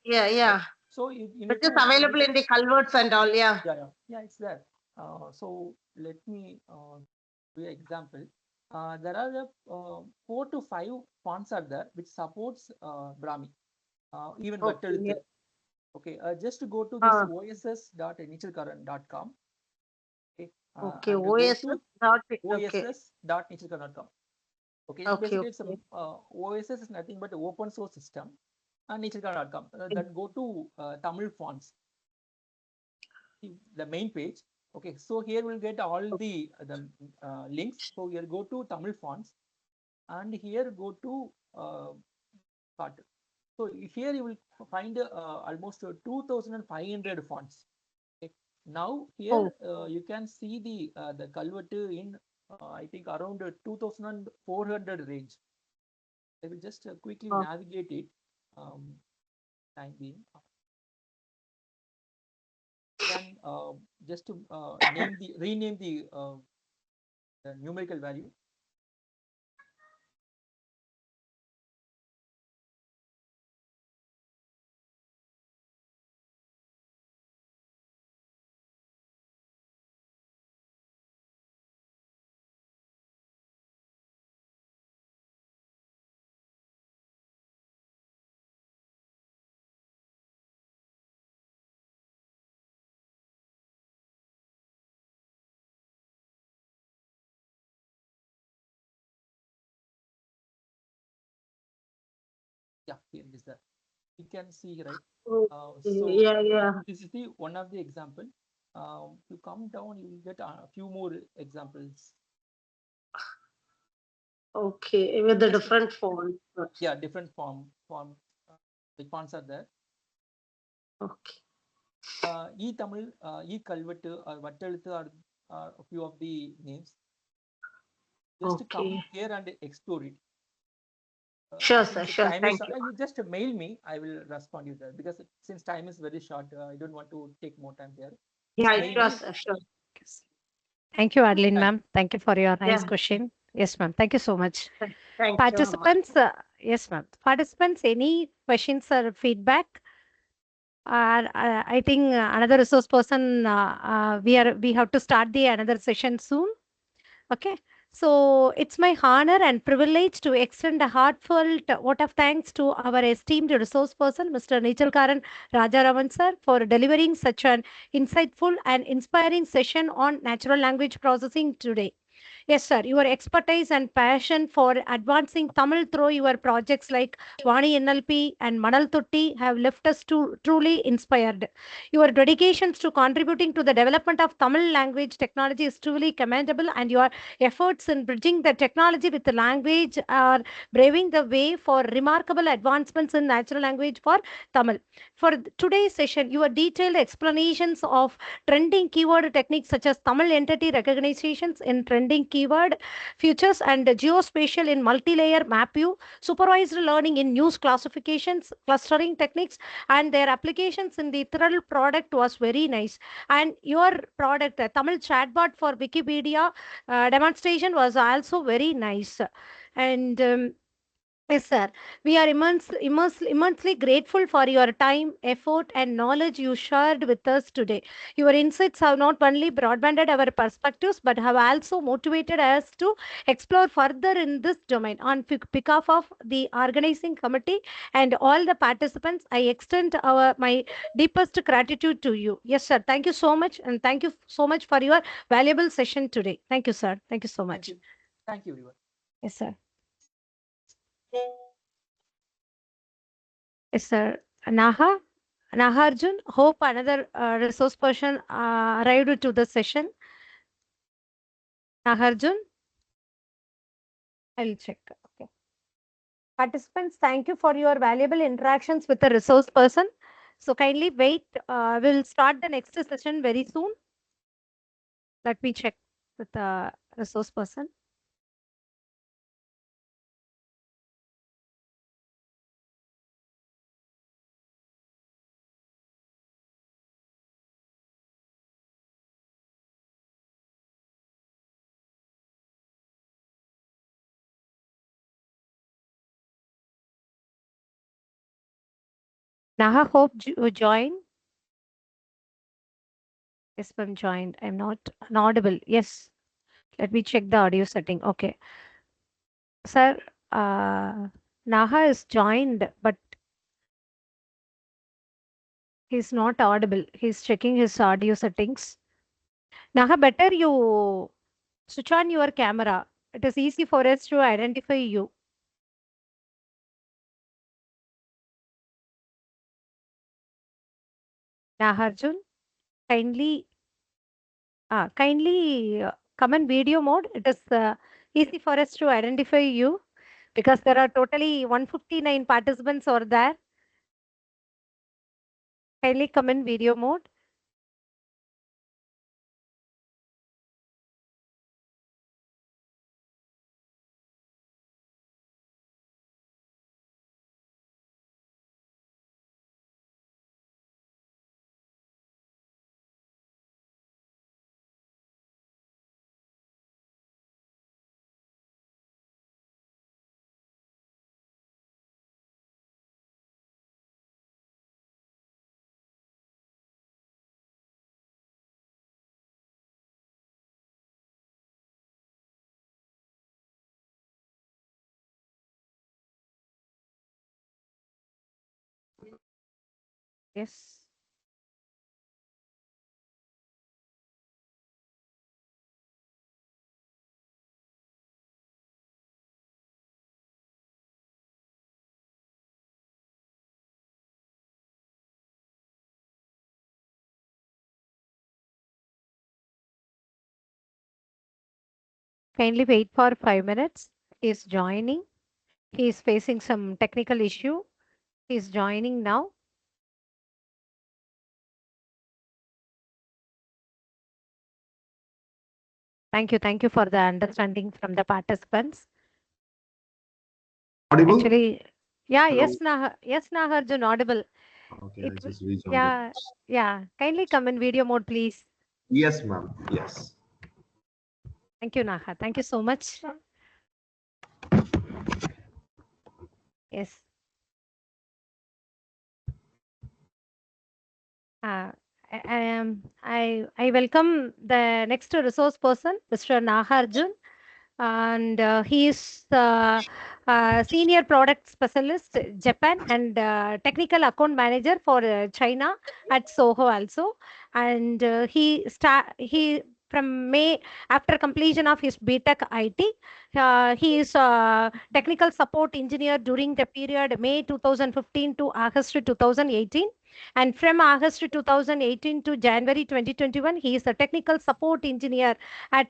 Yeah. So Which is available in the culverts and all, yeah. Yeah, it's there. So let me give an example. There are 4 to 5 fonts are there which supports Brahmi, even Vatteluthu. Okay, just to go to this oss.nichilkaran.com. Okay, oss.nichilkaran.com. Okay, basically it's OSS is nothing but open source system, and nichilkaran.com. That go to Tamil fonts, the main page. Okay, so here we'll get all the links. So here go to Tamil fonts, and here go to part. So here you will find almost 2,500 fonts. Okay. Now here you can see the Calvert in I think around 2,400 range. I will just quickly navigate it. Time being. Then just to rename the numerical value. Yeah, here is that. You can see, right? So this is the one of the example. You come down, you will get a few more examples. Okay, with the different fonts. Yeah, different the fonts are there. Okay. E-Tamil, E-Kalvattu or Vatteluthu are a few of the names. Just come here and explore it. Sure, sir. Sure. Thank you. You just mail me. I will respond you there because since time is very short, I don't want to take more time there. Yeah, sure, sir. Sure. Thank you, Adeline, ma'am. Thank you for your nice question. Yes, ma'am. Thank you so much. Thank Participants, yes, ma'am. Participants, any questions or feedback? I think another resource person. We have to start the another session soon. Okay. So it's my honor and privilege to extend a heartfelt vote of thanks to our esteemed resource person, Mr. Nichilkaran Rajaraman sir, for delivering such an insightful and inspiring session on natural language processing today. Yes, sir. Your expertise and passion for advancing Tamil through your projects like Vani NLP and Manal Totti have left us truly inspired. Your dedications to contributing to the development of Tamil language technology is truly commendable, and your efforts in bridging the technology with the language are braving the way for remarkable advancements in natural language for Tamil. For today's session, your detailed explanations of trending keyword techniques such as Tamil entity recognitions in trending keyword features and geospatial in multi-layer map view, supervised learning in news classifications, clustering techniques, and their applications in the Thrill product was very nice. And your product, Tamil chatbot for Wikipedia demonstration was also very nice. And Yes, sir. We are immensely grateful for your time, effort, and knowledge you shared with us today. Your insights have not only broadened our perspectives but have also motivated us to explore further in this domain. On behalf of the organizing committee and all the participants, I extend my deepest gratitude to you. Yes, sir. Thank you so much, and thank you so much for your valuable session today. Thank you, sir. Thank you so much. Thank you, everyone. Yes, sir. Yes, sir. Naharjun, hope another resource person arrived to the session. Naharjun, I'll check. Okay. Participants, thank you for your valuable interactions with the resource person. So kindly wait. We'll start the next session very soon. Let me check with the resource person. Naha, hope you join. Yes, I'm joined. I'm not audible. Yes. Let me check the audio setting. Okay. Sir, Naha is joined, but he's not audible. He's checking his audio settings. Naha, better you switch on your camera. It is easy for us to identify you. Naharjun, kindly come in video mode. It is easy for us to identify you because there are totally 159 participants over there. Kindly come in video mode. Yes. Kindly wait for 5 minutes. He is joining. He is facing some technical issue. He is joining now. Thank you. Thank you for the understanding from the participants. Audible? Actually, yeah, Hello? yes, Naharjun, audible. Okay, I It, just rejoined yeah, it. yeah. Kindly come in video mode, please. Yes, ma'am. Yes. Thank you, Naha. Thank you so much. Yes. I welcome the next resource person, Mr. Naharjun, and he is senior product specialist Japan and technical account manager for China at Soho also, and he from May after completion of his BTech IT, he is technical support engineer during the period May 2015 to August 2018. And from August 2018 to January 2021, he is a technical support engineer at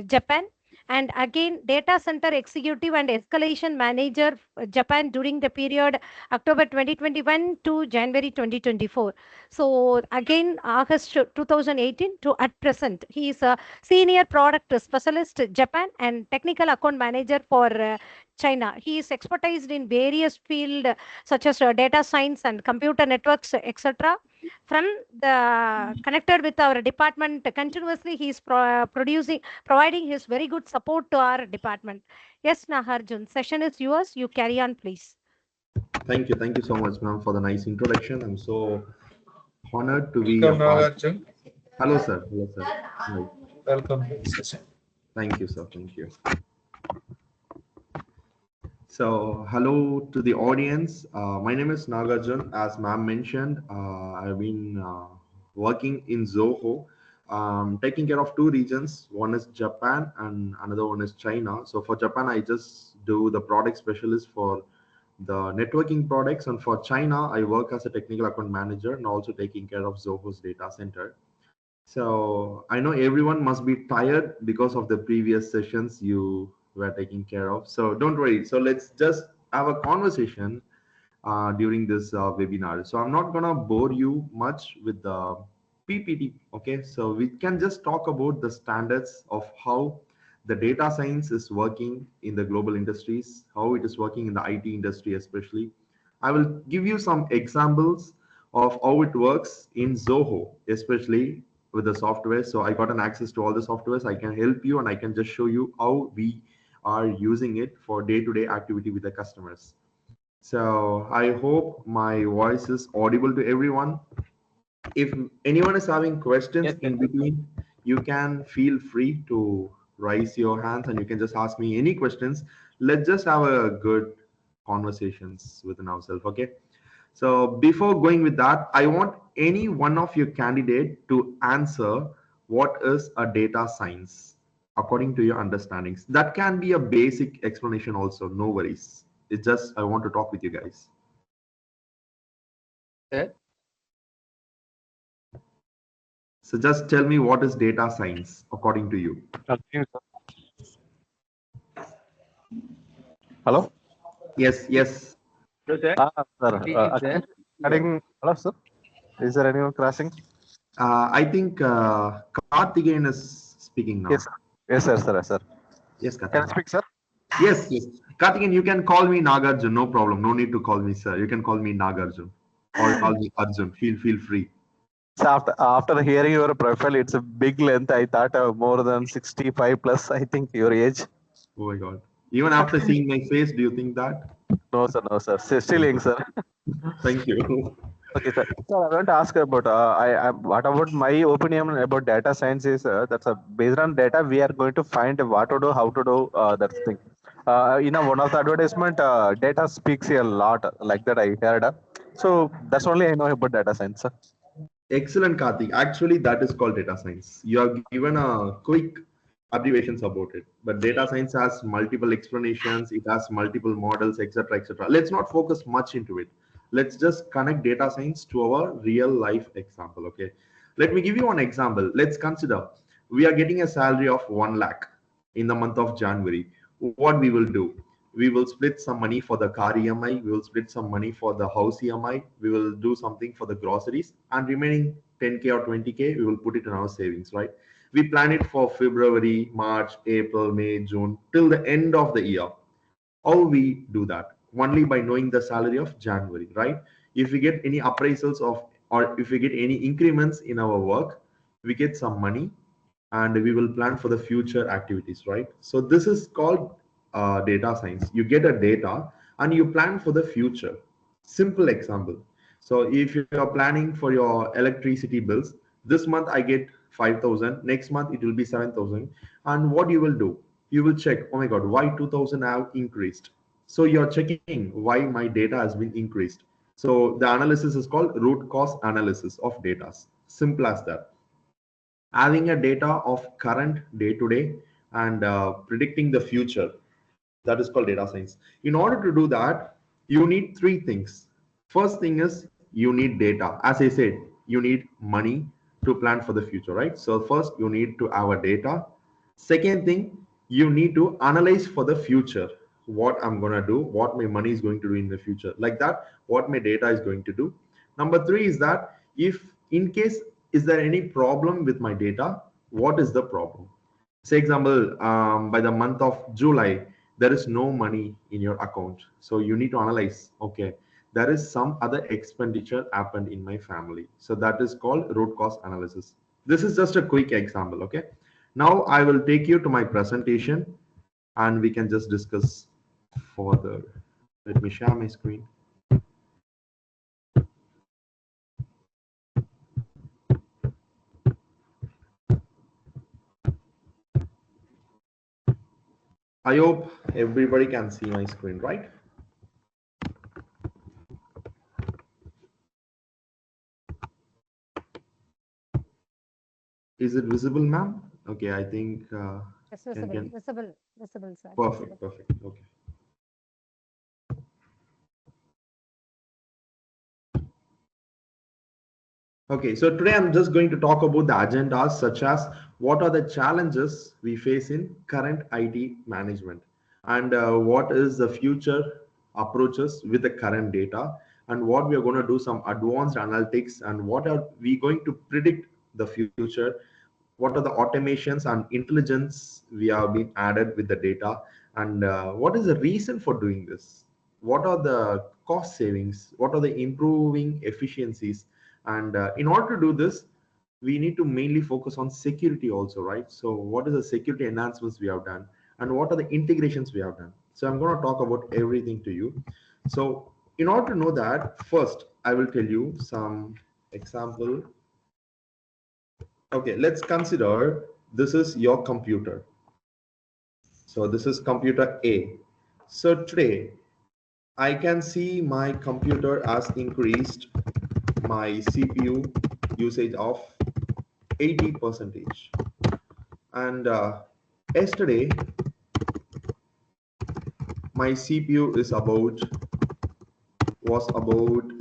Japan. And again, data center executive and escalation manager Japan during the period October 2021 to January 2024. So again, August 2018 to at present, he is a senior product specialist Japan and technical account manager for China. He is expertised in various fields such as data science and computer networks, etc. from the connected with our department continuously. He is providing his very good support to our department. Yes, Nagarjun, session is yours. You carry on, please. Thank you so much, ma'am, for the nice introduction. I'm so honored to be a Welcome, part. Nagarjun. Hello, sir. Hello, sir. Hi. Welcome to the session. Thank you, sir. Thank you. So, hello to the audience. My name is Nagarjun. As ma'am mentioned, I've been working in Zoho, taking care of two regions. One is Japan and another one is China. So for Japan, I just do the product specialist for the networking products, and for China, I work as a technical account manager and also taking care of Zoho's data center. So I know everyone must be tired because of the previous sessions you were taking care of. So don't worry. So let's just have a conversation during this webinar. So I'm not gonna bore you much with the PPT. Okay, so we can just talk about the standards of how the data science is working in the global industries, how it is working in the IT industry especially. I will give you some examples of how it works in Zoho, especially with the software. So I got an access to all the softwares. I can help you and I can just show you how we are using it for day-to-day activity with the customers. So I hope my voice is audible to everyone. If anyone is having questions in between, you can feel free to raise your hands and you can just ask me any questions. Let's just have a good conversations within ourselves. Okay. So before going with that, I want any one of your candidate to answer what is a data science according to your understandings. That can be a basic explanation also, no worries. It's just I want to talk with you guys. Sir? So just tell me what is data science according to you. Hello? Yes, yes. Sir. Hello, sir. Is there anyone crashing? I think Karthikeyan is speaking now. Yes, sir. Yes, sir. Sir. Yes, Can I Karthikeyan. speak, sir? Yes, yes. Karthikeyan, you can call me Nagarjun, no problem. No need to call me sir. You can call me Nagarjun or call me Arjun. Feel free. So after hearing your profile, it's a big length. I thought more than 65 plus, I think, your age. Oh my God. Even after seeing my face, do you think that? No, sir. No, sir. Still young, sir. Thank you. Okay, sir. So I want to ask about what about my opinion about data science is that's based on data we are going to find what to do, how to do that thing. One of the advertisement, data speaks a lot, like that I heard. So that's only I know about data science, sir. Excellent, Karthik. Actually, that is called data science. You have given a quick abbreviations about it, but data science has multiple explanations. It has multiple models, etc., etc. Let's not focus much into it. Let's just connect data science to our real life example. Okay, let me give you one example. Let's consider we are getting a salary of 1 lakh in the month of January. What we will do? We will split some money for the car EMI, we will split some money for the house EMI, we will do something for the groceries, and remaining 10K or 20K, we will put it in our savings, right? We plan it for February, March, April, May, June, till the end of the year. How we do that? Only by knowing the salary of January, right? If we get any appraisals of, or if we get any increments in our work, we get some money and we will plan for the future activities, right? So this is called data science. You get a data and you plan for the future. Simple example. So if you are planning for your electricity bills, this month I get 5,000, next month it will be 7,000. And what you will do? You will check, oh my God, why 2,000 have increased? So you're checking why my data has been increased. So the analysis is called root cause analysis of data. Simple as that. Having a data of current day to day and predicting the future, that is called data science. In order to do that, you need three things. First thing is you need data. As I said, you need money to plan for the future, right? So first you need to have a data. Second thing, you need to analyze for the future, what I'm going to do, what my money is going to do in the future, like that, what my data is going to do. Number three is that if in case is there any problem with my data, what is the problem? Say example, by the month of July, there is no money in your account. So you need to analyze, okay, there is some other expenditure happened in my family. So that is called root cause analysis. This is just a quick example. Okay. Now I will take you to my presentation and we can just discuss further. Let me share my screen. I hope everybody can see my screen, right? Is it visible, ma'am? Okay, I think. Yes, visible, sir. Perfect, perfect. Okay. Okay, so today I'm just going to talk about the agendas such as what are the challenges we face in current IT management and what is the future approaches with the current data and what we are going to do some advanced analytics and what are we going to predict the future, what are the automations and intelligence we have been added with the data and what is the reason for doing this, what are the cost savings, what are the improving efficiencies, and in order to do this we need to mainly focus on security also, right? So what is the security enhancements we have done and what are the integrations we have done. So I'm going to talk about everything to you. So in order to know that, first I will tell you some example. Okay, let's consider this is your computer. So this is computer A. So today I can see my computer has increased my CPU usage of 80%. And yesterday my CPU was about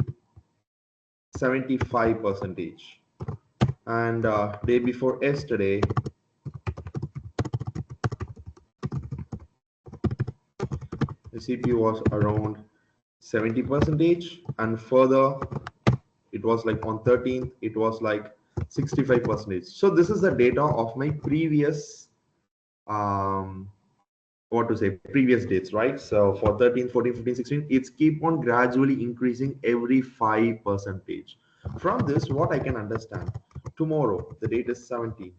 75%. And day before yesterday the CPU was around 70%, and further it was like on 13th it was like 65%. So this is the data of my previous previous dates, right? So for 13, 14, 15, 16 it's keep on gradually increasing every 5%. From this what I can understand, tomorrow the date is 17th,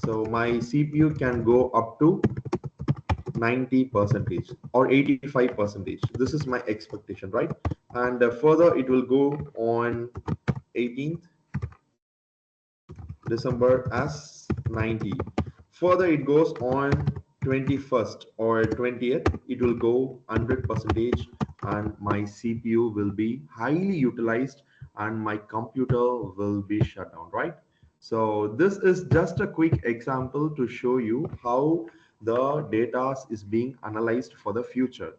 so my CPU can go up to 90% or 85%. This is my expectation, right? And further it will go on 18th December as 90. Further it goes on 21st or 20th, it will go 100%, and my CPU will be highly utilized and my computer will be shut down, right? So this is just a quick example to show you how the data is being analyzed for the future.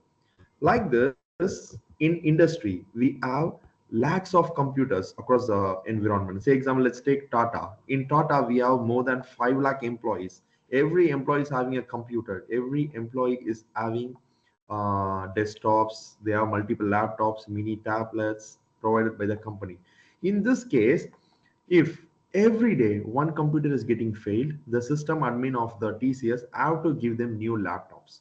Like this, in industry, we have lakhs of computers across the environment. Say example, let's take Tata. In Tata, we have more than 5 lakh employees. Every employee is having a computer. Every employee is having desktops. There are multiple laptops, mini tablets provided by the company. In this case, if every day one computer is getting failed, the system admin of the TCS have to give them new laptops.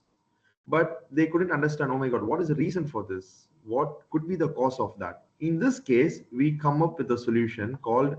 But they couldn't understand, oh my god, what is the reason for this, what could be the cause of that. In this case we come up with a solution called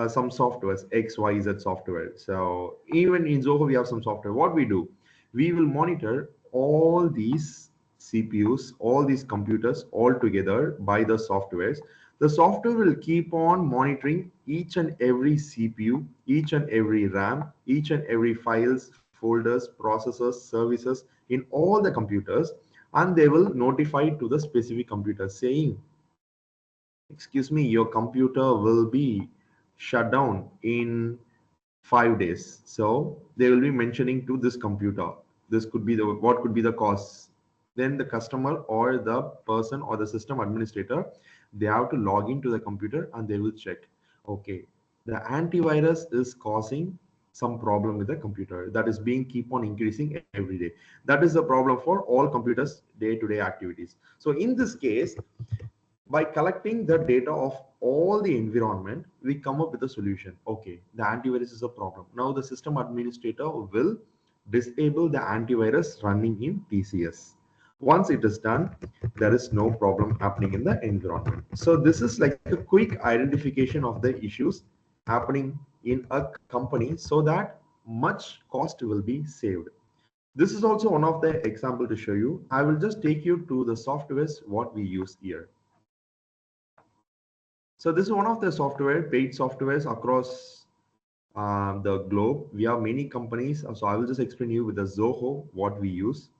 some softwares, XYZ software. So even in Zoho we have some software. What we do, we will monitor all these CPUs, all these computers all together by the softwares. The software will keep on monitoring each and every CPU, each and every RAM, each and every files, folders, processors, services in all the computers, and they will notify to the specific computer saying, excuse me, your computer will be shut down in 5 days. So they will be mentioning to this computer, this could be the, what could be the cause. Then the customer or the person or the system administrator, they have to log into the computer and they will check, okay, the antivirus is causing some problem with the computer that is being keep on increasing every day. That is the problem for all computers day-to-day activities. So in this case, by collecting the data of all the environment, we come up with a solution. Okay, the antivirus is a problem. Now the system administrator will disable the antivirus running in TCS. Once it is done, there is no problem happening in the environment. So this is like a quick identification of the issues happening in a company so that much cost will be saved. This is also one of the example to show you. I will just take you to the softwares what we use here. So this is one of the software, paid softwares across the globe. We have many companies. So I will just explain you with the Zoho what we use.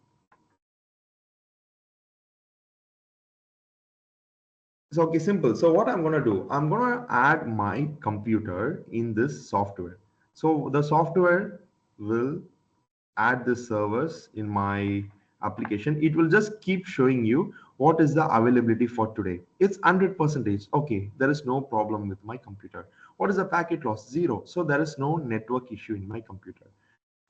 So okay, simple. So what I'm gonna do, I'm gonna add my computer in this software. So the software will add the servers in my application. It will just keep showing you what is the availability for today. It's 100%. Okay, there is no problem with my computer. What is the packet loss? 0. So there is no network issue in my computer.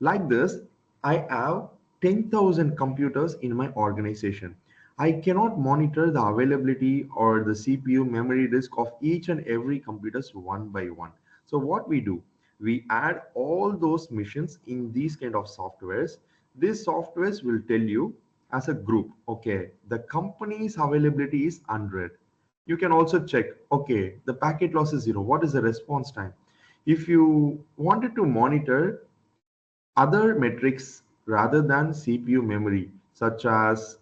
Like this, I have 10,000 computers in my organization. I cannot monitor the availability or the CPU memory disk of each and every computers one by one. So what we do, we add all those machines in these kind of softwares. These softwares will tell you as a group, okay, the company's availability is 100. You can also check, okay, the packet loss is 0. What is the response time? If you wanted to monitor other metrics rather than CPU memory, such as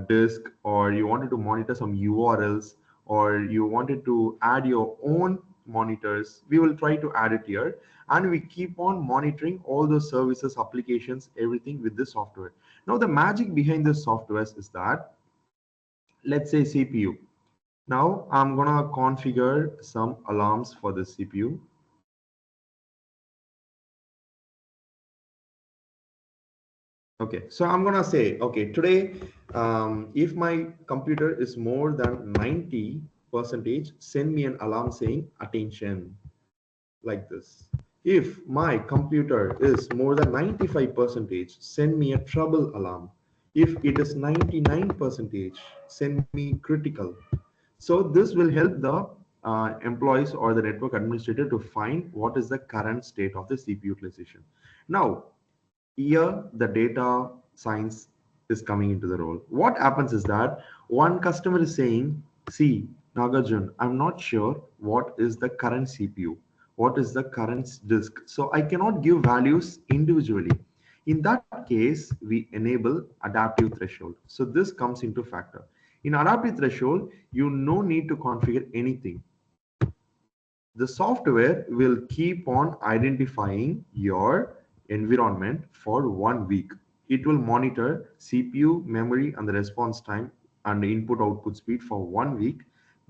disk, or you wanted to monitor some URLs, or you wanted to add your own monitors, we will try to add it here. And we keep on monitoring all those services, applications, everything with this software. Now, the magic behind this software is that, let's say CPU. Now, I'm going to configure some alarms for the CPU. Okay, so I'm gonna say, okay, today, if my computer is more than 90%, send me an alarm saying attention, like this. If my computer is more than 95%, send me a trouble alarm. If it is 99%, send me critical. So this will help the employees or the network administrator to find what is the current state of the CPU utilization. Now, here the data science is coming into the role. What happens is that one customer is saying, see, Nagarjun, I'm not sure what is the current CPU, what is the current disk. So I cannot give values individually. In that case, we enable adaptive threshold. So this comes into factor. In adaptive threshold, you no need to configure anything. The software will keep on identifying your environment for 1 week. It will monitor CPU, memory, and the response time and the input output speed for 1 week.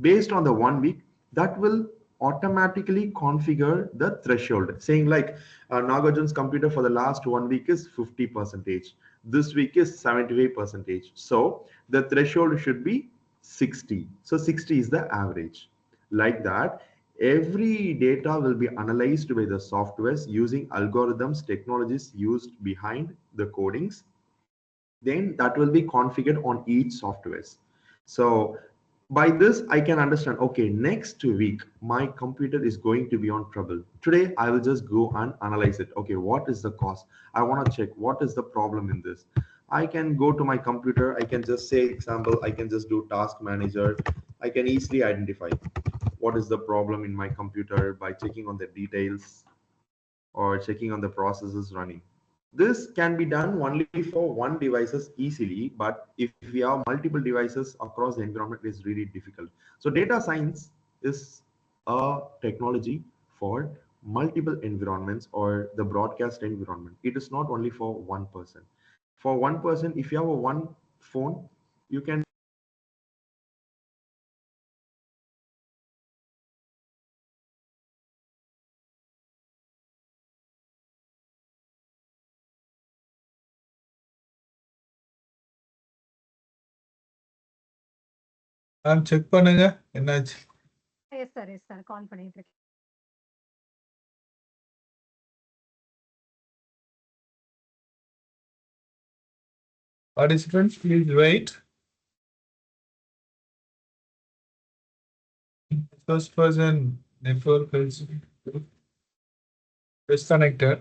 Based on the 1 week, that will automatically configure the threshold, saying like Nagarjun's computer for the last 1 week is 50%. This week is 75%. So the threshold should be 60. So 60 is the average. Like that, every data will be analyzed by the softwares using algorithms, technologies used behind the codings. Then that will be configured on each softwares. So by this, I can understand, okay, next week, my computer is going to be on trouble. Today, I will just go and analyze it. Okay, what is the cost? I want to check what is the problem in this. I can go to my computer. I can just say, example, I can just do task manager. I can easily identify what is the problem in my computer by checking on the details or checking on the processes running. This can be done only for one devices easily, but if we have multiple devices across the environment, it is really difficult. So data science is a technology for multiple environments or the broadcast environment. It is not only for one person. For one person, if you have a one phone, you can check பண்ணுங்க என்னாச்சு. Yes sir call பண்ணிட்டு இருக்கேன். Participants, please wait. First person network is disconnected.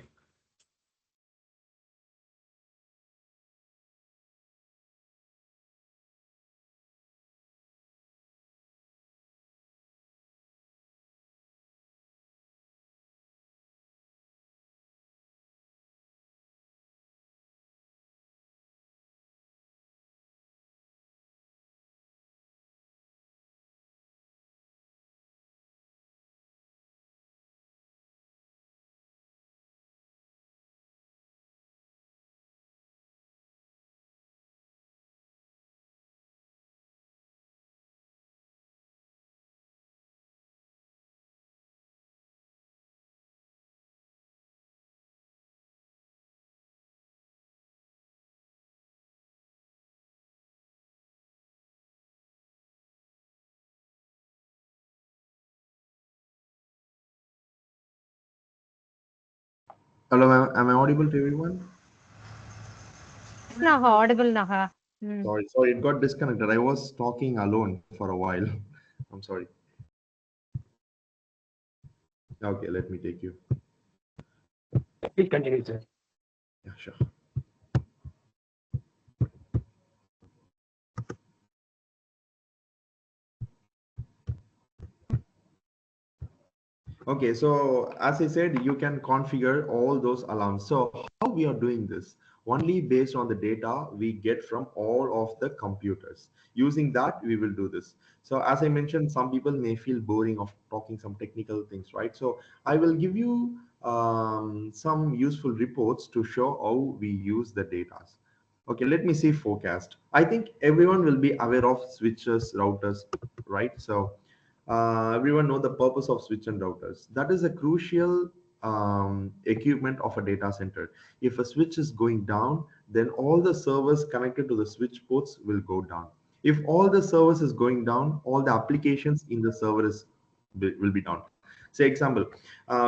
Hello, am I audible to everyone? Naha, audible Naha. Sorry, it got disconnected. I was talking alone for a while. I'm sorry. Okay, let me take you. Please continue, sir. Yeah, sure. Okay, so as I said, you can configure all those alarms. So how we are doing this? Only based on the data we get from all of the computers. Using that, we will do this. So as I mentioned, some people may feel boring of talking some technical things, right? So I will give you some useful reports to show how we use the data. Okay, let me see forecast. I think everyone will be aware of switches, routers, right? So everyone know the purpose of switch and routers. That is a crucial equipment of a data center. If a switch is going down, then all the servers connected to the switch ports will go down. If all the servers is going down, all the applications in the server will be down. Say example,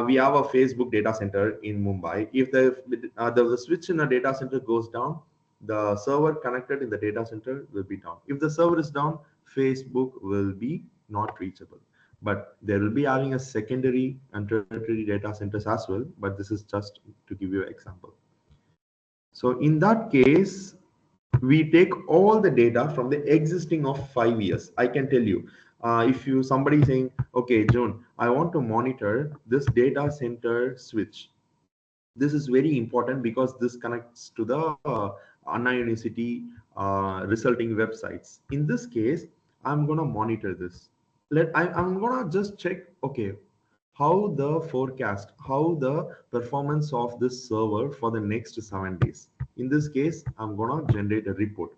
we have a Facebook data center in Mumbai. If the switch in a data center goes down, the server connected in the data center will be down. If the server is down, Facebook will be not reachable. But there will be having a secondary and tertiary data centers as well. But this is just to give you an example. So in that case, we take all the data from the existing of 5 years. I can tell you, if you somebody saying, okay, June, I want to monitor this data center switch. This is very important because this connects to the Anna University resulting websites. In this case, I'm gonna monitor this. I'm gonna just check, okay, how the forecast, how the performance of this server for the next 7 days. In this case, I'm gonna generate a report.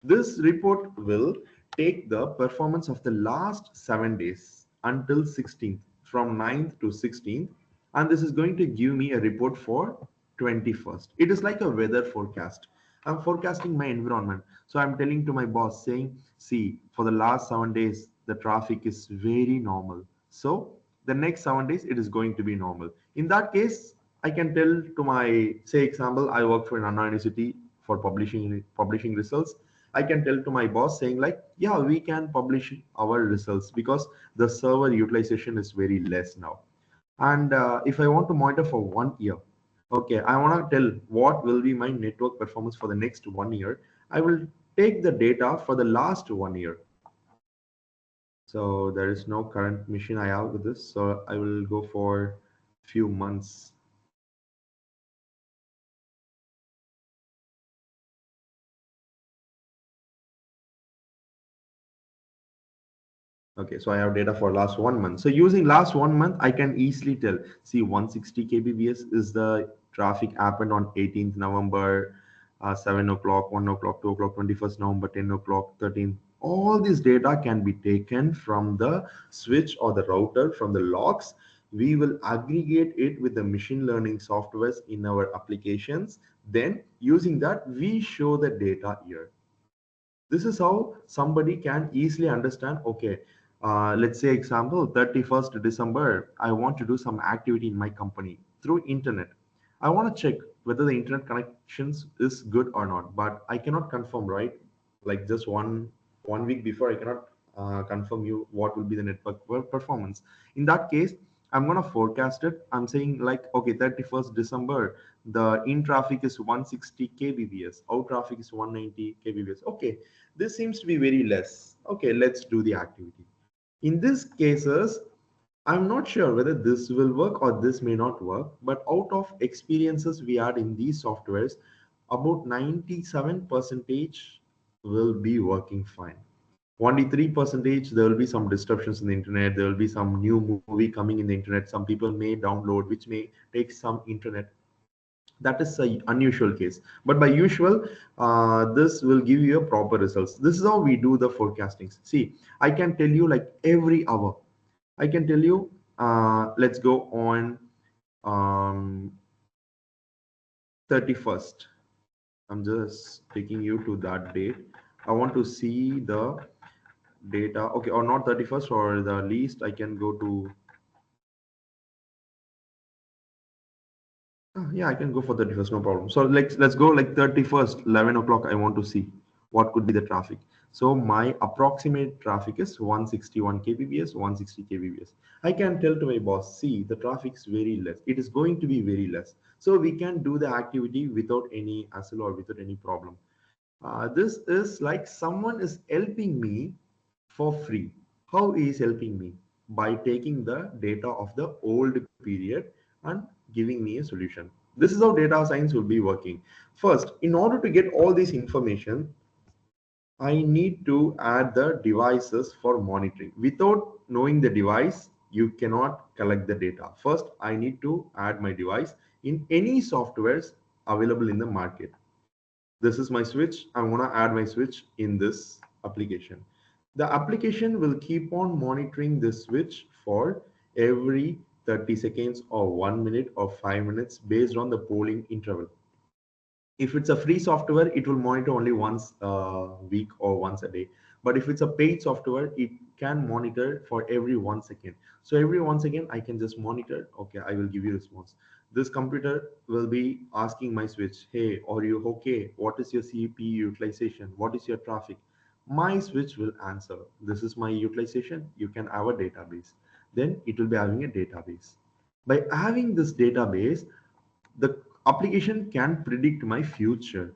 This report will take the performance of the last 7 days until 16th, from 9th to 16th, and this is going to give me a report for 21st. It is like a weather forecast. I'm forecasting my environment. So I'm telling to my boss saying, see, for the last 7 days, the traffic is very normal. So the next 7 days, it is going to be normal. In that case, I can tell to my, say example, I work for an Anna University for publishing results. I can tell to my boss saying like, yeah, we can publish our results because the server utilization is very less now. And if I want to monitor for 1 year, okay, I want to tell what will be my network performance for the next 1 year. I will take the data for the last 1 year. So there is no current machine I have with this. So I will go for few months. Okay, so I have data for last 1 month. So using last 1 month, I can easily tell, see 160 kbps is the traffic happened on 18th November, 7 o'clock, 1 o'clock, 2 o'clock, 21st November, 10 o'clock, 13th. All this data can be taken from the switch or the router from the logs. We will aggregate it with the machine learning softwares in our applications. Then using that, we show the data here. This is how somebody can easily understand, okay, let's say example, 31st December, I want to do some activity in my company through internet. I want to check whether the internet connections is good or not, but I cannot confirm, right? Like just one week before, I cannot confirm you what will be the network performance. In that case, I'm going to forecast it. I'm saying like, okay, 31st December, the in traffic is 160 kbps, out traffic is 190 kbps. Okay, this seems to be very less. Okay, let's do the activity. In these cases, I'm not sure whether this will work or this may not work, but out of experiences we had in these softwares, about 97% will be working fine. Only 3% there will be some disruptions in the internet. There will be some new movie coming in the internet. Some people may download, which may take some internet. That is a unusual case, but by usual, this will give you a proper results. This is how we do the forecasting. See, I can tell you like every hour. I can tell you, let's go on 31st. I'm just taking you to that date. I want to see the data. Okay, or not 31st, or the least I can go to Yeah, I can go for 31st, no problem. So let's go like 31st, 11 o'clock. I want to see what could be the traffic. So my approximate traffic is 161 kbps, 160 kbps. I can tell to my boss, see, the traffic is very less. It is going to be very less. So we can do the activity without any hassle or without any problem. This is like someone is helping me for free. How he is helping me? By taking the data of the old period and giving me a solution. This is how data science will be working. First, in order to get all this information, I need to add the devices for monitoring. Without knowing the device, you cannot collect the data. First, I need to add my device in any softwares available in the market. This is my switch. I want to add my switch in this application. The application will keep on monitoring this switch for every 30 seconds or 1 minute or 5 minutes based on the polling interval. If it's a free software, it will monitor only once a week or once a day. But if it's a paid software, it can monitor for every 1 second. So every 1 second, I can just monitor. Okay, I will give you response. This computer will be asking my switch, hey, are you okay? What is your CPU utilization? What is your traffic? My switch will answer, this is my utilization. You can have a database. Then it will be having a database. By having this database, the application can predict my future.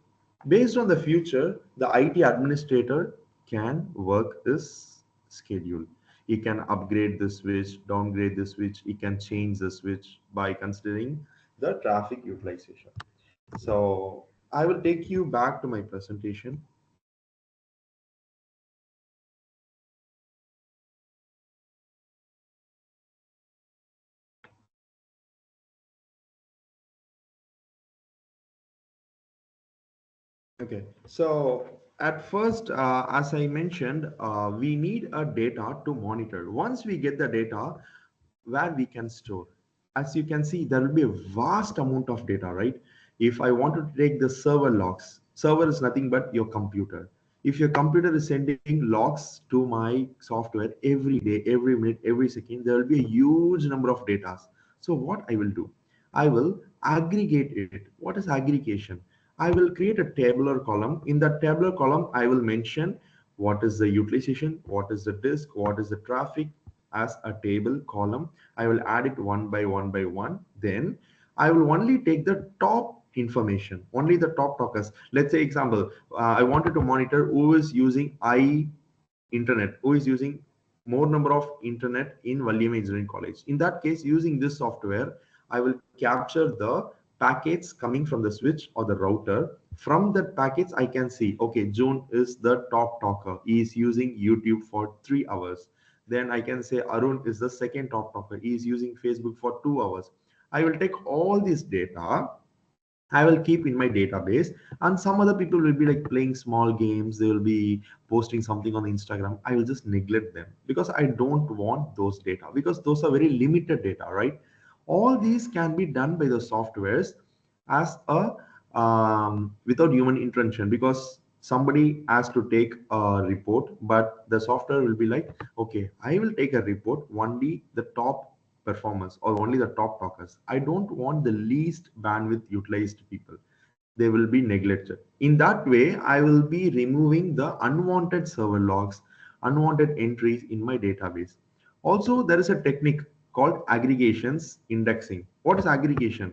Based on the future, the IT administrator can work this schedule. He can upgrade the switch, downgrade the switch, he can change the switch by considering the traffic utilization. So I will take you back to my presentation. Okay, so at first, as I mentioned, we need a data to monitor. Once we get the data, where we can store. As you can see, there will be a vast amount of data, right? If I want to take the server logs, server is nothing but your computer. If your computer is sending logs to my software every day, every minute, every second, there will be a huge number of data. So what I will do, I will aggregate it. What is aggregation? I will create a tabular column. In that tabular column, I will mention what is the utilization, what is the disk, what is the traffic as a table column. I will add it one by one by one. Then I will only take the top information, only the top talkers. Let's say example, I wanted to monitor who is using internet, who is using more number of internet in Valiam Engineering College. In that case, using this software, I will capture the packets coming from the switch or the router. From that packets, I can see, okay, June is the top talker. He is using YouTube for 3 hours. Then I can say Arun is the second top talker. He is using Facebook for 2 hours. I will take all this data, I will keep in my database, and some other people will be like playing small games. They will be posting something on Instagram. I will just neglect them because I don't want those data, because those are very limited data, right? All these can be done by the softwares as a without human intervention, because somebody has to take a report, but the software will be like, okay, I will take a report only the top performers or only the top talkers. I don't want the least bandwidth utilized people. They will be neglected. In that way, I will be removing the unwanted server logs, unwanted entries in my database. Also, there is a technique called aggregations indexing. What is aggregation?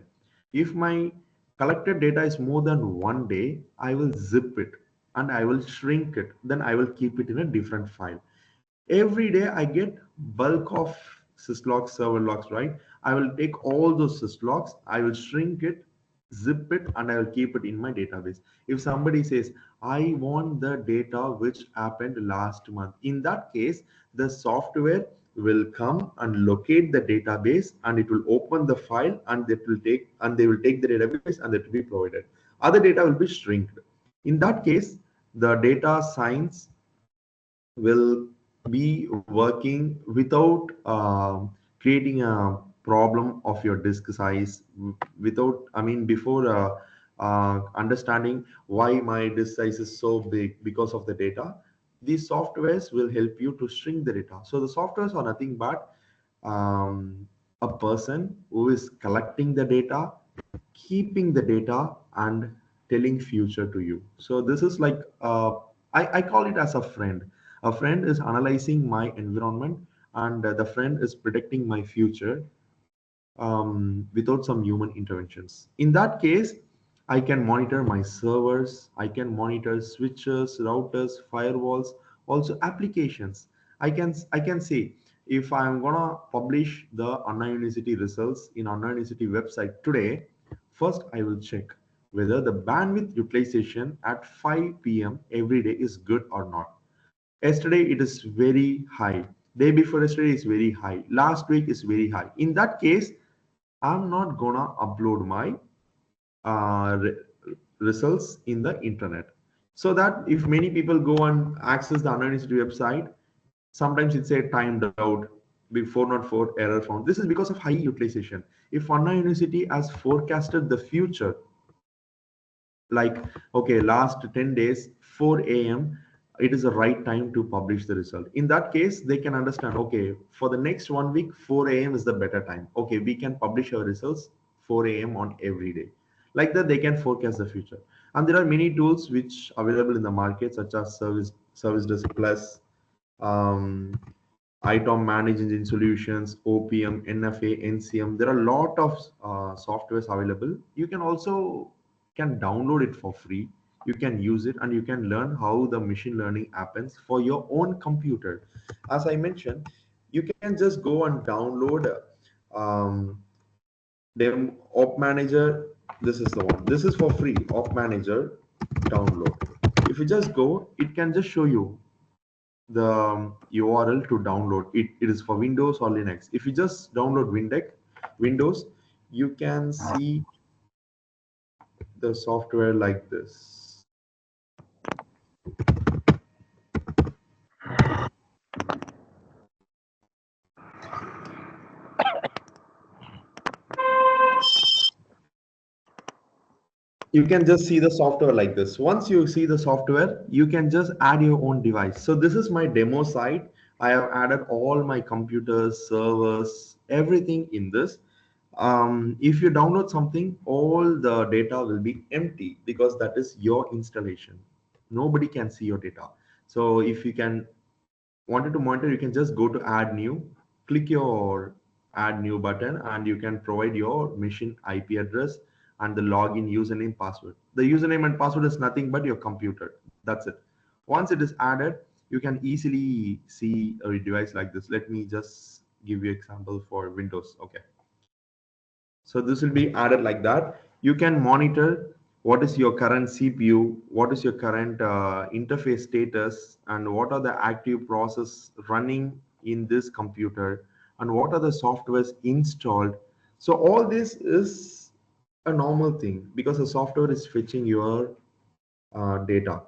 If my collected data is more than 1 day, I will zip it and I will shrink it. Then I will keep it in a different file. Every day I get bulk of syslogs, server logs, right? I will take all those syslogs, I will shrink it, zip it, and I will keep it in my database. If somebody says, I want the data which happened last month, in that case, the software will come and locate the database, and it will open the file, and they will take the database, and it will be provided. Other data will be shrinked. In that case, the data science will be working without creating a problem of your disk size, without, I mean, before understanding why my disk size is so big because of the data. These softwares will help you to shrink the data. So the softwares are nothing but a person who is collecting the data, keeping the data and telling future to you. So this is like I call it as a friend. A friend is analyzing my environment, and the friend is predicting my future without some human interventions. In that case, I can monitor my servers, I can monitor switches, routers, firewalls, also applications. I can say if I'm gonna publish the Anna University results in Anna University website today, first I will check whether the bandwidth utilization at 5 p.m. every day is good or not. Yesterday it is very high. Day before yesterday is very high. Last week is very high. In that case, I'm not gonna upload my results in the internet. So that if many people go and access the Anna University website, sometimes it say timed out, 404 error found. This is because of high utilization. If Anna University has forecasted the future, like okay, last 10 days 4 a.m. it is the right time to publish the result. In that case, they can understand, okay, for the next 1 week 4 a.m. is the better time. Okay, we can publish our results 4 a.m. on every day. Like that, they can forecast the future. And there are many tools which available in the market, such as Service Desk Plus, um, ITOM Managed Engine Solutions, OPM, NFA, NCM. There are a lot of softwares available. You can also download it for free. You can use it and you can learn how the machine learning happens for your own computer. As I mentioned, you can just go and download Op Manager. This is the one. This is for free. Op Manager download. If you just go, it can just show you the URL to download it. It is for Windows or Linux. If you just download Windows, you can see the software like this. You can just see the software like this. Once you see the software, you can just add your own device. So this is my demo site. I have added all my computers, servers, everything in this. If you download something, all the data will be empty because that is your installation. Nobody can see your data. So if you wanted to monitor, you can just go to add new, click your add new button, and you can provide your machine IP address and the login username password. The username and password is nothing but your computer. That's it. Once it is added, you can easily see a device like this. Let me just give you example for Windows. Okay. So this will be added like that. You can monitor what is your current CPU, what is your current interface status, and what are the active process running in this computer, and what are the softwares installed. So all this is a normal thing because the software is fetching your data.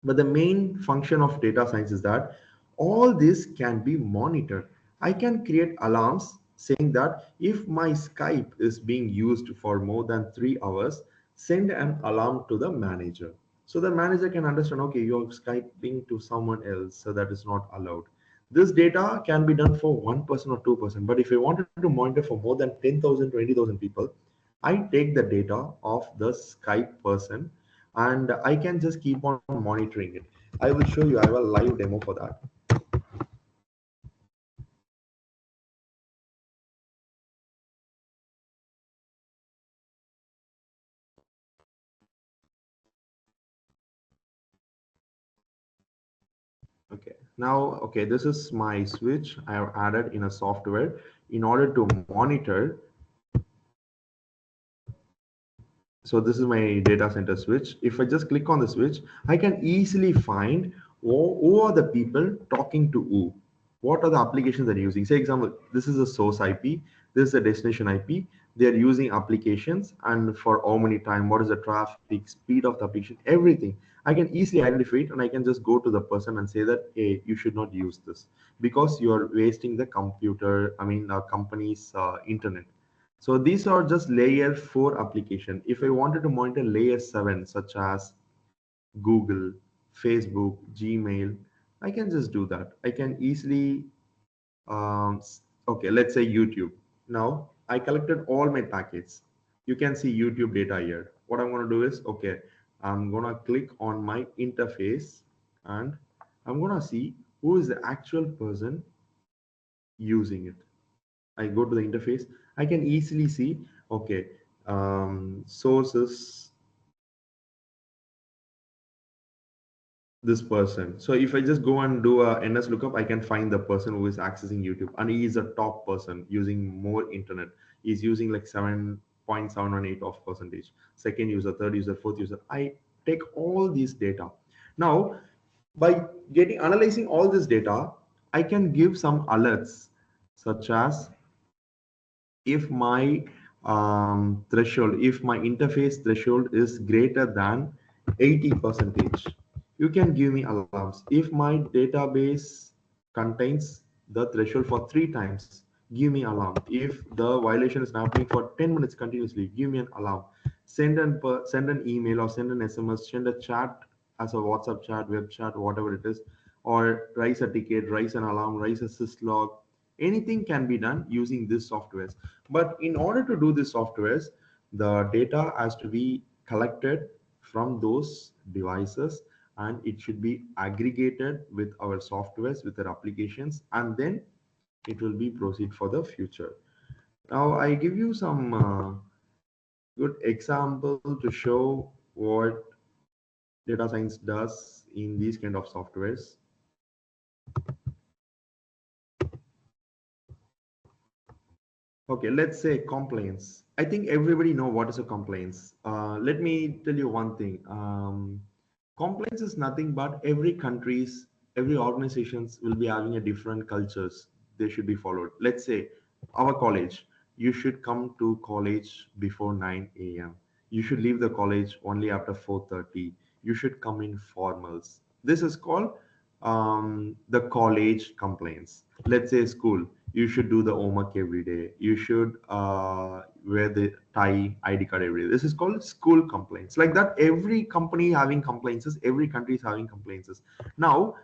But the main function of data science is that all this can be monitored. I can create alarms saying that if my Skype is being used for more than 3 hours, send an alarm to the manager. So the manager can understand, okay, you're Skyping to someone else, so that is not allowed. This data can be done for 1% or 2%, but if I wanted to monitor for more than 10,000, 20,000 people, I take the data of the Skype person and I can just keep on monitoring it. I will show you, I have a live demo for that. Okay, now, okay, this is my switch I have added in a software in order to monitor. So this is my data center switch. If I just click on the switch, I can easily find who are the people talking to who. What are the applications they're using? Say example, this is a source IP, this is a destination IP. They're using applications and for how many time, what is the traffic, speed of the application, everything. I can easily identify it and I can just go to the person and say that, hey, you should not use this because you're wasting the company's internet. So these are just layer 4 application. If I wanted to monitor layer 7, such as Google, Facebook, Gmail, I can just do that. I can easily, okay, let's say YouTube. Now I collected all my packets. You can see YouTube data here. What I'm going to do is, okay, I'm going to click on my interface and I'm going to see who is the actual person using it. I go to the interface. I can easily see, okay, sources, this person. So if I just go and do a NS lookup, I can find the person who is accessing YouTube, and he is a top person using more internet. He's using like 7.718 of percentage. Second user, third user, fourth user. I take all these data. Now, by analyzing all this data, I can give some alerts, such as if my threshold, if my interface threshold is greater than 80 percentage, you can give me alarms. If my database contains the threshold for 3 times, give me alarm. If the violation is happening for 10 minutes continuously, give me an alarm. Send an email or send an SMS, send a chat as a WhatsApp chat, web chat, whatever it is, or raise a ticket, raise an alarm, raise a syslog. Anything can be done using this softwares. But in order to do this softwares, the data has to be collected from those devices, and it should be aggregated with our softwares, with our applications, and then it will be proceed for the future. Now I give you some good example to show what data science does in these kind of softwares. Okay, let's say complaints. I think everybody know what is a complaints. Let me tell you one thing. Complaints is nothing but every organizations will be having a different cultures. They should be followed. Let's say our college, you should come to college before 9 a.m. You should leave the college only after 4:30. You should come in formals. This is called the college complaints. Let's say school, you should do the homework every day. You should wear the tie, ID card every day. This is called school complaints. Like that, every company having complaints, every country is having complaints. Now,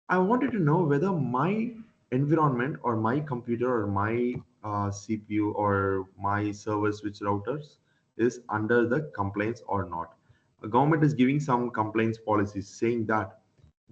I wanted to know whether my environment or my computer or my CPU or my server switch routers is under the complaints or not. The government is giving some complaints policies saying that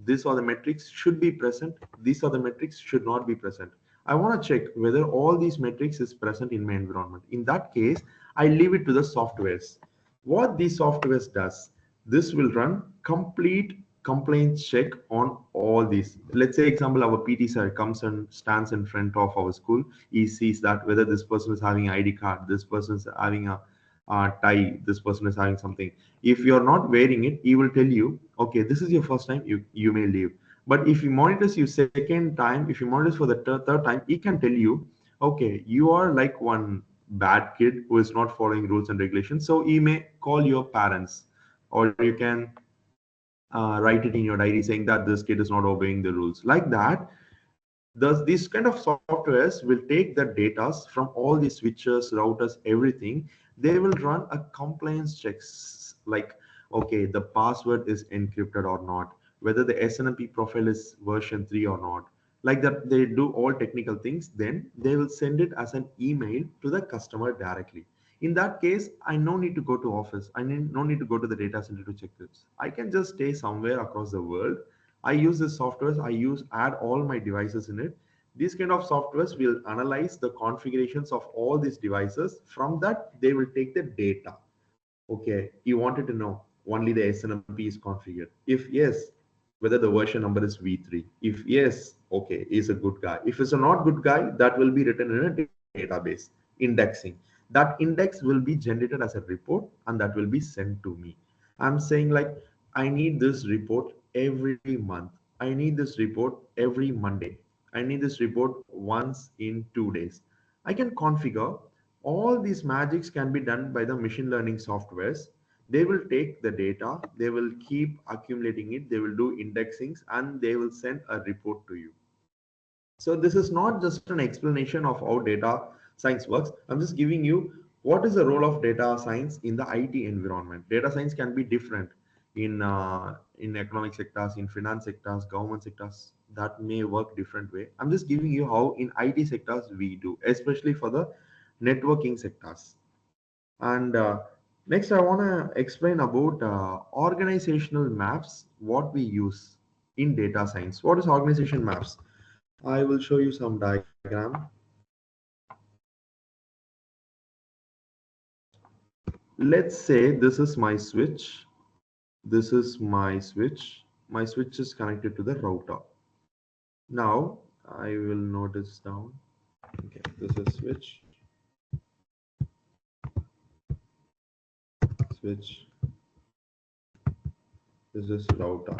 these are the metrics should be present, these are the metrics should not be present. I want to check whether all these metrics is present in my environment. In that case, I leave it to the softwares. What these softwares does, this will run complete complaints check on all these. Let's say example, our PT sir comes and stands in front of our school. He sees that whether this person is having ID card, this person is having a tie, this person is having something. If you're not wearing it, he will tell you, okay, this is your first time, you may leave. But if he monitors you second time, if he monitors for the third time, he can tell you, okay, you are like one bad kid who is not following rules and regulations. So he may call your parents, or you can write it in your diary saying that this kid is not obeying the rules. Like that, these kind of softwares will take the data from all these switches, routers, everything. They will run a compliance checks like, okay, the password is encrypted or not, whether the SNMP profile is version 3 or not. Like that, they do all technical things. Then they will send it as an email to the customer directly. In that case, I no need to go to office. No need to go to the data center to check this. I can just stay somewhere across the world. I use this softwares. Add all my devices in it. These kind of softwares will analyze the configurations of all these devices. From that, they will take the data. Okay, you wanted to know only the SNMP is configured. If yes, whether the version number is V3. If yes, okay, is a good guy. If it's a not good guy, that will be written in a database indexing. That index will be generated as a report, and that will be sent to me. I'm saying like, I need this report every month. I need this report every Monday. I need this report once in 2 days. I can configure. All these magics can be done by the machine learning softwares. They will take the data, they will keep accumulating it, they will do indexings, and they will send a report to you. So this is not just an explanation of how data science works. I'm just giving you what is the role of data science in the IT environment. Data science can be different in economic sectors, in finance sectors, government sectors. That may work different way. I'm just giving you how in IT sectors we do, especially for the networking sectors. And next, I want to explain about organizational maps, what we use in data science. What is organization maps? I will show you some diagram. Let's say this is my switch. This is my switch. My switch is connected to the router. Now I will notice down. Okay, this is switch. Switch. This is router.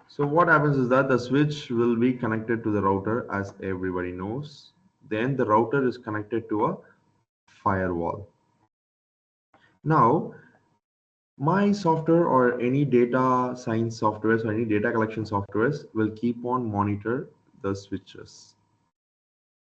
So what happens is that the switch will be connected to the router, as everybody knows. Then the router is connected to a firewall. Now, my software or any data science softwares or any data collection softwares will keep on monitor the switches.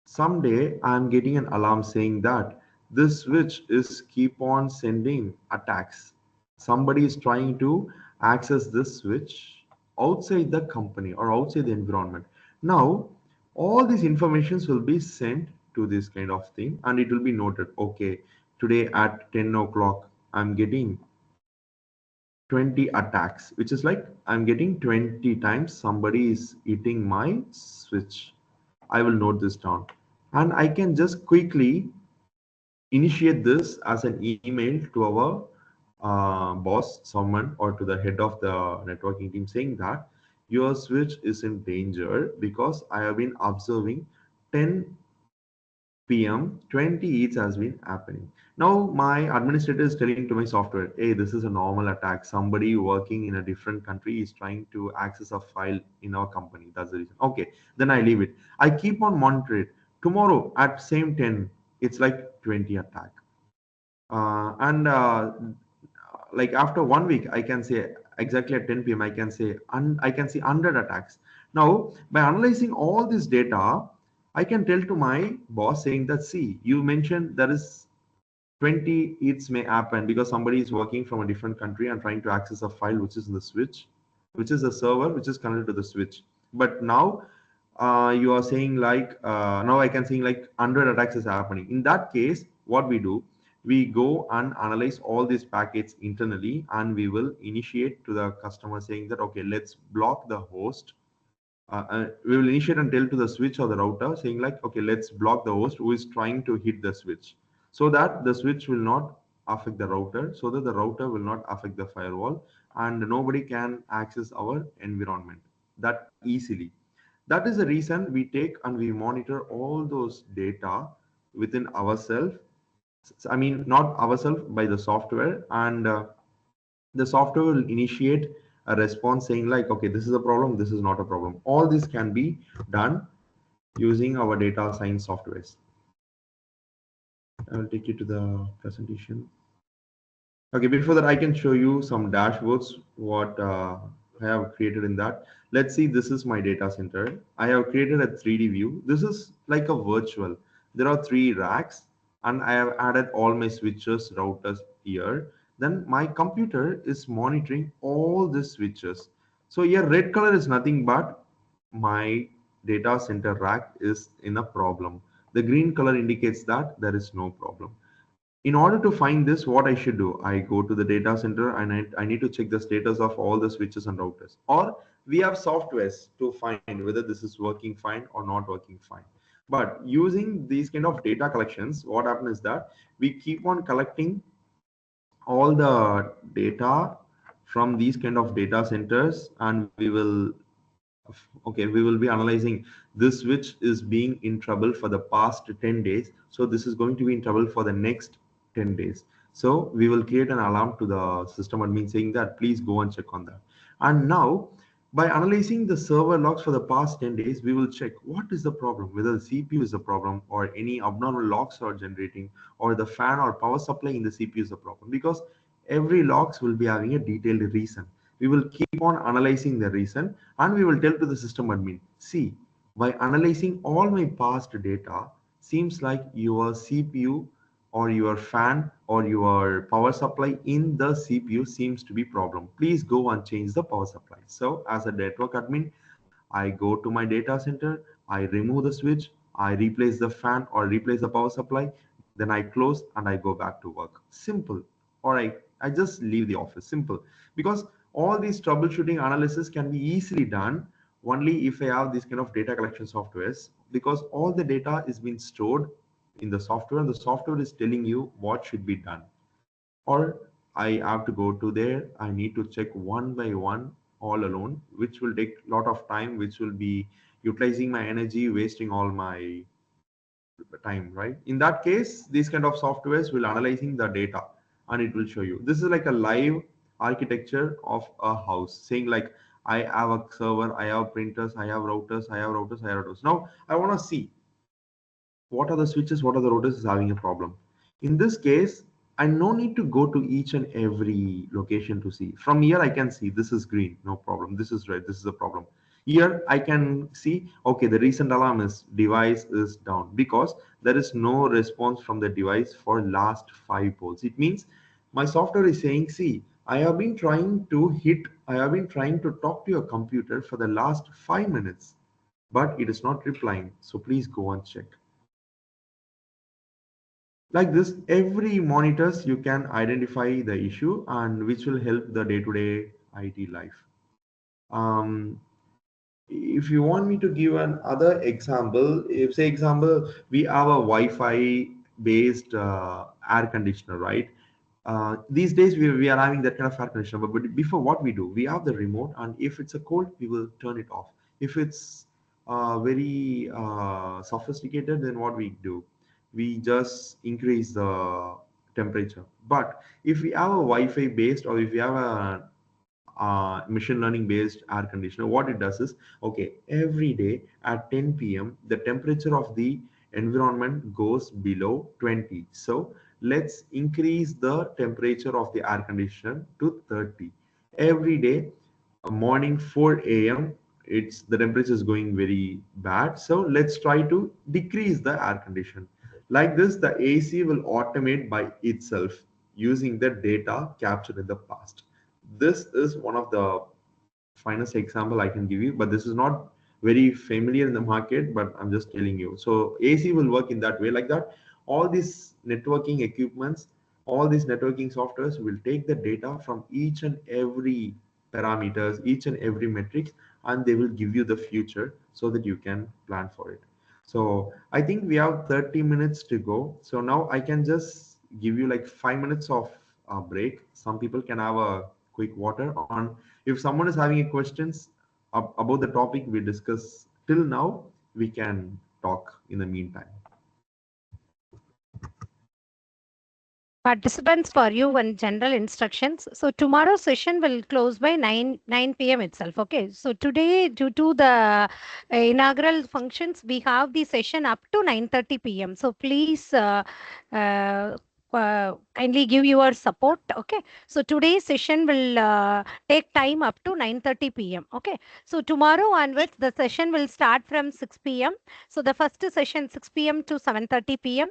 Someday I'm getting an alarm saying that this switch is keep on sending attacks. Somebody is trying to access this switch outside the company or outside the environment. Now, all these informations will be sent to this kind of thing and it will be noted. Okay, today at 10 o'clock, I'm getting 20 attacks, which is like I'm getting 20 times somebody is hitting my switch. I will note this down and I can just quickly initiate this as an email to our boss, someone, or to the head of the networking team saying that your switch is in danger because I have been observing 10 PM 20 each has been happening. Now my administrator is telling to my software, hey, this is a normal attack. Somebody working in a different country is trying to access a file in our company. That's the reason. Okay, then I leave it. I keep on monitoring it. Tomorrow at same 10, it's like 20 attack. And like after 1 week, I can say exactly at 10 PM, I can say, and I can see 100 attacks. Now, by analyzing all this data, I can tell to my boss saying that, see, you mentioned there is 20 hits may happen because somebody is working from a different country and trying to access a file which is in the switch, which is a server which is connected to the switch. But now you are saying like, now I can see like 100 attacks is happening. In that case, what we do, we go and analyze all these packets internally and we will initiate to the customer saying that, okay, let's block the host. We will initiate and tell to the switch or the router saying like, okay, let's block the host who is trying to hit the switch so that the switch will not affect the router, so that the router will not affect the firewall and nobody can access our environment that easily. That is the reason we take and we monitor all those data within ourselves. I mean, not ourselves, by the software, and the software will initiate a response saying like, okay, this is a problem, this is not a problem. All this can be done using our data science softwares. I will take you to the presentation. Okay, before that, I can show you some dashboards, what I have created in that. Let's see, this is my data center. I have created a 3D view. This is like a virtual. There are 3 racks and I have added all my switches, routers here. Then my computer is monitoring all the switches. So here red color is nothing but my data center rack is in a problem. The green color indicates that there is no problem. In order to find this, what I should do, I go to the data center and I need to check the status of all the switches and routers, or we have softwares to find whether this is working fine or not working fine. But using these kind of data collections, what happens is that we keep on collecting all the data from these kind of data centers and we will be analyzing this switch is being in trouble for the past 10 days, so this is going to be in trouble for the next 10 days. So we will create an alarm to the system admin saying that please go and check on that. And now by analyzing the server logs for the past 10 days, we will check what is the problem, whether the CPU is a problem or any abnormal logs are generating or the fan or power supply in the CPU is a problem, because every logs will be having a detailed reason. We will keep on analyzing the reason and we will tell to the system admin, see, by analyzing all my past data, seems like your CPU or your fan or your power supply in the CPU seems to be problem. Please go and change the power supply. So as a network admin, I go to my data center, I remove the switch, I replace the fan or replace the power supply. Then I close and I go back to work. Simple. Or I just leave the office. Simple. Because all these troubleshooting analysis can be easily done only if I have this kind of data collection softwares, because all the data is being stored in the software and the software is telling you what should be done. Or I have to go to there, I need to check one by one all alone, which will take a lot of time, which will be utilizing my energy, wasting all my time, right? In that case, these kind of softwares will analyzing the data and it will show you. This is like a live architecture of a house, saying like, I have a server, I have printers, I have routers, I have routers, I have routers. Now I want to see what are the switches, what are the routers is having a problem. In this case, I no need to go to each and every location to see. From here, I can see this is green, no problem. This is red, this is a problem. Here, I can see, okay, the recent alarm is device is down because there is no response from the device for last 5 polls. It means my software is saying, see, I have been trying to talk to your computer for the last 5 minutes, but it is not replying. So please go and check. Like this, every monitors you can identify the issue and which will help the day-to-day IT life. If you want me to give another example, if say example, we have a Wi-Fi based air conditioner, right? These days we are having that kind of air conditioner, but before what we do, we have the remote, and if it's a cold, we will turn it off. If it's very sophisticated, then what we do, we just increase the temperature. But if we have a Wi-Fi based, or if we have a machine learning based air conditioner, what it does is, okay, every day at 10 p.m. the temperature of the environment goes below 20. So let's increase the temperature of the air conditioner to 30. Every day, morning 4 a.m. it's the temperature is going very bad. So let's try to decrease the air condition. Like this, the AC will automate by itself using the data captured in the past. This is one of the finest example I can give you, but this is not very familiar in the market, but I'm just telling you. So AC will work in that way. Like that, all these networking equipments, all these networking softwares will take the data from each and every parameters, each and every metrics, and they will give you the future so that you can plan for it. So I think we have 30 minutes to go. So now I can just give you like 5 minutes of break. Some people can have a quick water on. If someone is having questions about the topic we discussed till now, we can talk in the meantime. Participants, for you one general instructions. So tomorrow's session will close by 9 p.m. itself. Okay. So today, due to the inaugural functions, we have the session up to 9:30 p.m. So please kindly give your support. Okay. So today's session will take time up to 9:30 p.m. Okay. So tomorrow onwards, the session will start from 6 p.m. So the first session 6 p.m. to 7:30 p.m.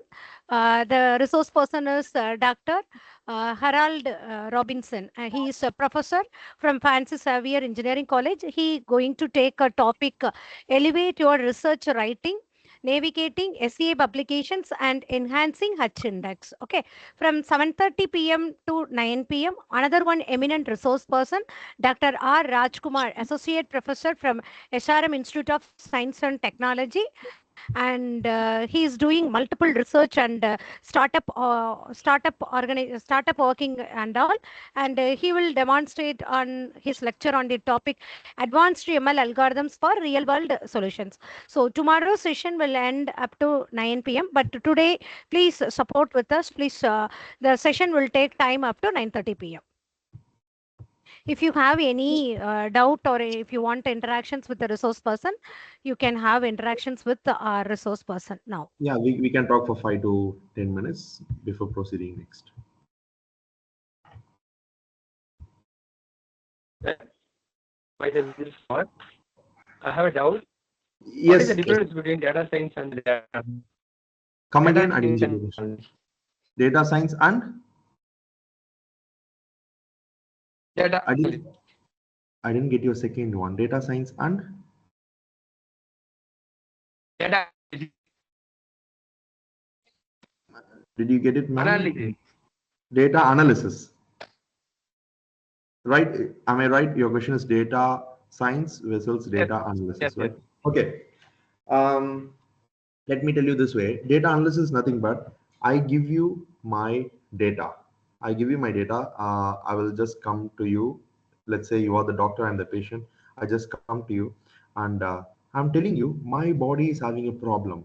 The resource person is Dr. Harold Robinson. He is a professor from Francis Xavier Engineering College. He going to take a topic, elevate your research writing, navigating SEA publications and enhancing H index. Okay, from 7:30 p.m. to 9 p.m. Another one eminent resource person, Dr. R. Rajkumar, associate professor from SRM Institute of Science and Technology, and he is doing multiple research and startup working and all, and he will demonstrate on his lecture on the topic advanced ML algorithms for real world solutions. So tomorrow's session will end up to 9 p.m. but today please support with us. Please, the session will take time up to 9:30 p.m. If you have any doubt, or if you want interactions with the resource person, you can have interactions with the resource person now. Yeah, we can talk for 5 to 10 minutes before proceeding next. Why does this work? I have a doubt. Yes. What is the difference between data science and data? Come data again, I didn't get your question. Data science and? Data. I didn't get your second one. Data science and? Data. Did you get it, ma'am? Analysis. Data analysis. Right? Am I right? Your question is data science versus data analysis, Yes, right? yes. Okay. Let me tell you this way. Data analysis is nothing but I give you my data. I give you my data. I will just come to you. Let's say you are the doctor and the patient. I just come to you and I'm telling you my body is having a problem,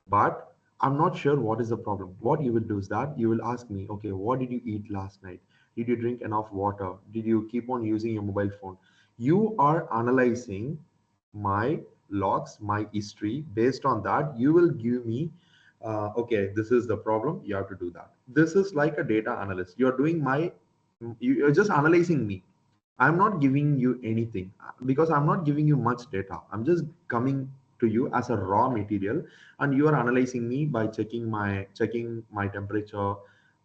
but I'm not sure what is the problem. What you will do is that you will ask me, okay, what did you eat last night? Did you drink enough water? Did you keep on using your mobile phone? You are analyzing my logs, my history. Based on that, you will give me, okay, this is the problem. You have to do that. This is like a data analyst. You're doing you're just analyzing me. I'm not giving you anything because I'm not giving you much data. I'm just coming to you as a raw material, and you are analyzing me by checking my temperature,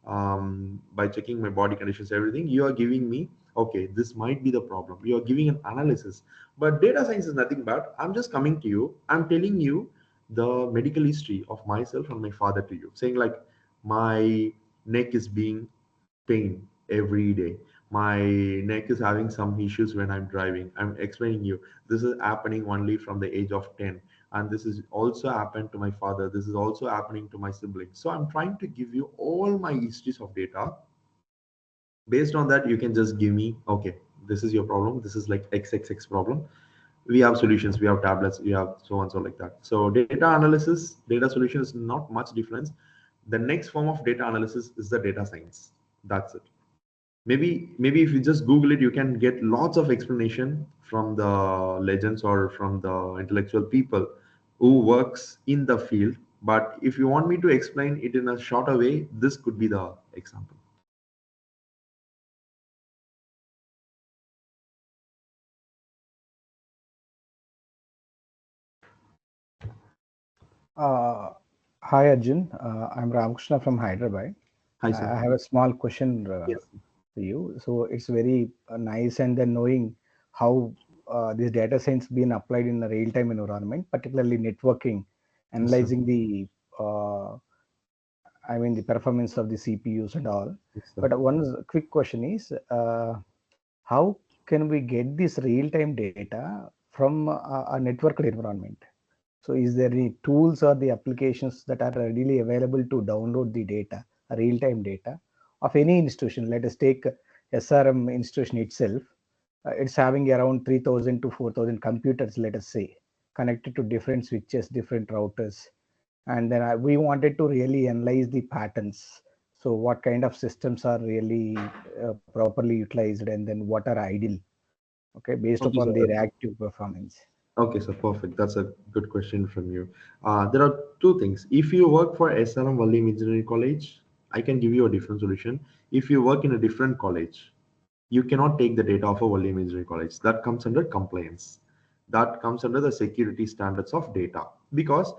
by checking my body conditions, everything. You are giving me, okay, this might be the problem. You are giving an analysis, but data science is nothing but I'm just coming to you. I'm telling you the medical history of myself and my father to you, saying like my neck is being pain every day, my neck is having some issues when I'm driving. I'm explaining you this is happening only from the age of 10, and this is also happened to my father, this is also happening to my siblings. So I'm trying to give you all my histories of data. Based on that, you can just give me, okay, this is your problem, this is like xxx problem. We have solutions, we have tablets, we have so on, so like that. So data analysis, data solution is not much difference. The next form of data analysis is the data science. That's it. Maybe if you just Google it, you can get lots of explanation from the legends or from the intellectual people who works in the field. But if you want me to explain it in a shorter way, this could be the example. Hi Arjun, I'm Ramakrishna from Hyderabad. Hi, sir. I have a small question Yes. to you. So it's very nice, and then knowing how this data science been applied in a real-time environment, particularly networking, analyzing the the performance of the CPUs and all. Yes, sir. But one quick question is, how can we get this real-time data from a networked environment? So is there any tools or the applications that are readily available to download the data, real-time data of any institution? Let us take SRM institution itself. It's having around 3,000 to 4,000 computers, let us say, connected to different switches, different routers. And then we wanted to really analyze the patterns. So what kind of systems are really properly utilized, and then what are idle, okay, based Okay, upon sir. their active performance. Okay, so perfect. That's a good question from you. There are two things. If you work for SRM Valliam Engineering College, I can give you a different solution. If you work in a different college, you cannot take the data of a Valliam Engineering College. That comes under compliance. That comes under the security standards of data, because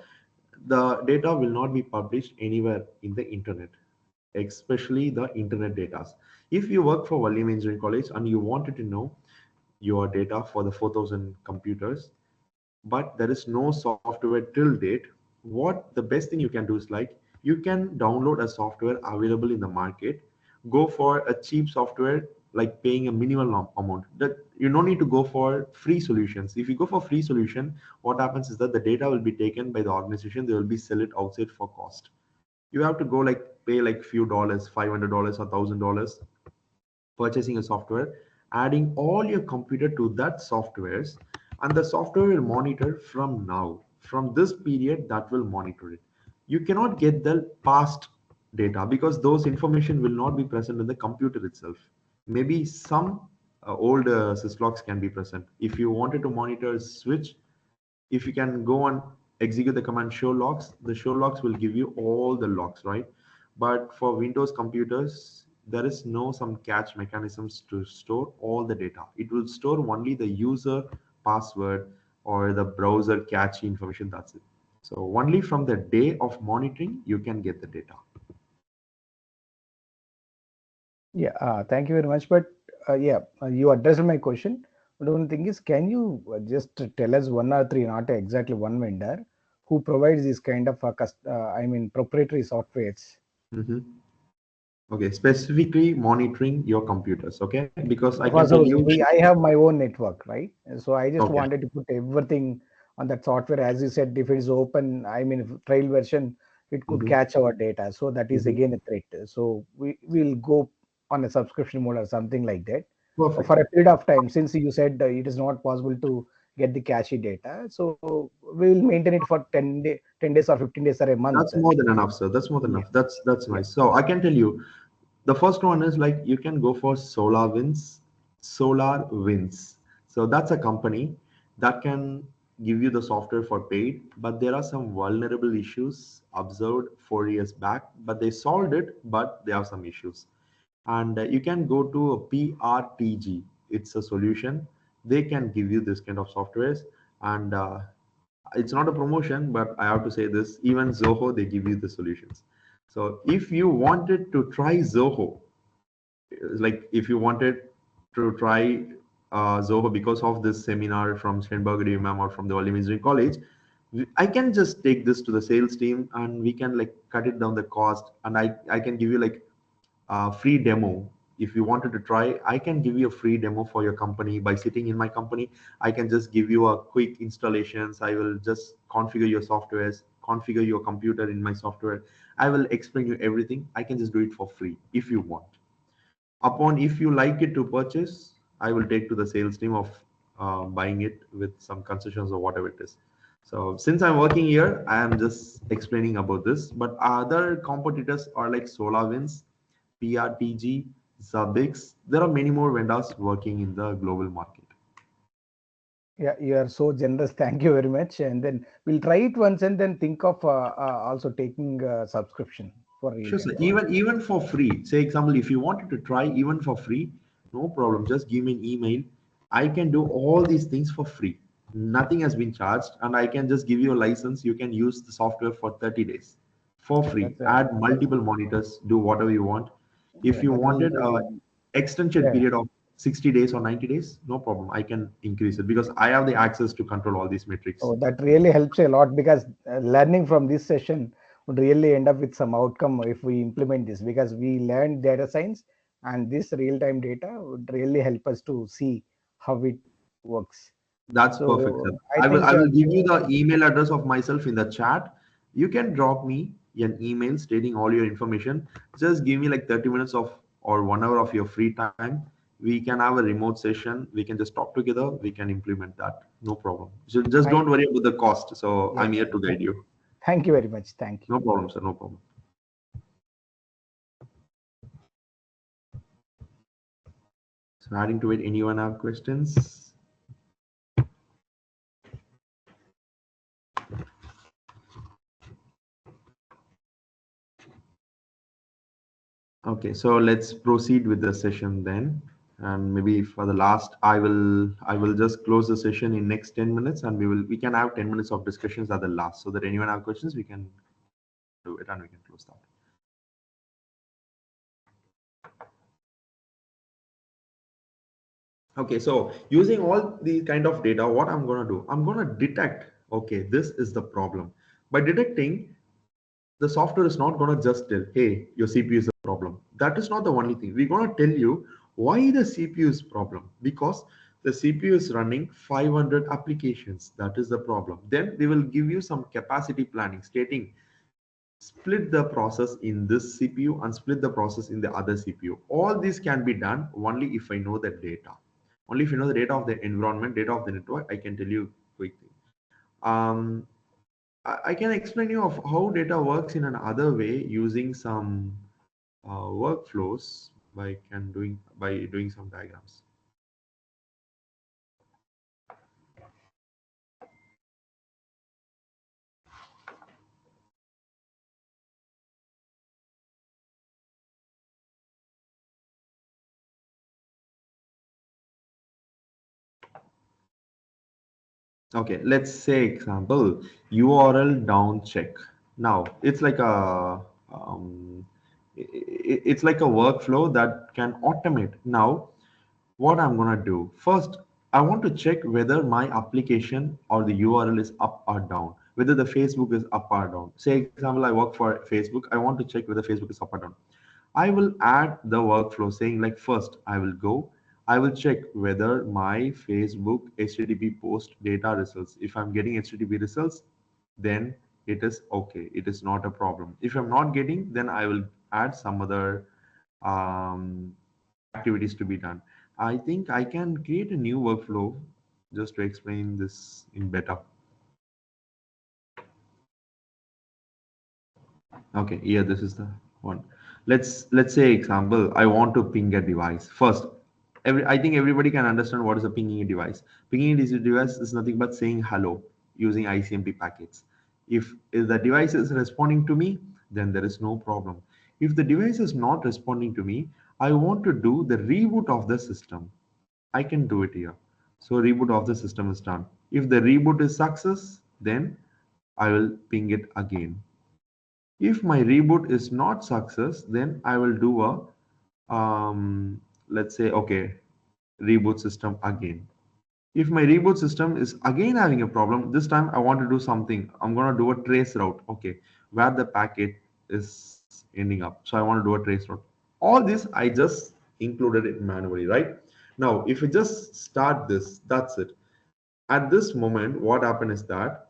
the data will not be published anywhere in the internet, especially the internet data. If you work for Valliam Engineering College and you wanted to know your data for the 4,000 computers, but there is no software till date, what the best thing you can do is like you can download a software available in the market. Go for a cheap software, like paying a minimal amount. That you don't need to go for free solutions. If you go for free solution, what happens is that the data will be taken by the organization, they will be sell it outside for cost. You have to go like pay like few dollars, $500 or $1,000, purchasing a software, adding all your computer to that softwares, and the software will monitor from now, from this period, that will monitor it. You cannot get the past data because those information will not be present in the computer itself. Maybe some old syslogs can be present. If you wanted to monitor switch, if you can go and execute the command show logs, the show logs will give you all the logs, right? But for Windows computers, there is no some catch mechanisms to store all the data. It will store only the user password or the browser cache information. That's it. So only from the day of monitoring, you can get the data. Yeah, thank you very much. But you addressed my question. But one thing is, can you just tell us one or three, not exactly one vendor, who provides this kind of proprietary softwares. Okay, specifically monitoring your computers. Okay, because I can Because tell you. I have my own network, right? So I just Okay. wanted to put everything on that software. As you said, if it is open, trial version, it could catch our data. So that is again a threat. So we will go on a subscription mode or something like that. Perfect. For a period of time, since you said it is not possible to get the cache data. So we will maintain it for 10 days or 15 days or a month. That's more than enough, sir. That's more than enough. That's nice. So I can tell you, the first one is like you can go for SolarWinds. SolarWinds. So that's a company that can give you the software for paid, but there are some vulnerable issues observed 4 years back, but they solved it, but they have some issues. And you can go to a PRTG. It's a solution. They can give you this kind of softwares, and it's not a promotion, but I have to say this, even Zoho, they give you the solutions. So if you wanted to try Zoho, like if you wanted to try Zoho because of this seminar from Steinberg DMM or from the Value Engineering College, I can just take this to the sales team and we can like cut it down the cost, and I can give you like a free demo. If you wanted to try, I can give you a free demo for your company by sitting in my company. I can just give you a quick installations. I will just configure your softwares, configure your computer in my software. I will explain you everything. I can just do it for free if you want. Upon if you like it to purchase, I will take to the sales team of buying it with some concessions or whatever it is. So since I'm working here, I am just explaining about this. But other competitors are like SolarWinds, PRTG, Zabbix. There are many more vendors working in the global market. Yeah, you are so generous. Thank you very much. And then we'll try it once and then think of also taking a subscription for real. Sure, sir. Even for free. Say example, if you wanted to try even for free, no problem. Just give me an email. I can do all these things for free. Nothing has been charged, and I can just give you a license. You can use the software for 30 days for free. Add multiple monitors, do whatever you want. If you wanted extension period of 60 days or 90 days, no problem. I can increase it because I have the access to control all these metrics. Oh, that really helps a lot, because learning from this session would really end up with some outcome if we implement this, because we learned data science, and this real-time data would really help us to see how it works. That's perfect, sir. I will give you the email address of myself in the chat. You can drop me an email stating all your information. Just give me like 30 minutes of or 1 hour of your free time. We can have a remote session. We can just talk together. We can implement that. No problem. So just don't worry about the cost. So I'm here to guide you. Thank you very much. Thank you. No problem, sir. No problem. So adding to it, anyone have questions? Okay, so let's proceed with the session then. And maybe for the last, I will just close the session in next 10 minutes, and we can have 10 minutes of discussions at the last, so that anyone have questions, we can do it and we can close that. Okay, so using all the kind of data, what I'm going to do, I'm going to detect, okay, this is the problem. By detecting, the software is not going to just tell, hey, your CPU is a problem. That is not the only thing. We're going to tell you why the CPU is problem, because the CPU is running 500 applications. That is the problem. Then we will give you some capacity planning stating, split the process in this CPU and split the process in the other CPU. All this can be done only if I know the data. Only if you know the data of the environment, data of the network, I can tell you quick thing. I can explain you of how data works in another way using some workflows by doing some diagrams. Okay, let's say example URL down check. Now it's like a it's like a workflow that can automate. Now what I'm gonna do first, I want to check whether my application or the URL is up or down. whether the Facebook is up or down. Say example, I work for Facebook. I want to check whether Facebook is up or down. I will add the workflow saying like first I will go, I will check whether my Facebook HTTP post data results. If I'm getting HTTP results, then it is okay. It is not a problem. If I'm not getting, then I will add some other activities to be done. I think I can create a new workflow just to explain this in better. Okay, yeah, this is the one. Let's say example, I want to ping a device. First, I think everybody can understand what is a pinging a device. Pinging a device is nothing but saying hello using ICMP packets. If the device is responding to me, then there is no problem. If the device is not responding to me, I want to do the reboot of the system. I can do it here. So reboot of the system is done. If the reboot is success, then I will ping it again. If my reboot is not success, then I will do a let's say, okay, reboot system again. If my reboot system is again having a problem, this time I want to do something. I'm going to do a trace route, okay, where the packet is ending up. So I want to do a trace route. All this I just included it manually, right? Now, if we just start this, that's it. At this moment, what happened is that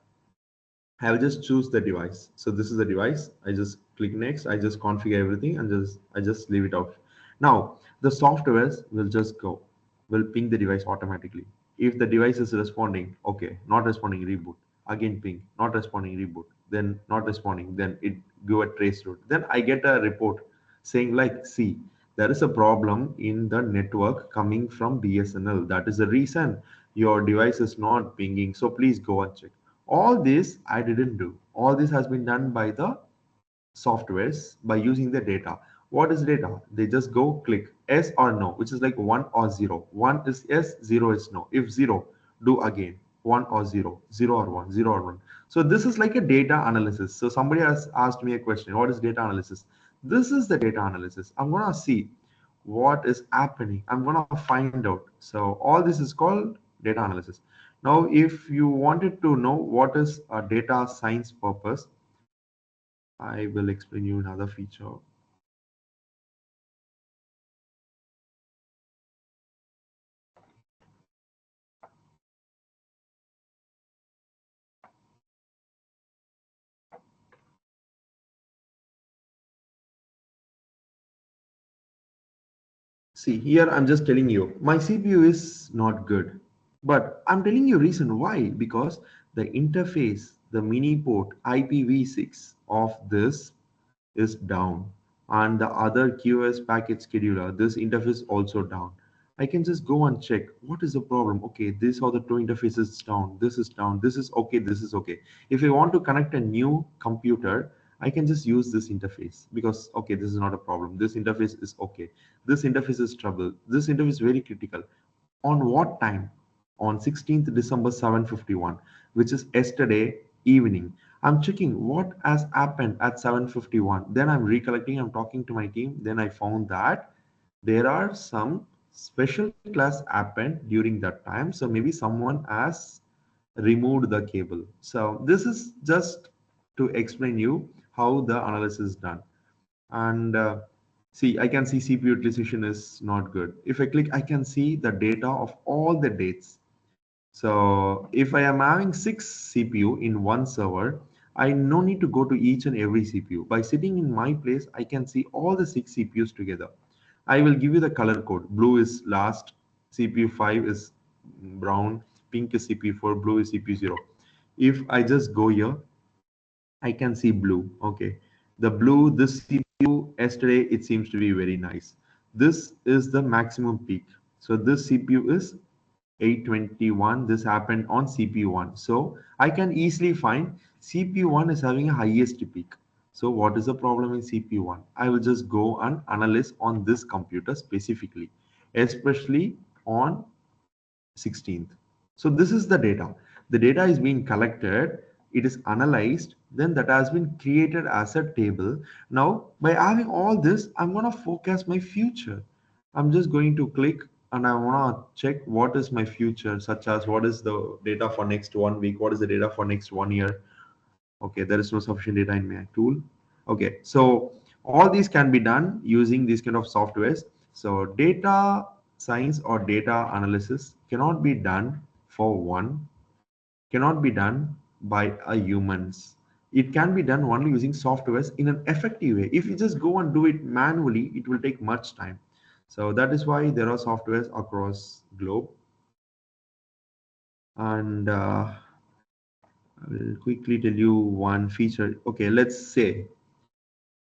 I will just choose the device. So this is the device. I just click next. I just configure everything and I just leave it out. Now the software will just go, will ping the device automatically. If the device is responding, okay, not responding, reboot. Again ping, not responding, reboot. Then not responding, then it go a trace route. Then I get a report saying like, see, there is a problem in the network coming from BSNL. That is the reason your device is not pinging. So please go and check. All this I didn't do. All this has been done by the softwares by using the data. What is data? They just go click yes or no, which is like 1 or 0. 1 is yes, 0 is no. If 0, do again 1 or 0, 0 or 1, 0 or 1. So this is like a data analysis. So somebody has asked me a question, what is data analysis? This is the data analysis. I'm going to see what is happening. I'm going to find out. So all this is called data analysis. Now, if you wanted to know what is a data science purpose, I will explain you another feature. See, here I'm just telling you, my CPU is not good. But I'm telling you reason why, because the interface, the mini port IPv6 of this is down, and the other QoS packet scheduler, this interface also down. I can just go and check what is the problem. Okay, these are the two interfaces down, this is down, this is okay, this is okay. If I want to connect a new computer, I can just use this interface because, okay, this is not a problem. This interface is okay. This interface is trouble. This interface is very critical. On what time? On 16th December 7:51, which is yesterday evening. I'm checking what has happened at 7:51. Then I'm recollecting, I'm talking to my team. Then I found that there are some special class happened during that time. So maybe someone has removed the cable. So this is just to explain you how the analysis is done. And see, I can see CPU utilization is not good. If I click, I can see the data of all the dates. So if I am having 6 CPU in one server, I no need to go to each and every CPU. By sitting in my place, I can see all the 6 CPUs together. I will give you the color code. Blue is last, CPU 5 is brown, pink is CPU 4, blue is CPU 0. If I just go here, I can see blue. Okay, the blue, this CPU yesterday, it seems to be very nice. This is the maximum peak. So this CPU is 821. This happened on CPU 1. So I can easily find CPU 1 is having a highest peak. So what is the problem in CPU 1? I will just go and analyze on this computer specifically, especially on 16th. So this is the data. The data is being collected, it is analyzed, then that has been created as a table. Now, by having all this, I'm going to forecast my future. I'm just going to click and I want to check what is my future, such as what is the data for next 1 week, what is the data for next 1 year. Okay, there is no sufficient data in my tool. Okay, so all these can be done using these kind of softwares. So data science or data analysis cannot be done for one, cannot be done by a humans. It can be done only using softwares in an effective way. If you just go and do it manually, it will take much time. So that is why there are softwares across globe. And I will quickly tell you one feature. Okay, let's say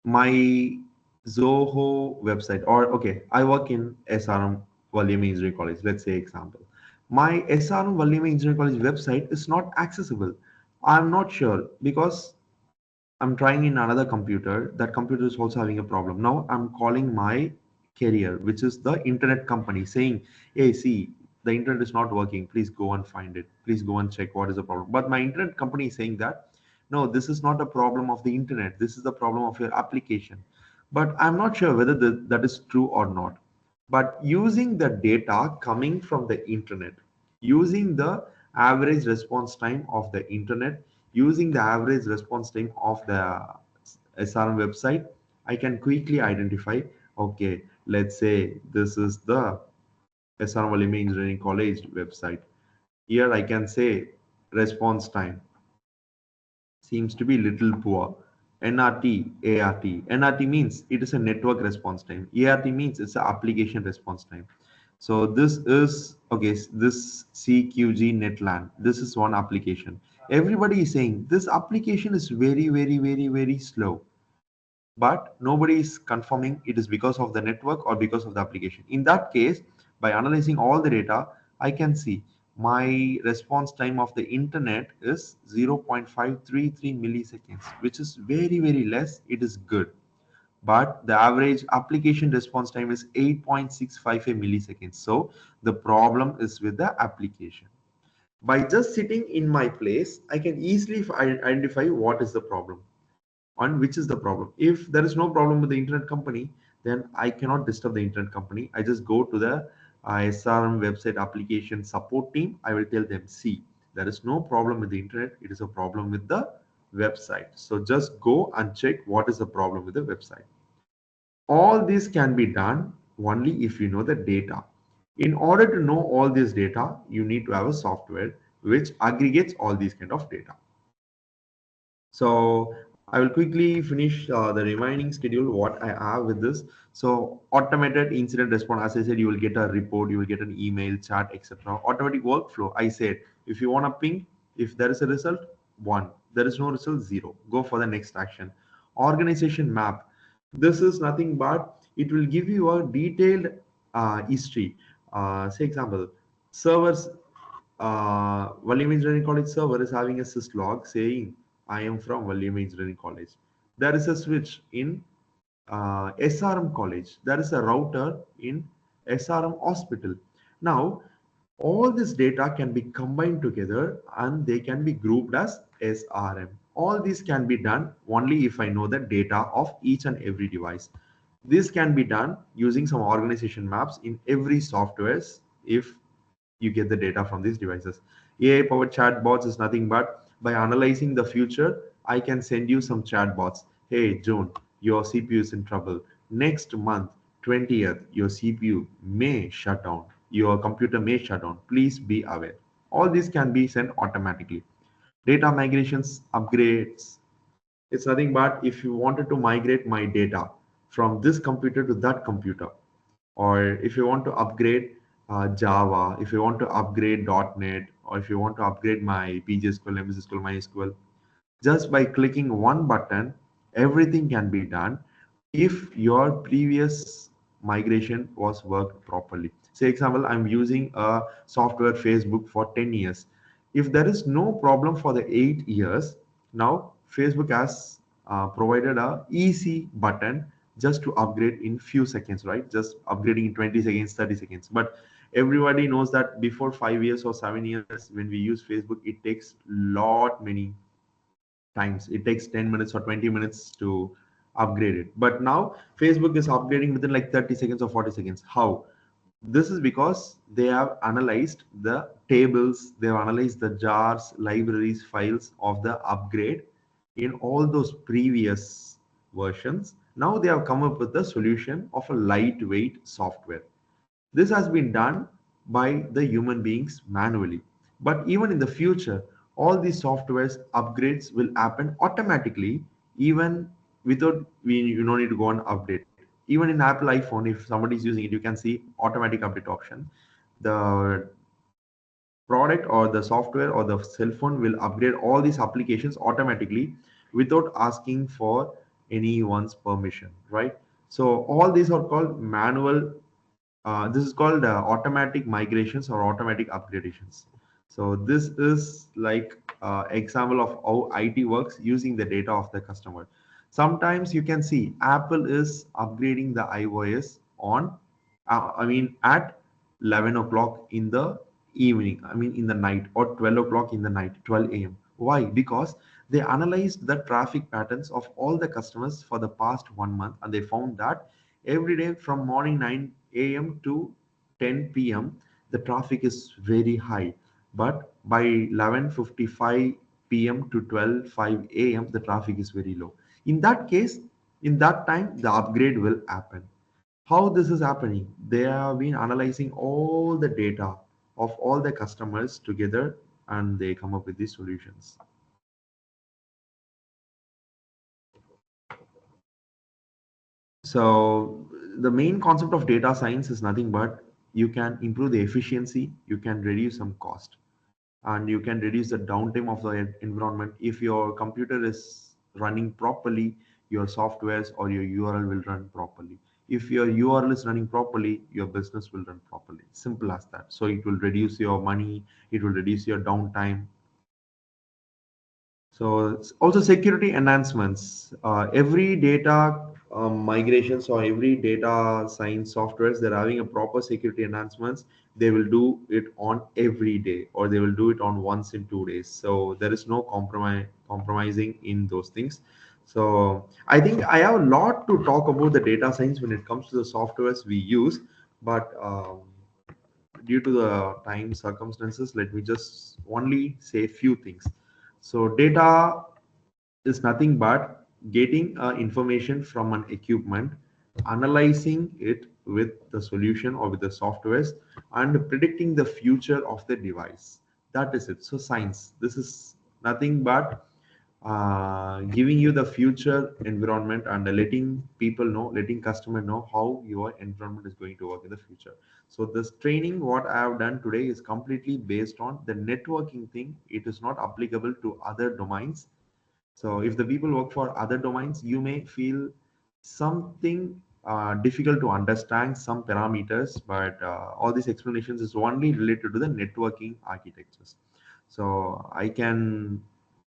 my Zoho website, or okay, I work in SRM Valium Engineering College. Let's say example, my SRM Valium Engineering College website is not accessible. I'm not sure because I'm trying in another computer. That computer is also having a problem. Now I'm calling my carrier, which is the internet company, saying, "Hey, see, the internet is not working. Please go and find it. Please go and check what is the problem." But my internet company is saying that, "No, this is not a problem of the internet. This is the problem of your application." But I'm not sure whether that is true or not. But using the data coming from the internet, using the average response time of the internet, using the average response time of the SRM website, I can quickly identify, okay, let's say this is the SRM Valium Engineering College website. Here I can say response time seems to be little poor. NRT, ART. NRT means it is a network response time. ART means it's an application response time. So this is, okay, this CQG NetLAN. This is one application. Everybody is saying this application is very slow. But nobody is confirming it is because of the network or because of the application. In that case, by analyzing all the data, I can see my response time of the internet is 0.533 milliseconds, which is very less. It is good. But the average application response time is 8.655 milliseconds. So the problem is with the application. By just sitting in my place, I can easily identify what is the problem and which is the problem. If there is no problem with the internet company, then I cannot disturb the internet company. I just go to the SRM website application support team. I will tell them, see, there is no problem with the internet. It is a problem with the website. So just go and check what is the problem with the website. All this can be done only if you know the data. In order to know all this data, you need to have a software which aggregates all these kind of data. So I will quickly finish the remaining schedule, what I have with this. So automated incident response, as I said, you will get a report, you will get an email, chat, etc. Automatic workflow, I said, if you want to ping, if there is a result, 1. There is no result, 0. Go for the next action. Organization map. This is nothing but it will give you a detailed history. Say example, servers, Valium Engineering College server is having a syslog saying, I am from Valium Engineering College. There is a switch in SRM College. There is a router in SRM Hospital. Now, all this data can be combined together and they can be grouped as SRM. All this can be done only if I know the data of each and every device. This can be done using some organization maps in every softwares if you get the data from these devices. AI powered chatbots is nothing but by analyzing the future, I can send you some chatbots. Hey, June, your CPU is in trouble. Next month, 20th, your CPU may shut down. Your computer may shut down. Please be aware. All these can be sent automatically. Data migrations, upgrades. It's nothing but if you wanted to migrate my data from this computer to that computer, or if you want to upgrade Java, if you want to upgrade .NET, or if you want to upgrade my PGSQL, MSSQL, MySQL, just by clicking one button, everything can be done if your previous migration was worked properly. Say example, I'm using a software Facebook for 10 years. If there is no problem for the 8 years, now Facebook has provided a easy button just to upgrade in few seconds, right? Just upgrading in 20 seconds, 30 seconds. But everybody knows that before 5 years or 7 years, when we use Facebook, it takes many times. It takes 10 minutes or 20 minutes to upgrade it. But now Facebook is upgrading within like 30 seconds or 40 seconds. How? This is because they have analyzed the tables, they have analyzed the jars, libraries, files of the upgrade in all those previous versions. Now they have come up with the solution of a lightweight software. This has been done by the human beings manually. But even in the future, all these softwares upgrades will happen automatically, even without you don't need to go and update. Even in Apple iPhone, if somebody is using it, you can see automatic update option. The product or the software or the cell phone will upgrade all these applications automatically without asking for anyone's permission, right? So all these are called manual. This is called automatic migrations or automatic upgradations. So this is like example of how IT works using the data of the customer. Sometimes you can see Apple is upgrading the iOS on, at 11 o'clock in the evening, in the night, or 12 o'clock in the night, 12 a.m. Why? Because they analyzed the traffic patterns of all the customers for the past 1 month, and they found that every day from morning 9 a.m. to 10 p.m. the traffic is very high, but by 11:55 p.m. to 12:05 a.m. the traffic is very low. In that case, in that time, the upgrade will happen. How this is happening? They have been analyzing all the data of all the customers together, and they come up with these solutions. So the main concept of data science is nothing but you can improve the efficiency, you can reduce some cost, and you can reduce the downtime of the environment. If your computer is running properly, your softwares or your URL will run properly. If your URL is running properly, your business will run properly. Simple as that. So it will reduce your money, it will reduce your downtime. So also security enhancements. Every data migrations or every data science softwares, they're having a proper security enhancements. They will do it on every day, or they will do it on once in 2 days. So there is no compromising in those things. So I think I have a lot to talk about the data science when it comes to the softwares we use, but due to the time circumstances, let me just only say a few things. So data is nothing but getting information from an equipment, analyzing it with the solution or with the softwares, and predicting the future of the device. That is it. So science, this is nothing but giving you the future environment and letting people know, letting customer know how your environment is going to work in the future. So this training, what I have done today, is completely based on the networking thing. It is not applicable to other domains. So if the people work for other domains, you may feel something difficult to understand some parameters, but all these explanations is only related to the networking architectures. So I can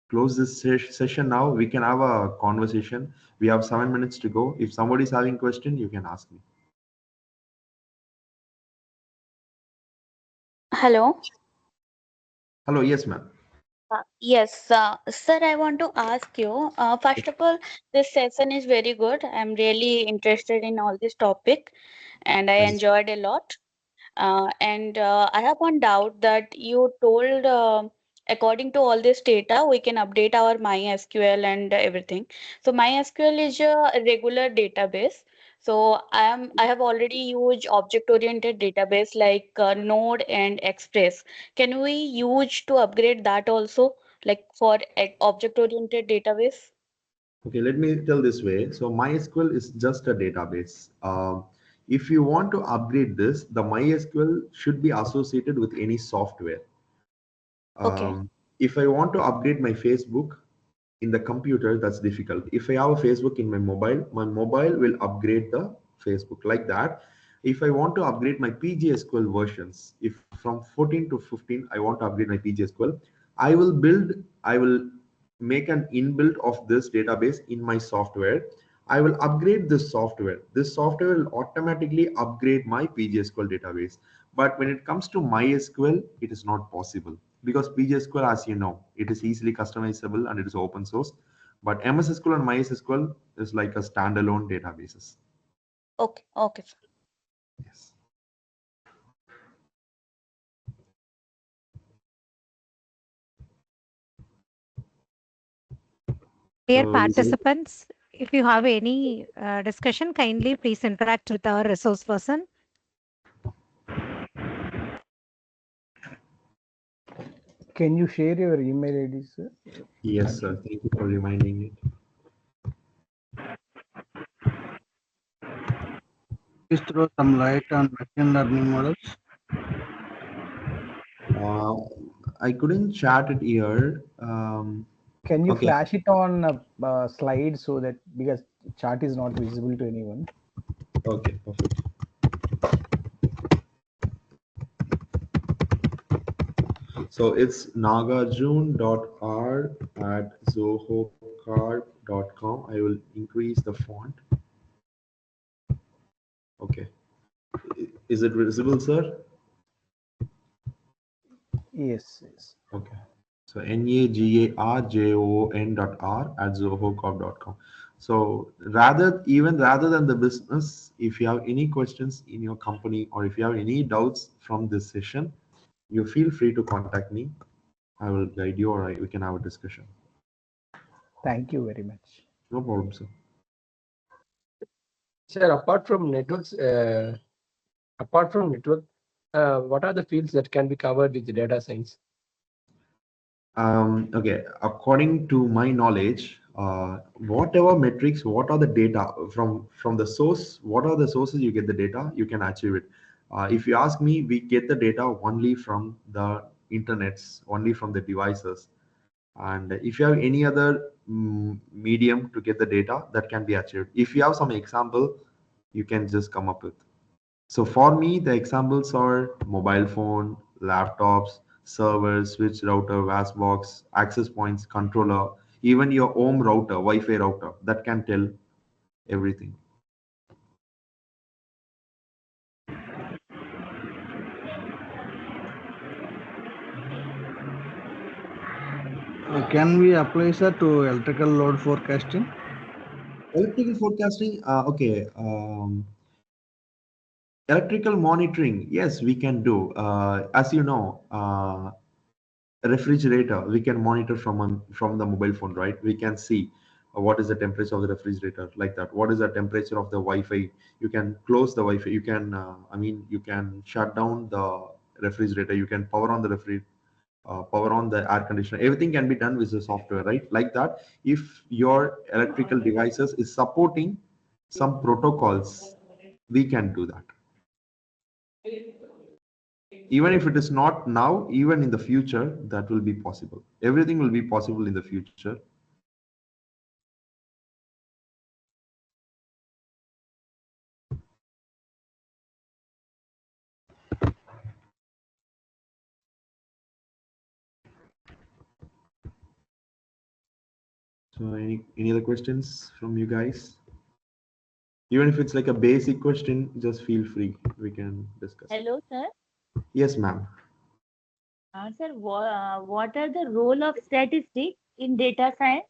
close this session now. We can have a conversation. We have 7 minutes to go. If somebody is having question, you can ask me. Hello. Hello. Yes, ma'am. Yes, sir, I want to ask you, first of all, this session is very good. I'm really interested in all this topic and I Thanks. enjoyed a lot. And I have one doubt that you told, according to all this data, we can update our MySQL and everything. So MySQL is a regular database. So I have already used object-oriented database like Node and Express. Can we use to upgrade that also, like for object-oriented database? Okay, let me tell this way. So MySQL is just a database. If you want to upgrade this, the MySQL should be associated with any software. Okay. If I want to upgrade my Facebook in the computer, that's difficult. If I have a Facebook in my mobile will upgrade the Facebook like that. If I want to upgrade my PGSQL versions, if from 14 to 15, I want to upgrade my PGSQL, I will make an inbuilt of this database in my software. I will upgrade this software. This software will automatically upgrade my PGSQL database. But when it comes to MySQL, it is not possible because PGSQL, as you know, it is easily customizable and it is open source. But MSSQL and MySQL is like a standalone databases. Okay. Okay. Yes. Dear So is it- participants, if you have any discussion, kindly please interact with our resource person. Can you share your email ID, sir? Yes, sir. Thank you for reminding it. Please throw some light on machine learning models. I couldn't chat it here. Can you Okay. flash it on a slide so that because chart is not visible to anyone? Okay, perfect. So it's nagarjun.r@zohocarb.com. I will increase the font. Okay. Is it visible, sir? Yes, yes. Okay. So nagarjon.r@zohocarb.com. So rather than the business, if you have any questions in your company or if you have any doubts from this session, you feel free to contact me. I will guide you or we can have a discussion. Thank you very much. No problem, sir. Sir, apart from network, what are the fields that can be covered with the data science? Okay, according to my knowledge, whatever metrics, what are the data from the source, what are the sources you get the data, you can achieve it. If you ask me, we get the data only from the internets, only from the devices. And if you have any other medium to get the data, that can be achieved. If you have some example, you can just come up with. So for me, the examples are mobile phone, laptops, servers, switch router, VAS box, access points, controller, even your home router, Wi-Fi router, that can tell everything. Can we apply, sir, to electrical load forecasting? Electrical forecasting, okay. Electrical monitoring, yes, we can do. As you know, refrigerator, we can monitor from the mobile phone, right? We can see what is the temperature of the refrigerator, like that. What is the temperature of the Wi-Fi? You can close the Wi-Fi. You can, you can shut down the refrigerator. You can power on the power on the air conditioner. Everything can be done with the software, right? Like that. If your electrical devices is supporting some protocols, we can do that. Even if it is not now, even in the future, that will be possible. Everything will be possible in the future. So any other questions from you guys? Even if it's like a basic question, just feel free. We can discuss. Hello, sir. Yes, ma'am. Sir, what are the role of statistics in data science?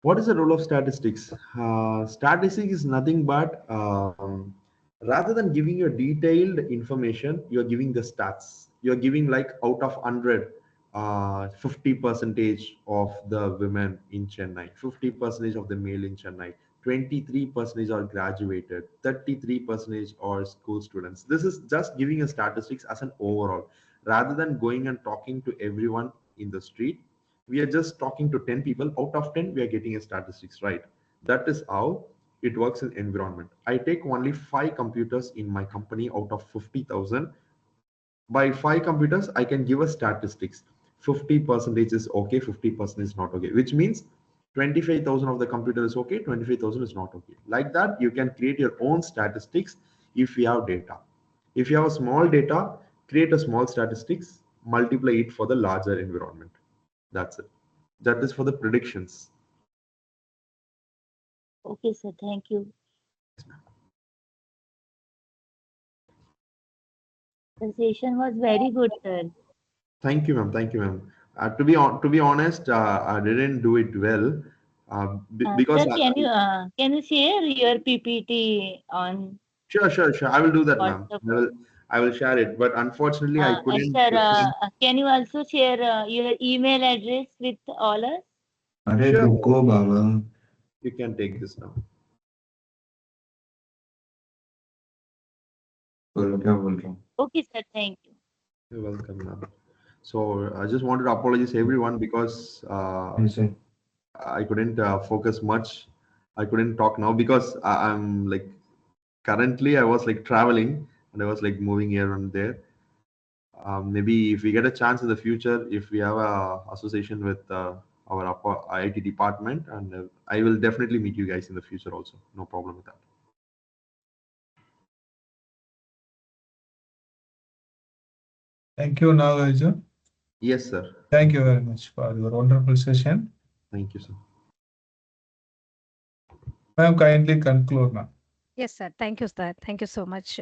What is the role of statistics? Statistics is nothing but rather than giving you detailed information, you're giving the stats. You're giving like out of 100, 50% of the women in Chennai, 50% of the male in Chennai, 23% are graduated, 33% are school students. This is just giving a statistics as an overall, rather than going and talking to everyone in the street. We are just talking to 10 people. Out of 10, we are getting a statistics, right? That is how it works in environment. I take only 5 computers in my company out of 50,000. By 5 computers, I can give a statistics. 50% is okay, 50% is not okay, which means 25,000 of the computer is okay, 25,000 is not okay. Like that, you can create your own statistics if you have data. If you have a small data, create a small statistics, multiply it for the larger environment. That's it. That is for the predictions. Okay, sir. Thank you. The session was very good, sir. Thank you, ma'am. Thank you, ma'am. To be honest, I didn't do it well because Sir, can you share your PPT on? Sure. I will do that, ma'am. WhatsApp? I will share it, but unfortunately, I couldn't. Sir, can you also share your email address with all us? Sure. Go, Baba. You can take this now. Okay, sir. Thank you. You're welcome, ma'am. So I just wanted to apologize everyone because I couldn't focus much. I couldn't talk now because I'm like currently I was like traveling and I was like moving here and there. Maybe if we get a chance in the future, if we have a association with our IIT department, and I will definitely meet you guys in the future also. No problem with that. Thank you, Nagarjun. Yes, sir. Thank you very much for your wonderful session. Thank you, sir. Ma'am, kindly conclude now. Yes, sir. Thank you, sir. Thank you so much.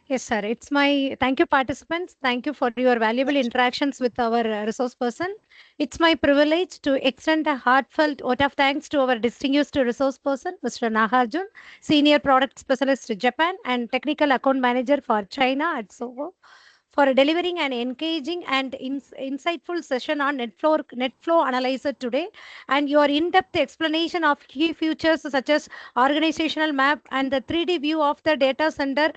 Yes, sir. It's my thank you, participants. Thank you for your valuable interactions with our resource person. It's my privilege to extend a heartfelt vote of thanks to our distinguished resource person, Mr. Nagarjun, Senior Product Specialist Japan and Technical Account Manager for China at Soho, for delivering an engaging and insightful session on NetFlow Analyzer today, and your in-depth explanation of key features such as organizational map and the 3D view of the data center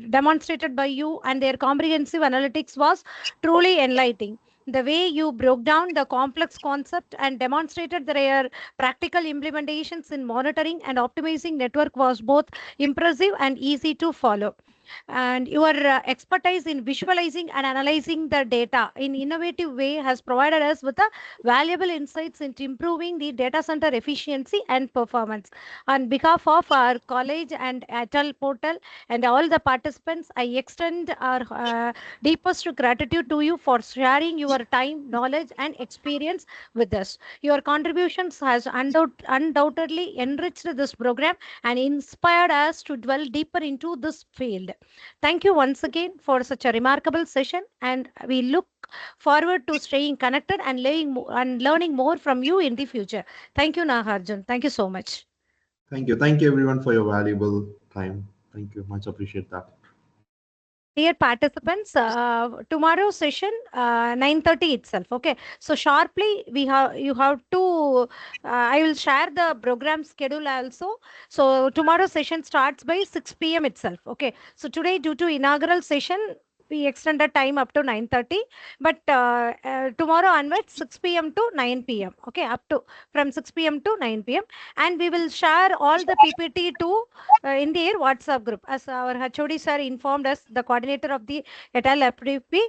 demonstrated by you, and their comprehensive analytics was truly enlightening. The way you broke down the complex concept and demonstrated their practical implementations in monitoring and optimizing network was both impressive and easy to follow. And your expertise in visualizing and analyzing the data in innovative way has provided us with a valuable insights into improving the data center efficiency and performance. On behalf of our college and Atal portal and all the participants, I extend our deepest gratitude to you for sharing your time, knowledge and experience with us. Your contributions has undoubtedly enriched this program and inspired us to dwell deeper into this field. Thank you once again for such a remarkable session, and we look forward to staying connected and learning more from you in the future. Thank you, Nagarjun. Thank you so much. Thank you. Thank you everyone for your valuable time. Thank you. Much appreciate that. Dear participants, tomorrow's session 9:30 itself. Okay, so sharply you have to. I will share the program schedule also. So tomorrow's session starts by 6 p.m. itself. Okay, so today due to inaugural session, we extended time up to 9:30, but tomorrow onwards 6 p.m. to 9 p.m. Okay, up to from 6 p.m. to 9 p.m. and we will share all the PPT to in their WhatsApp group. As our HOD sir informed us, the coordinator of the Atal FDP,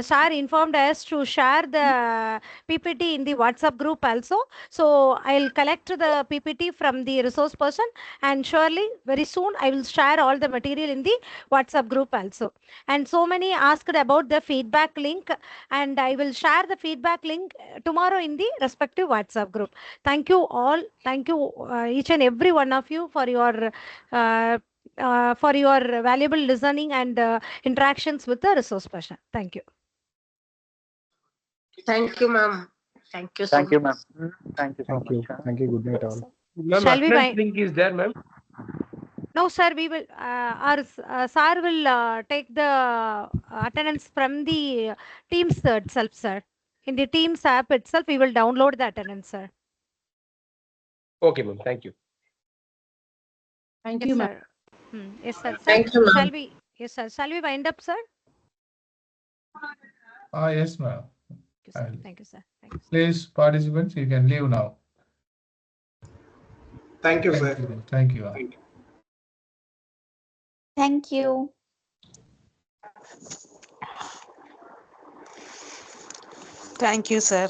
sir informed us to share the PPT in the WhatsApp group also. So I'll collect the PPT from the resource person, and surely very soon I will share all the material in the WhatsApp group also. And so many asked about the feedback link, and I will share the feedback link tomorrow in the respective WhatsApp group. Thank you all. Thank you each and every one of you for your valuable listening and interactions with the resource person. Thank you. Thank you, ma'am. Thank you so Thank you, much. ma'am. Thank you so Thank you. much. Thank you. Good night, all. Ma'am, Shall we attendance buy? link is there, ma'am. No, sir. We will. Our sir will take the attendance from the Teams itself, sir. In the Teams app itself, we will download the attendance, sir. Okay, ma'am. Thank you. Thank Yes, you, ma'am. sir. Yes, sir. Thank you, Shall ma'am. we? Yes, sir. Shall we wind up, sir? Yes, ma'am. Thank you, sir. Thank you, sir. Please, participants, you can leave now. Thank you, sir. Thank you. Thank you. Thank you, sir.